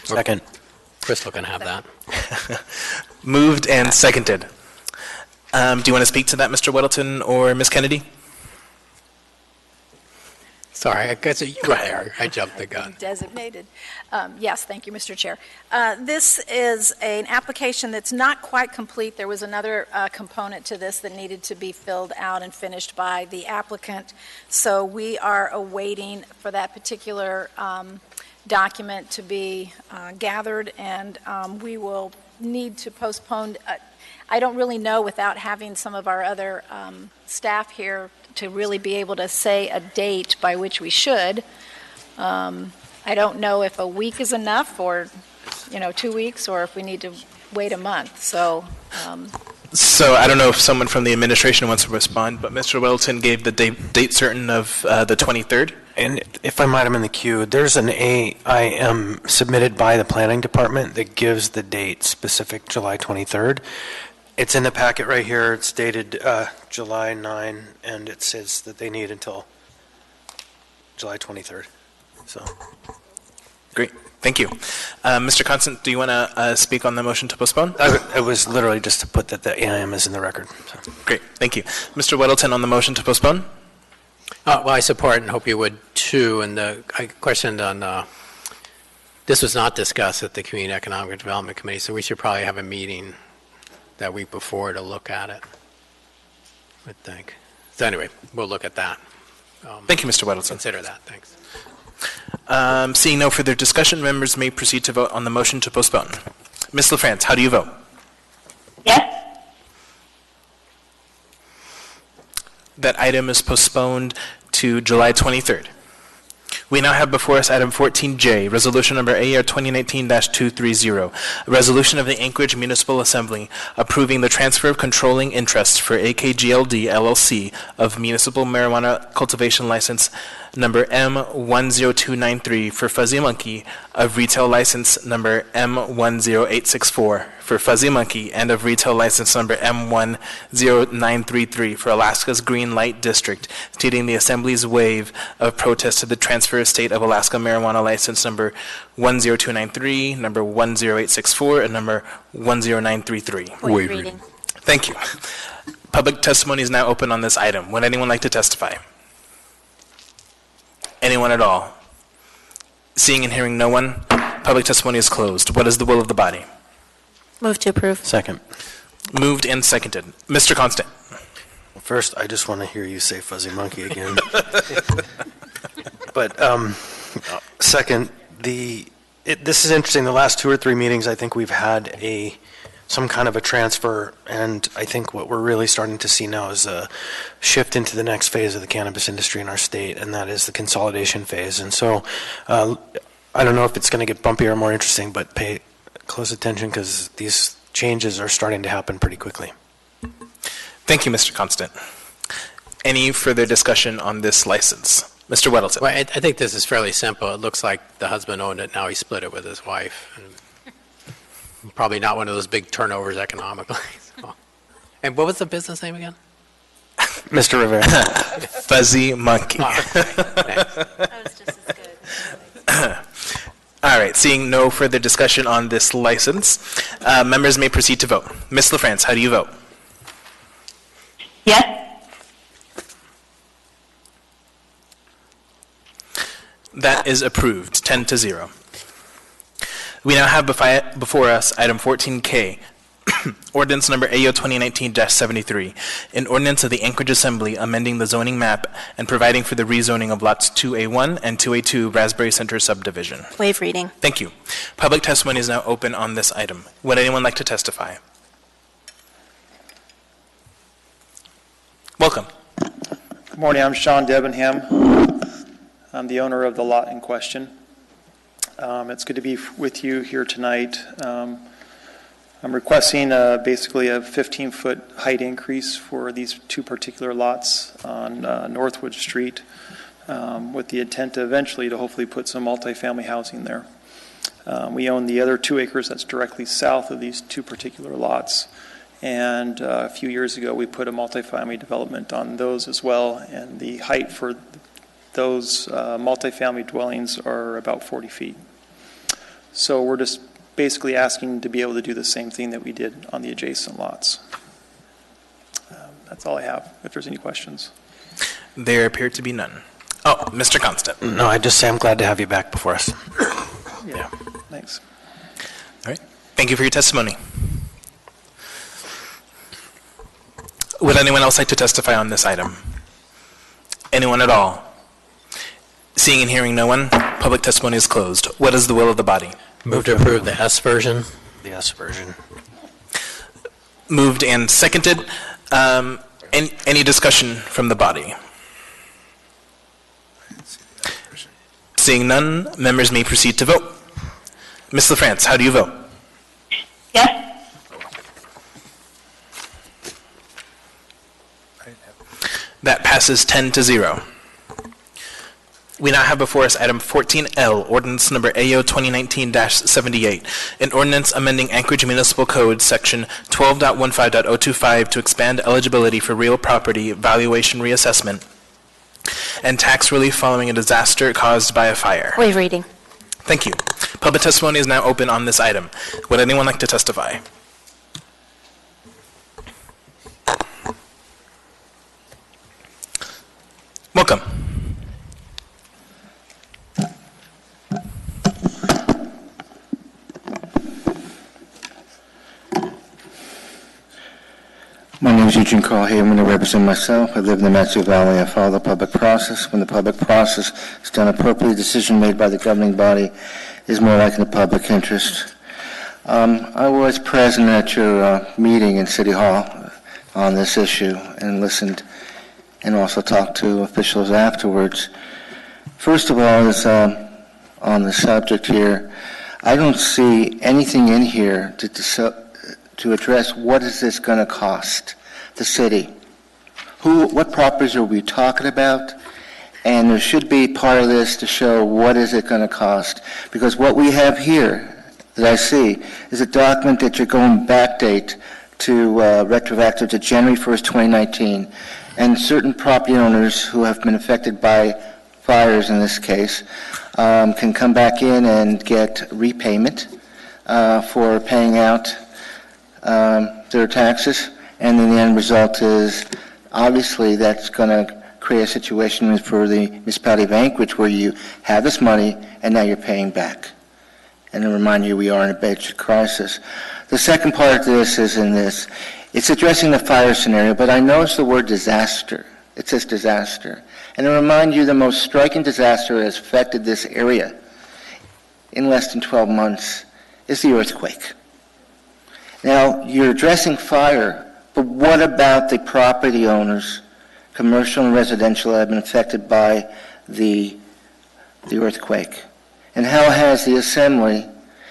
Second. Crystal can have that. Moved and seconded. Do you want to speak to that, Mr. Weddleton or Ms. Kennedy? Sorry, I guess you were there. I jumped the gun. Designated. Yes, thank you, Mr. Chair. This is an application that's not quite complete. There was another component to this that needed to be filled out and finished by the applicant. So we are awaiting for that particular document to be gathered, and we will need to postpone. I don't really know without having some of our other staff here to really be able to say a date by which we should. I don't know if a week is enough, or 2 weeks, or if we need to wait a month. So I don't know if someone from the administration wants to respond, but Mr. Weddleton gave the date certain of the 23rd. And if I might, I'm in the queue. There's an AIM submitted by the planning department that gives the date specific July 23rd. It's in the packet right here. It's dated July 9, and it says that they need until July 23rd. So, great. Thank you. Mr. Constant, do you want to speak on the motion to postpone? It was literally just to put that the AIM is in the record. So. Great. Thank you. Mr. Weddleton on the motion to postpone? Well, I support and hope you would too. And I questioned on, this was not discussed at the Community Economic Development Committee, so we should probably have a meeting that week before to look at it, I think. So anyway, we'll look at that. Thank you, Mr. Weddleton. Consider that. Thanks. Seeing no further discussion, members may proceed to vote on the motion to postpone. Ms. LaFrance, how do you vote? Yes. That item is postponed to July 23rd. We now have before us item 14J, resolution number AR 2019-230, a resolution of the Anchorage Municipal Assembly approving the transfer of controlling interests for AKGLD LLC of municipal marijuana cultivation license number M10293 for Fuzzy Monkey, of retail license number M10864 for Fuzzy Monkey, and of retail license number M10933 for Alaska's Green Light District, stating the Assembly's waive of protest to the transfer of State of Alaska marijuana license number 10293, number 10864, and number 10933. Waive reading. Thank you. Public testimony is now open on this item. Would anyone like to testify? Anyone at all? Seeing and hearing no one, public testimony is closed. What is the will of the body? Move to approve. Second. Moved and seconded. Mr. Constant. First, I just want to hear you say Fuzzy Monkey again. But second, this is interesting. The last 2 or 3 meetings, I think we've had some kind of a transfer, and I think what we're really starting to see now is a shift into the next phase of the cannabis industry in our state, and that is the consolidation phase. And so I don't know if it's going to get bumpier or more interesting, but pay close attention because these changes are starting to happen pretty quickly. Thank you, Mr. Constant. Any further discussion on this license? Mr. Weddleton. Well, I think this is fairly simple. It looks like the husband owned it, now he split it with his wife. And probably not one of those big turnovers economically. So. And what was the business name again? Mr. Rivera. Fuzzy Monkey. Oh, That was just as good. All right, seeing no further discussion on this license, members may proceed to vote. Ms. LaFrance, how do you vote? Yes. That is approved, 10-0. We now have before us item 14K, ordinance number AO 2019-73, an ordinance of the Anchorage Assembly amending the zoning map and providing for the rezoning of lots 2A1 and 2A2 Raspberry Center subdivision. Waive reading. Thank you. Public testimony is now open on this item. Would anyone like to testify? Good Morning, I'm Sean Debenham. I'm the owner of the lot in question. It's good to be with you here tonight. I'm requesting basically a 15-foot height increase for these two particular lots on Northwood Street with the intent eventually to hopefully put some multifamily housing there. We own the other 2 acres that's directly south of these two particular lots. And a few years ago, we put a multifamily development on those as well. And the height for those multifamily dwellings are about 40 feet. So we're just basically asking to be able to do the same thing that we did on the adjacent lots. That's all I have, if there's any questions. There appear to be none. Oh, Mr. Constant. No, I just say I'm glad to have you back before us. Yeah. Thanks. All right. Thank you for your testimony. Would anyone else like to testify on this item? Anyone at all? Seeing and hearing no one, public testimony is closed. What is the will of the body? Move to approve the S version. The S version. Moved and seconded. Any discussion from the body? Seeing none, members may proceed to vote. Ms. LaFrance, how do you vote? Yes. That passes 10-0. We now have before us item 14L, ordinance number AO 2019-78, an ordinance amending Anchorage Municipal Code section 12.15.025 to expand eligibility for real property valuation reassessment and tax relief following a disaster caused by a fire. Waive reading. Thank you. Public testimony is now open on this item. Would anyone like to testify? Welcome. My name is Eugene Carl Haven. I represent myself. I live in the Matsu Valley. I follow the public process. When the public process is done appropriately, a decision made by the governing body is more like in the public interest. I was present at your meeting in City Hall on this issue and listened and also talked to officials afterwards. First of all, is on the subject here, I don't see anything in here to address what is this going to cost the city. What properties are we talking about? And there should be part of this to show what is it going to cost. Because what we have here that I see is a document that you're going backdate to retroactive to January 1st, 2019. And certain property owners who have been affected by fires in this case can come back in and get repayment for paying out their taxes. And then the end result is obviously that's going to create a situation for the municipality of Anchorage where you have this money and now you're paying back. And to remind you, we are in a budget crisis. The second part of this is in this. It's addressing the fire scenario, but I noticed the word disaster. It says disaster. And to remind you, the most striking disaster that has affected this area in less than 12 months is the earthquake. Now, you're addressing fire, but what about the property owners, commercial and residential, that have been affected by the earthquake? And how has the Assembly,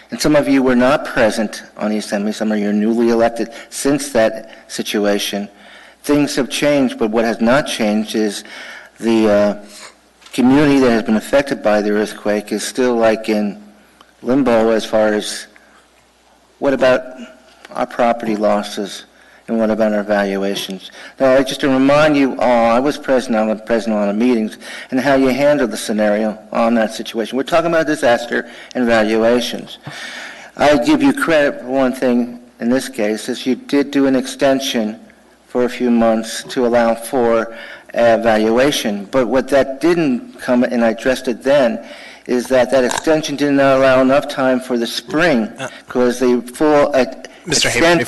and some of you were not present on the Assembly, some of you are newly elected since that situation, things have changed, but what has not changed is the community that has been affected by the earthquake is still like in limbo as far as what about our property losses and what about our valuations. Now, just to remind you all, I was present on a lot of meetings and how you handled the scenario on that situation. We're talking about disaster and valuations. I give you credit for one thing in this case, is you did do an extension for a few months to allow for valuation. But what that didn't come, and I addressed it then, is that extension did not allow enough time for the spring because the full Mr. Haber,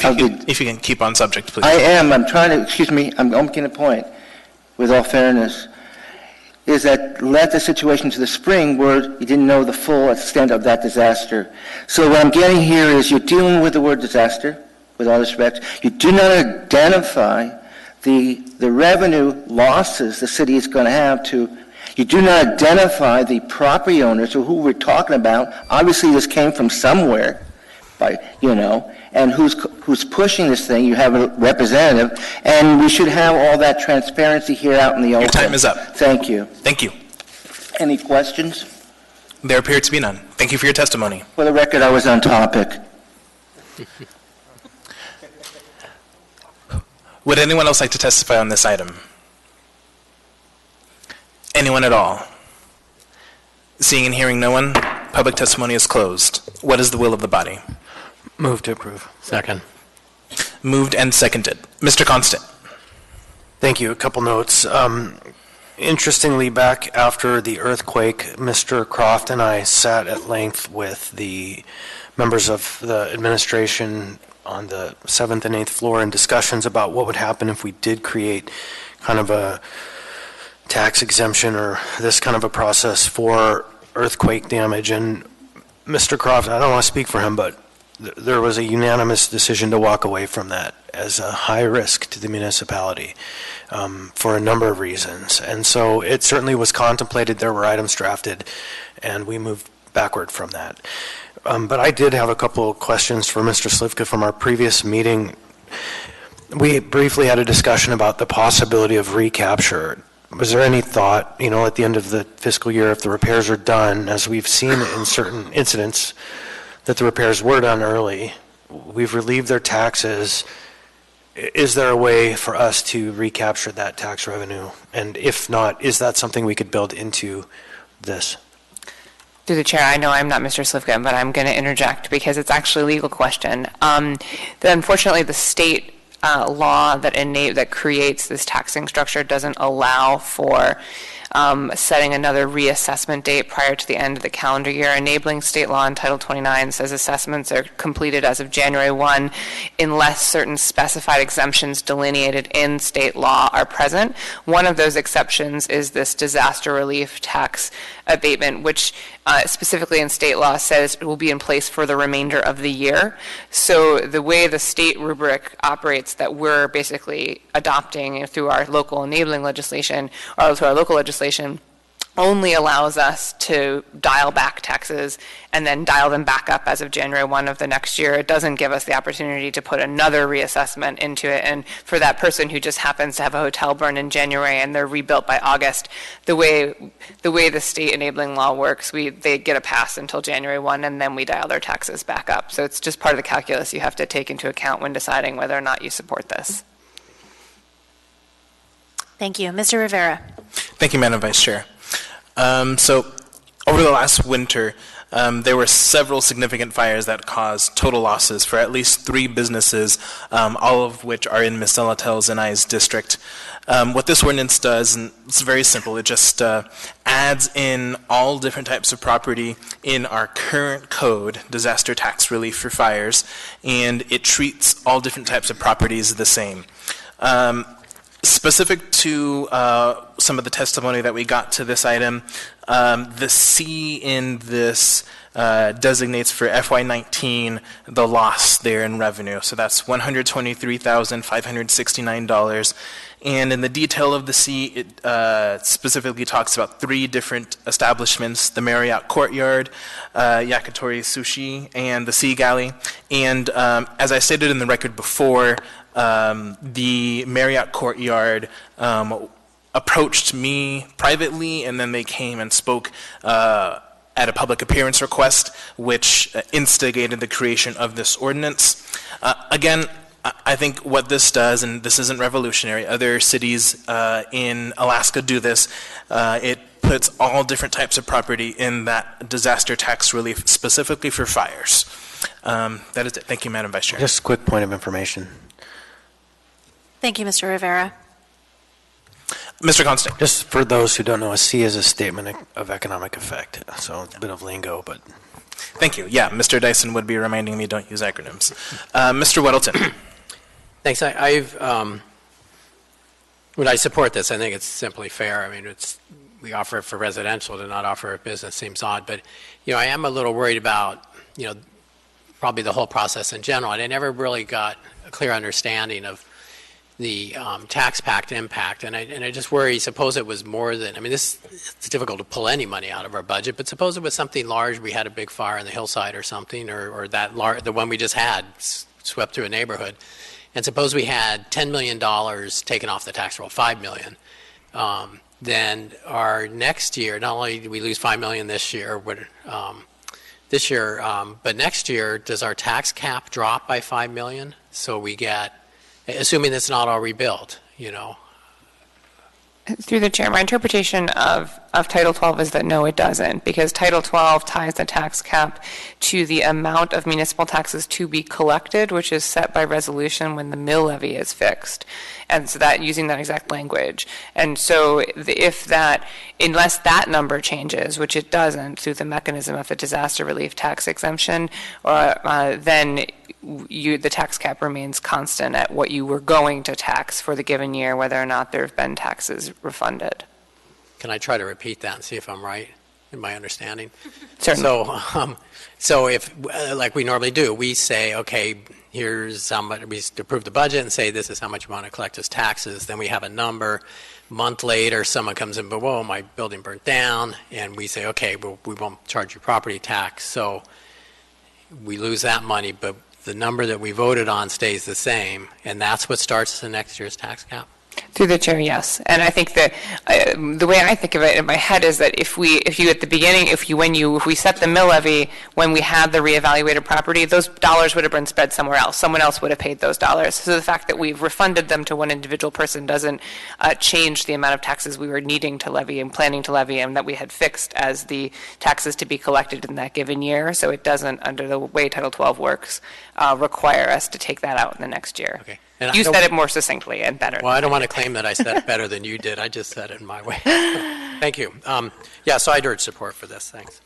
if you can keep on subject, please. I am. I'm trying to, excuse me, I'm making a point, with all fairness, is that led the situation to the spring where you didn't know the full extent of that disaster. So what I'm getting here is you're dealing with the word disaster, with all respect. You do not identify the revenue losses the city is going to have to, you do not identify the property owners or who we're talking about. Obviously, this came from somewhere, and who's pushing this thing. You have a representative, and we should have all that transparency here out in the open. Your time is up. Thank you. Thank you. Any questions? There appear to be none. Thank you for your testimony. For the record, I was on topic. Would anyone else like to testify on this item? Anyone at all? Seeing and hearing no one, public testimony is closed. What is the will of the body? Move to approve. Second. Moved and seconded. Mr. Constant. Thank you. A couple notes. Interestingly, back after the earthquake, Mr. Croft and I sat at length with the members of the administration on the 7th and 8th floor in discussions about what would happen if we did create kind of a tax exemption or this kind of a process for earthquake damage. And Mr. Croft, I don't want to speak for him, but there was a unanimous decision to walk away from that as a high risk to the municipality for a number of reasons. And so it certainly was contemplated, there were items drafted, and we moved backward from that. But I did have a couple of questions for Mr. Slivka from our previous meeting. We briefly had a discussion about the possibility of recapture. Was there any thought, at the end of the fiscal year, if the repairs are done, as we've seen in certain incidents, that the repairs were done early, we've relieved their taxes, is there a way for us to recapture that tax revenue? And if not, is that something we could build into this? Through the chair, I know I'm not Mr. Slivka, but I'm going to interject because it's actually a legal question. Unfortunately, the state law that creates this taxing structure doesn't allow for setting another reassessment date prior to the end of the calendar year. Enabling state law in Title 29 says assessments are completed as of January 1 unless certain specified exemptions delineated in state law are present. One of those exceptions is this disaster relief tax abatement, which specifically in state law says it will be in place for the remainder of the year. So the way the state rubric operates that we're basically adopting through our local enabling legislation, or through our local legislation, only allows us to dial back taxes and then dial them back up as of January 1 of the next year. It doesn't give us the opportunity to put another reassessment into it. And for that person who just happens to have a hotel burn in January and they're rebuilt by August, the way the state enabling law works, they get a pass until January 1 and then we dial their taxes back up. So it's just part of the calculus you have to take into account when deciding whether or not you support this. Thank you. Mr. Rivera. Thank you, Madam Vice Chair. So over the last winter, there were several significant fires that caused total losses for at least 3 businesses, all of which are in Ms. Delatel's and I's district. What this ordinance does, and it's very simple, it just adds in all different types of property in our current code, disaster tax relief for fires, and it treats all different types of properties the same. Specific to some of the testimony that we got to this item, the C in this designates for FY19 the loss there in revenue. So that's $123,569. And in the detail of the C, it specifically talks about 3 different establishments, the Marriott Courtyard, Yakitori Sushi, and the Sea Galley. And as I stated in the record before, the Marriott Courtyard approached me privately, and then they came and spoke at a public appearance request, which instigated the creation of this ordinance. Again, I think what this does, and this isn't revolutionary, other cities in Alaska do this, it puts all different types of property in that disaster tax relief specifically for fires. That is it. Thank you, Madam Vice Chair. Just a quick point of information. Thank you, Mr. Rivera. Mr. Constant. Just for those who don't know, a C is a statement of economic effect. So it's a bit of lingo, but. Thank you. Yeah, Mr. Dyson would be reminding me don't use acronyms. Mr. Weddleton. Thanks. When I support this, I think it's simply fair. I mean, we offer it for residential to not offer it business seems odd, but I am a little worried about probably the whole process in general. And I never really got a clear understanding of tax pact impact, and I just worry, suppose it was more than, I mean, it's difficult to pull any money out of our budget, but suppose it was something large, we had a big fire in the hillside or something, or the one we just had swept through a neighborhood, and suppose we had $10 million taken off the tax roll, $5 million, then our next year, not only do we lose $5 million this year, but next year, does our tax cap drop by $5 million? So we get, assuming it's not all rebuilt, you know. Through the chair, my interpretation of Title 12 is that no, it doesn't, because Title 12 ties the tax cap to the amount of municipal taxes to be collected, which is set by resolution when the mill levy is fixed. And so that, using that exact language. And so if that, unless that number changes, which it doesn't through the mechanism of the disaster relief tax exemption, then the tax cap remains constant at what you were going to tax for the given year, whether or not there have been taxes refunded. Can I try to repeat that and see if I'm right in my understanding? Certainly. So if, like we normally do, we say, okay, here's how much, we approve the budget and say this is how much we want to collect as taxes. Then we have a number. A month later, someone comes in, but whoa, my building burnt down. And we say, okay, well, we won't charge you property tax. So we lose that money, but the number that we voted on stays the same. And that's what starts the next year's tax cap. Through the chair, yes. And I think that the way I think of it in my head is that if you at the beginning, if we set the mill levy when we had the reevaluated property, those dollars would have been spread somewhere else. Someone else would have paid those dollars. So the fact that we've refunded them to one individual person doesn't change the amount of taxes we were needing to levy and planning to levy, and that we had fixed as the taxes to be collected in that given year. So it doesn't, under the way Title 12 works, require us to take that out in the next year. Okay. You said it more succinctly and better. Well, I don't want to claim that I said it better than you did. I just said it in my way. Thank you. So I'd urge support for this. Thanks.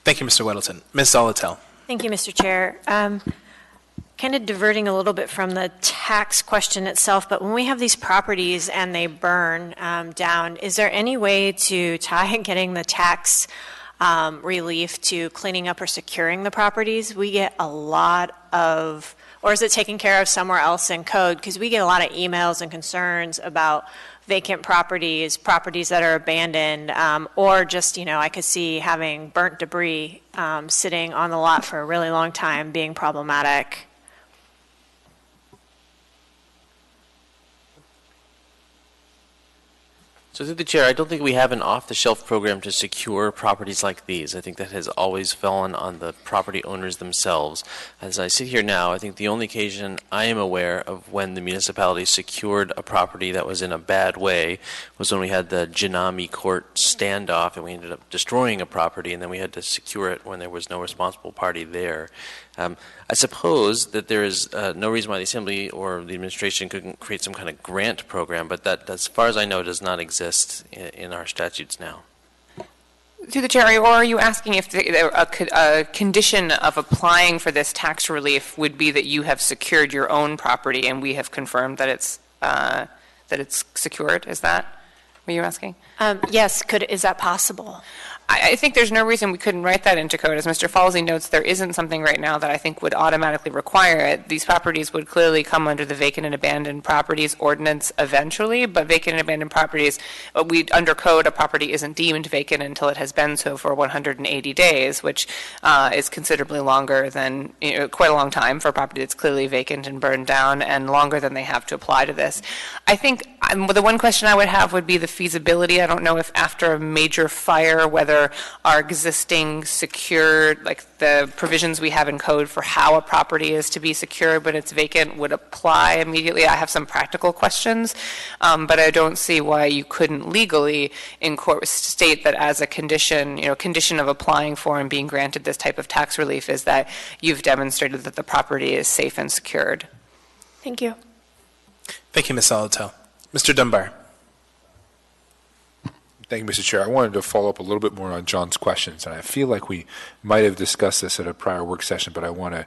Thank you, Mr. Weddleton. Ms. Zolotel. Thank you, Mr. Chair. Kind of diverting a little bit from the tax question itself, but when we have these properties and they burn down, is there any way to tie getting the tax relief to cleaning up or securing the properties? We get a lot of, or is it taken care of somewhere else in code? Because we get a lot of emails and concerns about vacant properties, properties that are abandoned, or just, I could see having burnt debris sitting on the lot for a really long time being problematic. So through the chair, I don't think we have an off-the-shelf program to secure properties like these. I think that has always fallen on the property owners themselves. As I sit here now, I think the only occasion I am aware of when the municipality secured a property that was in a bad way was when we had the Janami Court standoff and we ended up destroying a property, and then we had to secure it when there was no responsible party there. I suppose that there is no reason why the Assembly or the administration couldn't create some kind of grant program, but that, as far as I know, does not exist in our statutes now. Through the chair, or are you asking if a condition of applying for this tax relief would be that you have secured your own property and we have confirmed that it's secured? Is that what you're asking? Yes. Is that possible? I think there's no reason we couldn't write that into code. As Mr. Falsey notes, there isn't something right now that I think would automatically require it. These properties would clearly come under the vacant and abandoned properties ordinance eventually, but vacant and abandoned properties, under code, a property isn't deemed vacant until it has been so for 180 days, which is considerably longer than, quite a long time for a property that's clearly vacant and burned down, and longer than they have to apply to this. I think the one question I would have would be the feasibility. I don't know if after a major fire, whether our existing secured, like the provisions we have in code for how a property is to be secured but it's vacant, would apply immediately. I have some practical questions, but I don't see why you couldn't legally state that as a condition, condition of applying for and being granted this type of tax relief is that you've demonstrated that the property is safe and secured. Thank you. Thank you, Ms. Zolotel. Mr. Dunbar. Thank you, Mr. Chair. I wanted to follow up a little bit more on John's questions, and I feel like we might have discussed this at a prior work session, but I want to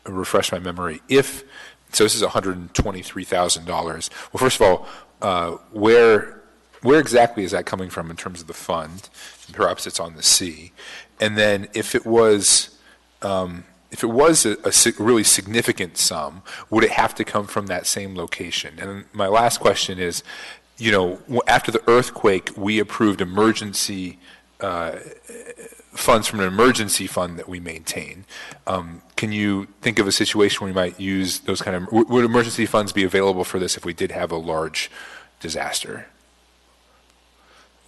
refresh my memory. So this is $123,000. Well, first of all, where exactly is that coming from in terms of the fund? Perhaps it's on the C. And then if it was if it was a really significant sum, would it have to come from that same location? And my last question is, you know, after the earthquake, we approved emergency funds from an emergency fund that we maintain. Can you think of a situation where we might use those kind of, would emergency funds be available for this if we did have a large disaster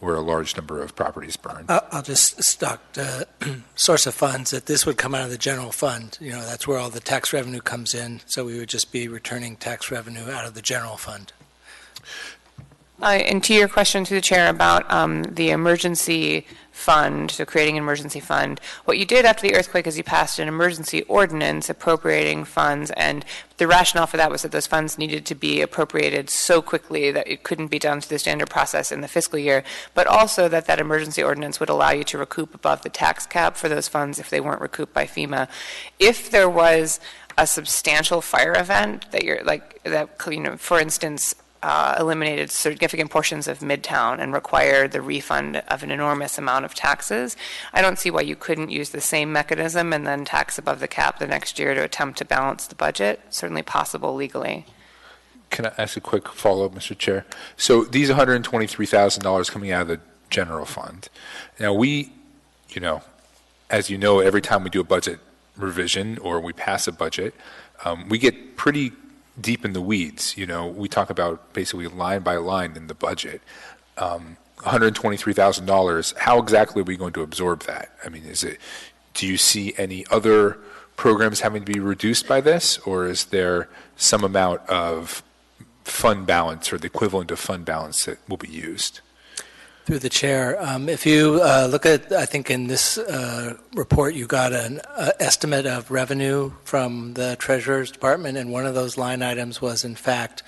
where a large number of properties burned? I'll just stock the source of funds, that this would come out of the general fund. You know, that's where all the tax revenue comes in, so we would just be returning tax revenue out of the general fund. And to your question to the chair about the emergency fund, so creating an emergency fund, what you did after the earthquake is you passed an emergency ordinance appropriating funds, and the rationale for that was that those funds needed to be appropriated so quickly that it couldn't be done through the standard process in the fiscal year, but also that that emergency ordinance would allow you to recoup above the tax cap for those funds if they weren't recouped by FEMA. If there was a substantial fire event that you're like, that, you know, for instance, eliminated significant portions of Midtown and required the refund of an enormous amount of taxes, I don't see why you couldn't use the same mechanism and then tax above the cap the next year to attempt to balance the budget. Certainly possible legally. Can I ask a quick follow-up, Mr. Chair? So these $123,000 coming out of the general fund. Now we, you know, as you know, every time we do a budget revision or we pass a budget, we get pretty deep in the weeds. You know, we talk about basically line by line in the budget. $123,000, how exactly are we going to absorb that? I mean, do you see any other programs having to be reduced by this, or is there some amount of fund balance or the equivalent of fund balance that will be used? Through the chair, if you look at, I think in this report, you got an estimate of revenue from the Treasurer's Department, and one of those line items was, in fact,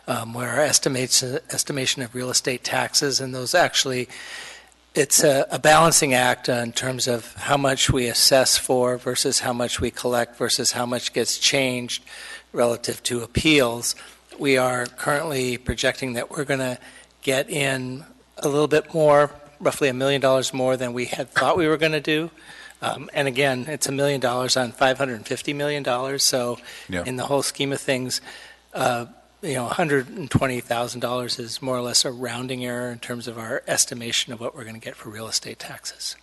where our estimation of real estate taxes, and those actually, it's a balancing act in terms of how much we assess for versus how much we collect versus how much gets changed relative to appeals. We are currently projecting that we're going to get in a little bit more, roughly $1 million more than we had thought we were going to do. And again, it's $1 million on $550 million. So yeah, in the whole scheme of things, you know, $120,000 is more or less a rounding error in terms of our estimation of what we're going to get for real estate taxes.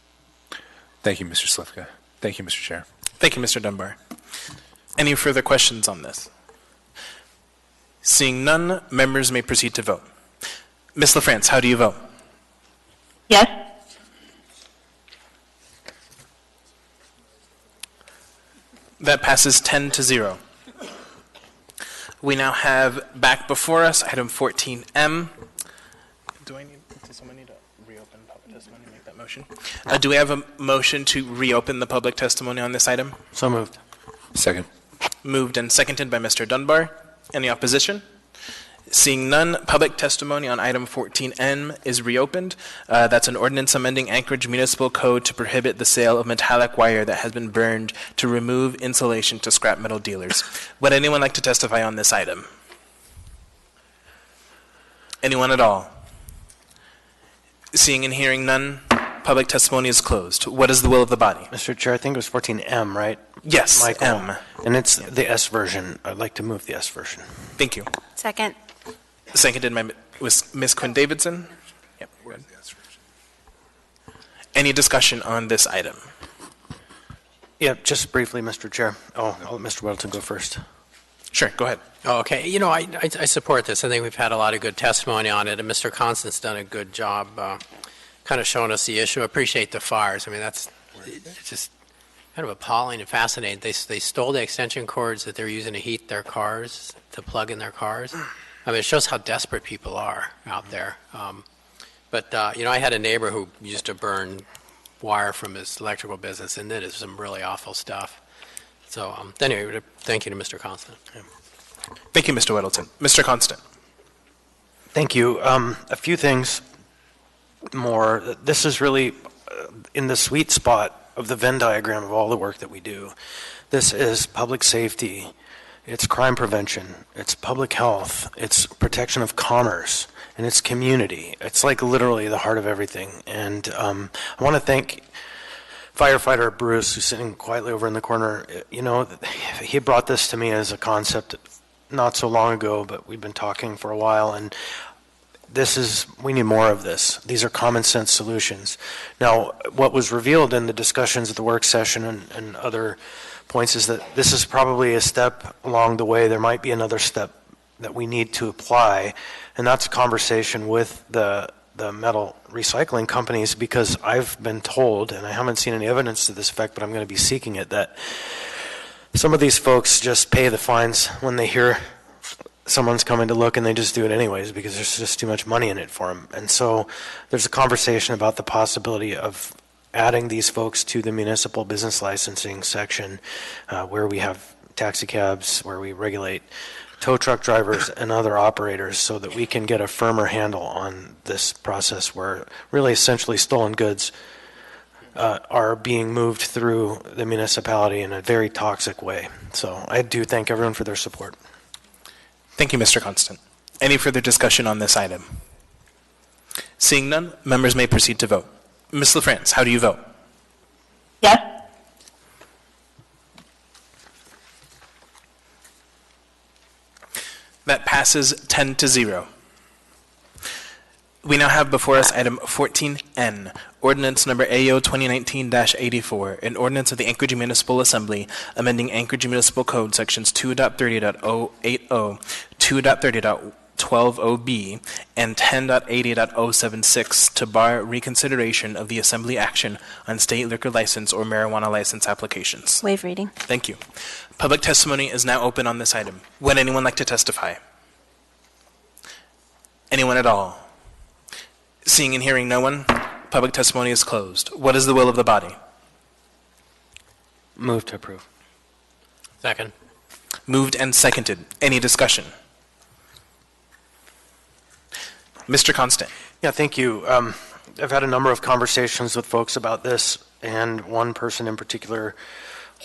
Thank you, Mr. Slivka. Thank you, Mr. Chair. Thank you, Mr. Dunbar. Any further questions on this? Seeing none, members may proceed to vote. Ms. LaFrance, how do you vote? Yes. That passes 10-0. We now have back before us item 14M. Does someone need to reopen public testimony and make that motion? Do we have a motion to reopen the public testimony on this item? So moved. Second. Moved and seconded by Mr. Dunbar. Any opposition? Seeing none, public testimony on item 14N is reopened. That's an ordinance amending Anchorage Municipal Code to prohibit the sale of metallic wire that has been burned to remove insulation to scrap metal dealers. Would anyone like to testify on this item? Anyone at all? Seeing and hearing none, public testimony is closed. What is the will of the body? Mr. Chair, I think it was 14M, right? Yes, Michael. M. And it's the S version. I'd like to move the S version. Thank you. Second. Seconded by Ms. Quinn Davidson. Yep, good. Any discussion on this item? Yeah, just briefly, Mr. Chair. Oh, I'll let Mr. Weddleton go first. Sure, go ahead. Oh, okay. You know, I support this. I think we've had a lot of good testimony on it, and Mr. Constant's done a good job kind of showing us the issue. I appreciate the fires. I mean, it's just kind of appalling and fascinating. They stole the extension cords that they're using to heat their cars, to plug in their cars. I mean, it shows how desperate people are out there. But you know, I had a neighbor who used to burn wire from his electrical business, and it is some really awful stuff. So anyway, thank you to Mr. Constant. Yeah. Thank you, Mr. Weddleton. Mr. Constant. Thank you. A few things more. This is really in the sweet spot of the Venn diagram of all the work that we do. This is public safety. It's crime prevention, it's public health, it's protection of commerce, and it's community. It's like literally the heart of everything. And I want to thank firefighter Bruce, who's sitting quietly over in the corner, you know, he brought this to me as a concept not so long ago, but we've been talking for a while, and we need more of this. These are common sense solutions. Now, what was revealed in the discussions at the work session and other points is that this is probably a step along the way. There might be another step that we need to apply, and that's a conversation with the metal recycling companies, because I've been told, and I haven't seen any evidence to this effect, but I'm going to be seeking it, that some of these folks just pay the fines when they hear someone's coming to look, and they just do it anyways because there's just too much money in it for them. And so there's a conversation about the possibility of adding these folks to the municipal business licensing section, where we have taxi cabs, where we regulate tow truck drivers and other operators, so that we can get a firmer handle on this process where really essentially stolen goods are being moved through the municipality in a very toxic way. So I do thank everyone for their support. Thank you, Mr. Constant. Any further discussion on this item? Seeing none, members may proceed to vote. Ms. LaFrance, how do you vote? Yes. That passes 10-0. We now have before us item 14N, ordinance number AO 2019-84, an ordinance of the Anchorage Municipal Assembly amending Anchorage Municipal Code sections 2.30.080, 2.30.12b, and 10.80.076 to bar reconsideration of the Assembly action on state liquor license or marijuana license applications. Waive reading. Thank you. Public testimony is now open on this item. Would anyone like to testify? Anyone at all? Seeing and hearing no one, public testimony is closed. What is the will of the body? Move to approve. Second. Moved and seconded. Any discussion? Mr. Constant. Yeah, thank you. I've had a number of conversations with folks about this, and one person in particular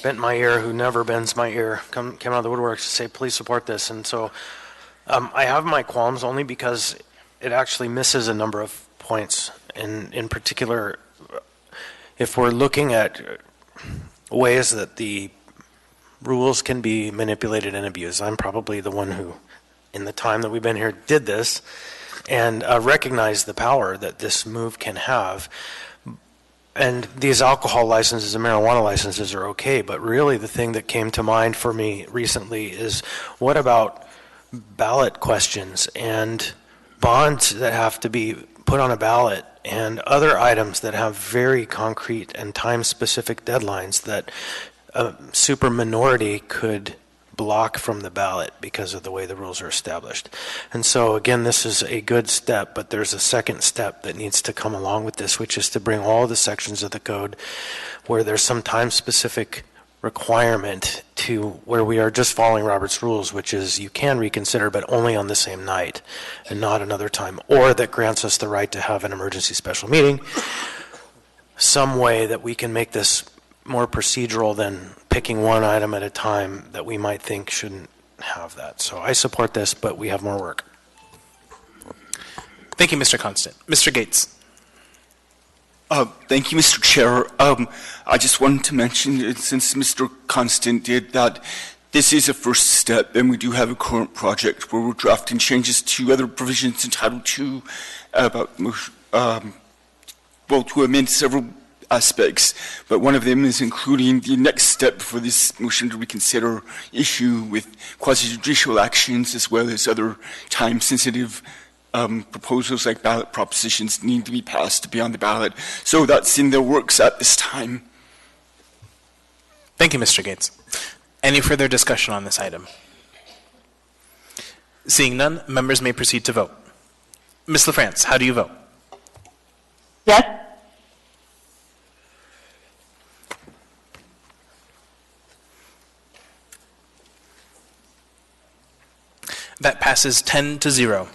bent my ear, who never bends my ear, came out of the woodwork to say, please support this. And so I have my qualms only because it actually misses a number of points. In particular, if we're looking at ways that the rules can be manipulated and abused, I'm probably the one who, in the time that we've been here, did this, and recognize the power that this move can have. And these alcohol licenses and marijuana licenses are okay, but really the thing that came to mind for me recently is, what about ballot questions and bonds that have to be put on a ballot and other items that have very concrete and time-specific deadlines that a super minority could block from the ballot because of the way the rules are established. And so again, this is a good step, but there's a second step that needs to come along with this, which is to bring all the sections of the code where there's some time-specific requirement to where we are just following Robert's rules, which is you can reconsider, but only on the same night and not another time, or that grants us the right to have an emergency special meeting, some way that we can make this more procedural than picking one item at a time that we might think shouldn't have that. So I support this, but we have more work. Thank you, Mr. Constant. Mr. Gates. Thank you, Mr. Chair. I just wanted to mention, since Mr. Constant did, that this is a first step, and we do have a current project where we're drafting changes to other provisions in Title II about, to amend several aspects, but one of them is including the next step for this motion to reconsider issue with quasi-judicial actions, as well as other time-sensitive proposals like ballot propositions need to be passed to be on the ballot. So that's in the works at this time. Thank you, Mr. Gates. Any further discussion on this item? Seeing none, members may proceed to vote. Ms. LaFrance, how do you vote? Yes. That passes 10-0.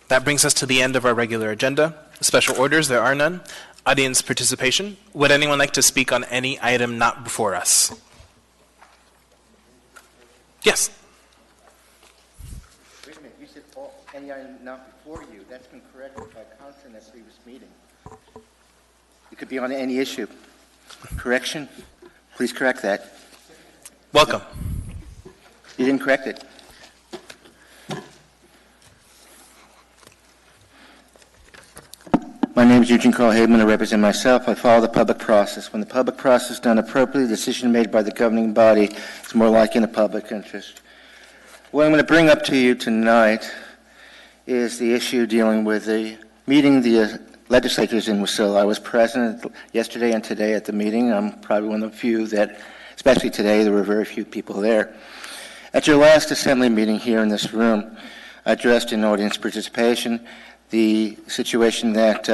That brings us to the end of our regular agenda. Special orders, there are none. Audience participation. Would anyone like to speak on any item not before us? Yes. Wait a minute, you said any item not before you. That's been corrected by council in that previous meeting. It could be on any issue. Correction? Please correct that. Welcome. You didn't correct it. My name is Eugene Carl Haberman. I represent myself. I follow the public process. When the public process is done appropriately, the decision made by the governing body is more likely in the public interest. What I'm going to bring up to you tonight is the issue dealing with the meeting the legislators in Wasilla. I was present yesterday and today at the meeting. I'm probably one of the few that, especially today, there were very few people there. At your last assembly meeting here in this room, I addressed in audience participation the situation that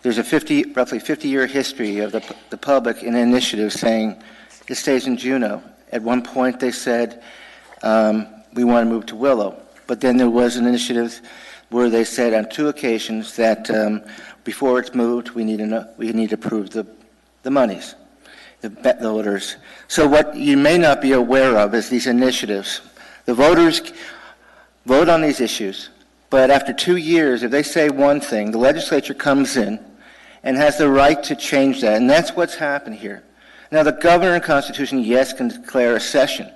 there's a roughly 50-year history of the public in initiatives saying it stays in Juneau. At one point they said we want to move to Willow, but then there was an initiative where they said on 2 occasions that before it's moved we need to approve the monies, the voters. So what you may not be aware of is these initiatives. The voters vote on these issues. But after 2 years, if they say one thing, the legislature comes in and has the right to change that, and that's what's happened here. Now, the governor and Constitution, yes, can declare a session,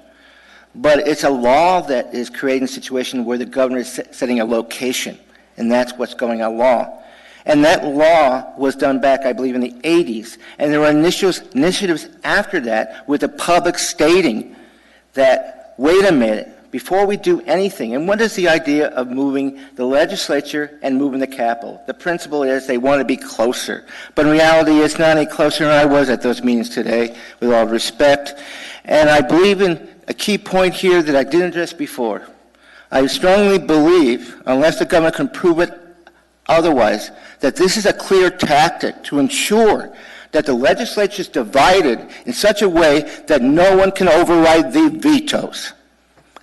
but it's a law that is creating a situation where the governor is setting a location, and that's what's going on law. And that law was done back, I believe, in the 80s, and there were initiatives after that with the public stating that, wait a minute, before we do anything, and what is the idea of moving the legislature and moving the Capitol? The principle is they want to be closer. But in reality, it's not any closer than I was at those meetings today, with all respect. And I believe in a key point here that I didn't address before. I strongly believe, unless the government can prove it otherwise, that this is a clear tactic to ensure that the legislature is divided in such a way that no one can override the vetoes.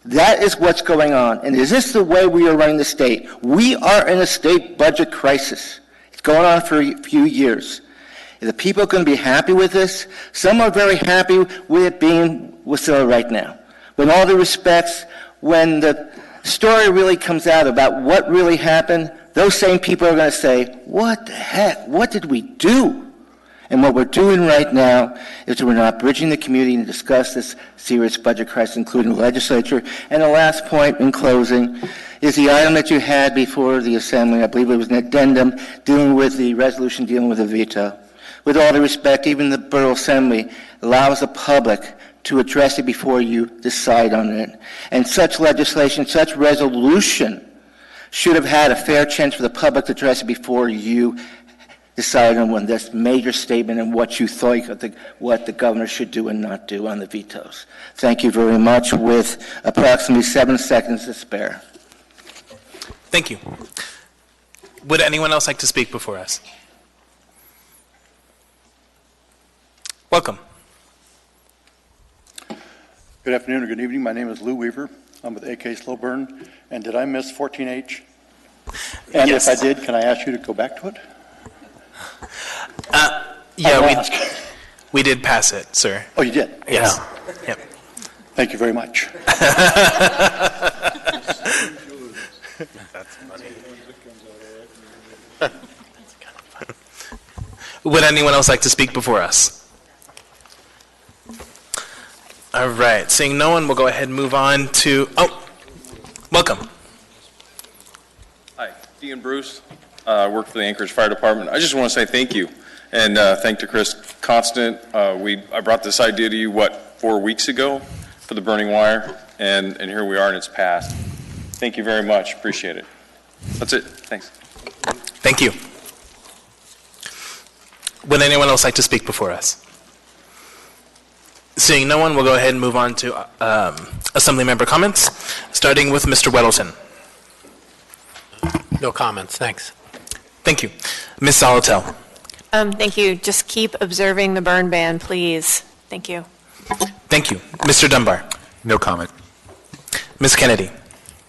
That is what's going on. And is this the way we are running the state? We are in a state budget crisis. It's going on for a few years. Are the people going to be happy with this? Some are very happy with it being Wasilla right now. With all due respects, when the story really comes out about what really happened, those same people are going to say, what the heck? What did we do? And what we're doing right now is we're not bridging the community to discuss this serious budget crisis, including the legislature. And the last point in closing is the item that you had before the Assembly. I believe it was an addendum dealing with the resolution dealing with the veto. With all due respect, even the Borough Assembly allows the public to address it before you decide on it. And such legislation, such resolution should have had a fair chance for the public to address it before you decide on this major statement and what you think of what the governor should do and not do on the vetoes. Thank you very much, with approximately 7 seconds to spare. Thank you. Would anyone else like to speak before us? Welcome. Good afternoon or good evening. My name is Lou Weaver. I'm with AK Slowburn. And did I miss 14H? And yes. If I did, can I ask you to go back to it? Yeah, we did pass it, sir. Oh, you did? Yes. Yeah. Yep. Thank you very much. That's funny. Would anyone else like to speak before us? All right. Seeing no one, we'll go ahead and move on to... Oh, welcome. Hi, Dean Bruce. I work for the Anchorage Fire Department. I just want to say thank you, and thank to Chris Constant. I brought this idea to you, 4 weeks ago for the burning wire, and here we are, and it's passed. Thank you very much. Appreciate it. That's it. Thanks. Thank you. Would anyone else like to speak before us? Seeing no one, we'll go ahead and move on to Assembly member comments, starting with Mr. Weddleton. No comments. Thanks. Thank you. Ms. Salatel. Thank you. Just keep observing the burn ban, please. Thank you. Thank you. Mr. Dunbar. No comment. Ms. Kennedy.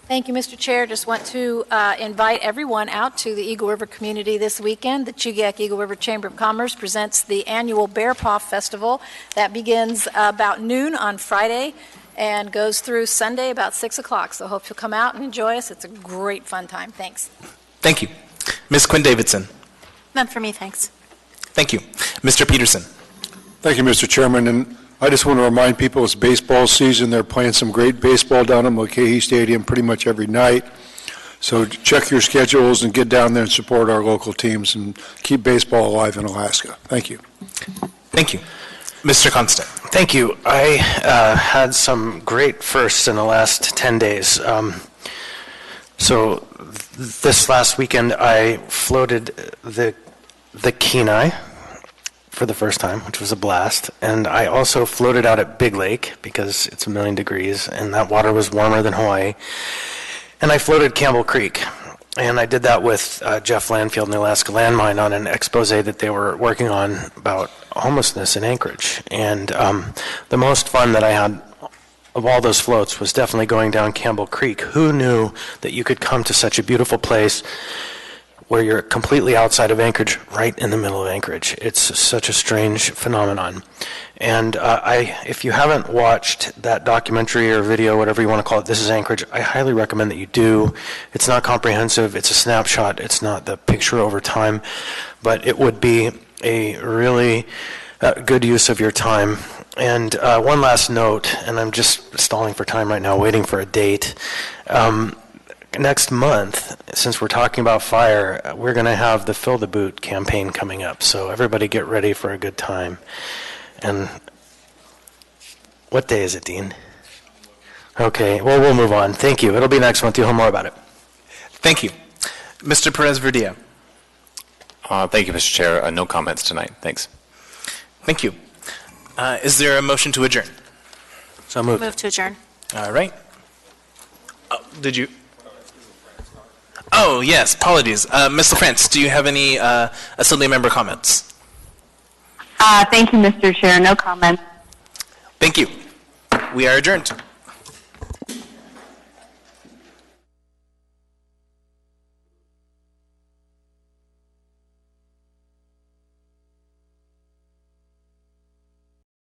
Thank you, Mr. Chair. Just want to invite everyone out to the Eagle River community this weekend. The Chugiak Eagle River Chamber of Commerce presents the annual Bear Paw Festival. That begins about noon on Friday and goes through Sunday about 6 o'clock. So hope you'll come out and enjoy us. It's a great fun time. Thanks. Thank you. Ms. Quinn Davidson. None for me, thanks. Thank you. Mr. Peterson. Thank you, Mr. Chairman. And I just want to remind people it's baseball season. They're playing some great baseball down at Mulcahy Stadium pretty much every night. So check your schedules and get down there and support our local teams and keep baseball alive in Alaska. Thank you. Thank you. Mr. Constant. Thank you. I had some great firsts in the last 10 days. So this last weekend, I floated the Kenai for the first time, which was a blast. And I also floated out at Big Lake because it's 1,000,000 degrees, and that water was warmer than Hawaii. And I floated Campbell Creek. And I did that with Jeff Landfield and the Alaska Landmine on an expose that they were working on about homelessness in Anchorage. And the most fun that I had of all those floats was definitely going down Campbell Creek. Who knew that you could come to such a beautiful place where you're completely outside of Anchorage, right in the middle of Anchorage? It's such a strange phenomenon. And if you haven't watched that documentary or video, whatever you want to call it, This is Anchorage, I highly recommend that you do. It's not comprehensive. It's a snapshot. It's not the picture over time. But it would be a really good use of your time. And one last note, and I'm just stalling for time right now, waiting for a date. Next month, since we're talking about fire, we're going to have the Fill the Boot campaign coming up. So everybody get ready for a good time. And what day is it, Dean? Okay, well, we'll move on. Thank you. It'll be next month. You'll hear more about it. Thank you. Mr. Perez-Verdia. Thank you, Mr. Chair. No comments tonight. Thanks. Thank you. Is there a motion to adjourn? So moved. Move to adjourn. All right. Oh, did you? Oh, yes. Apologies. Ms. LaFrance, do you have any Assembly member comments? Thank you, Mr. Chair. No comments. Thank you. We are adjourned.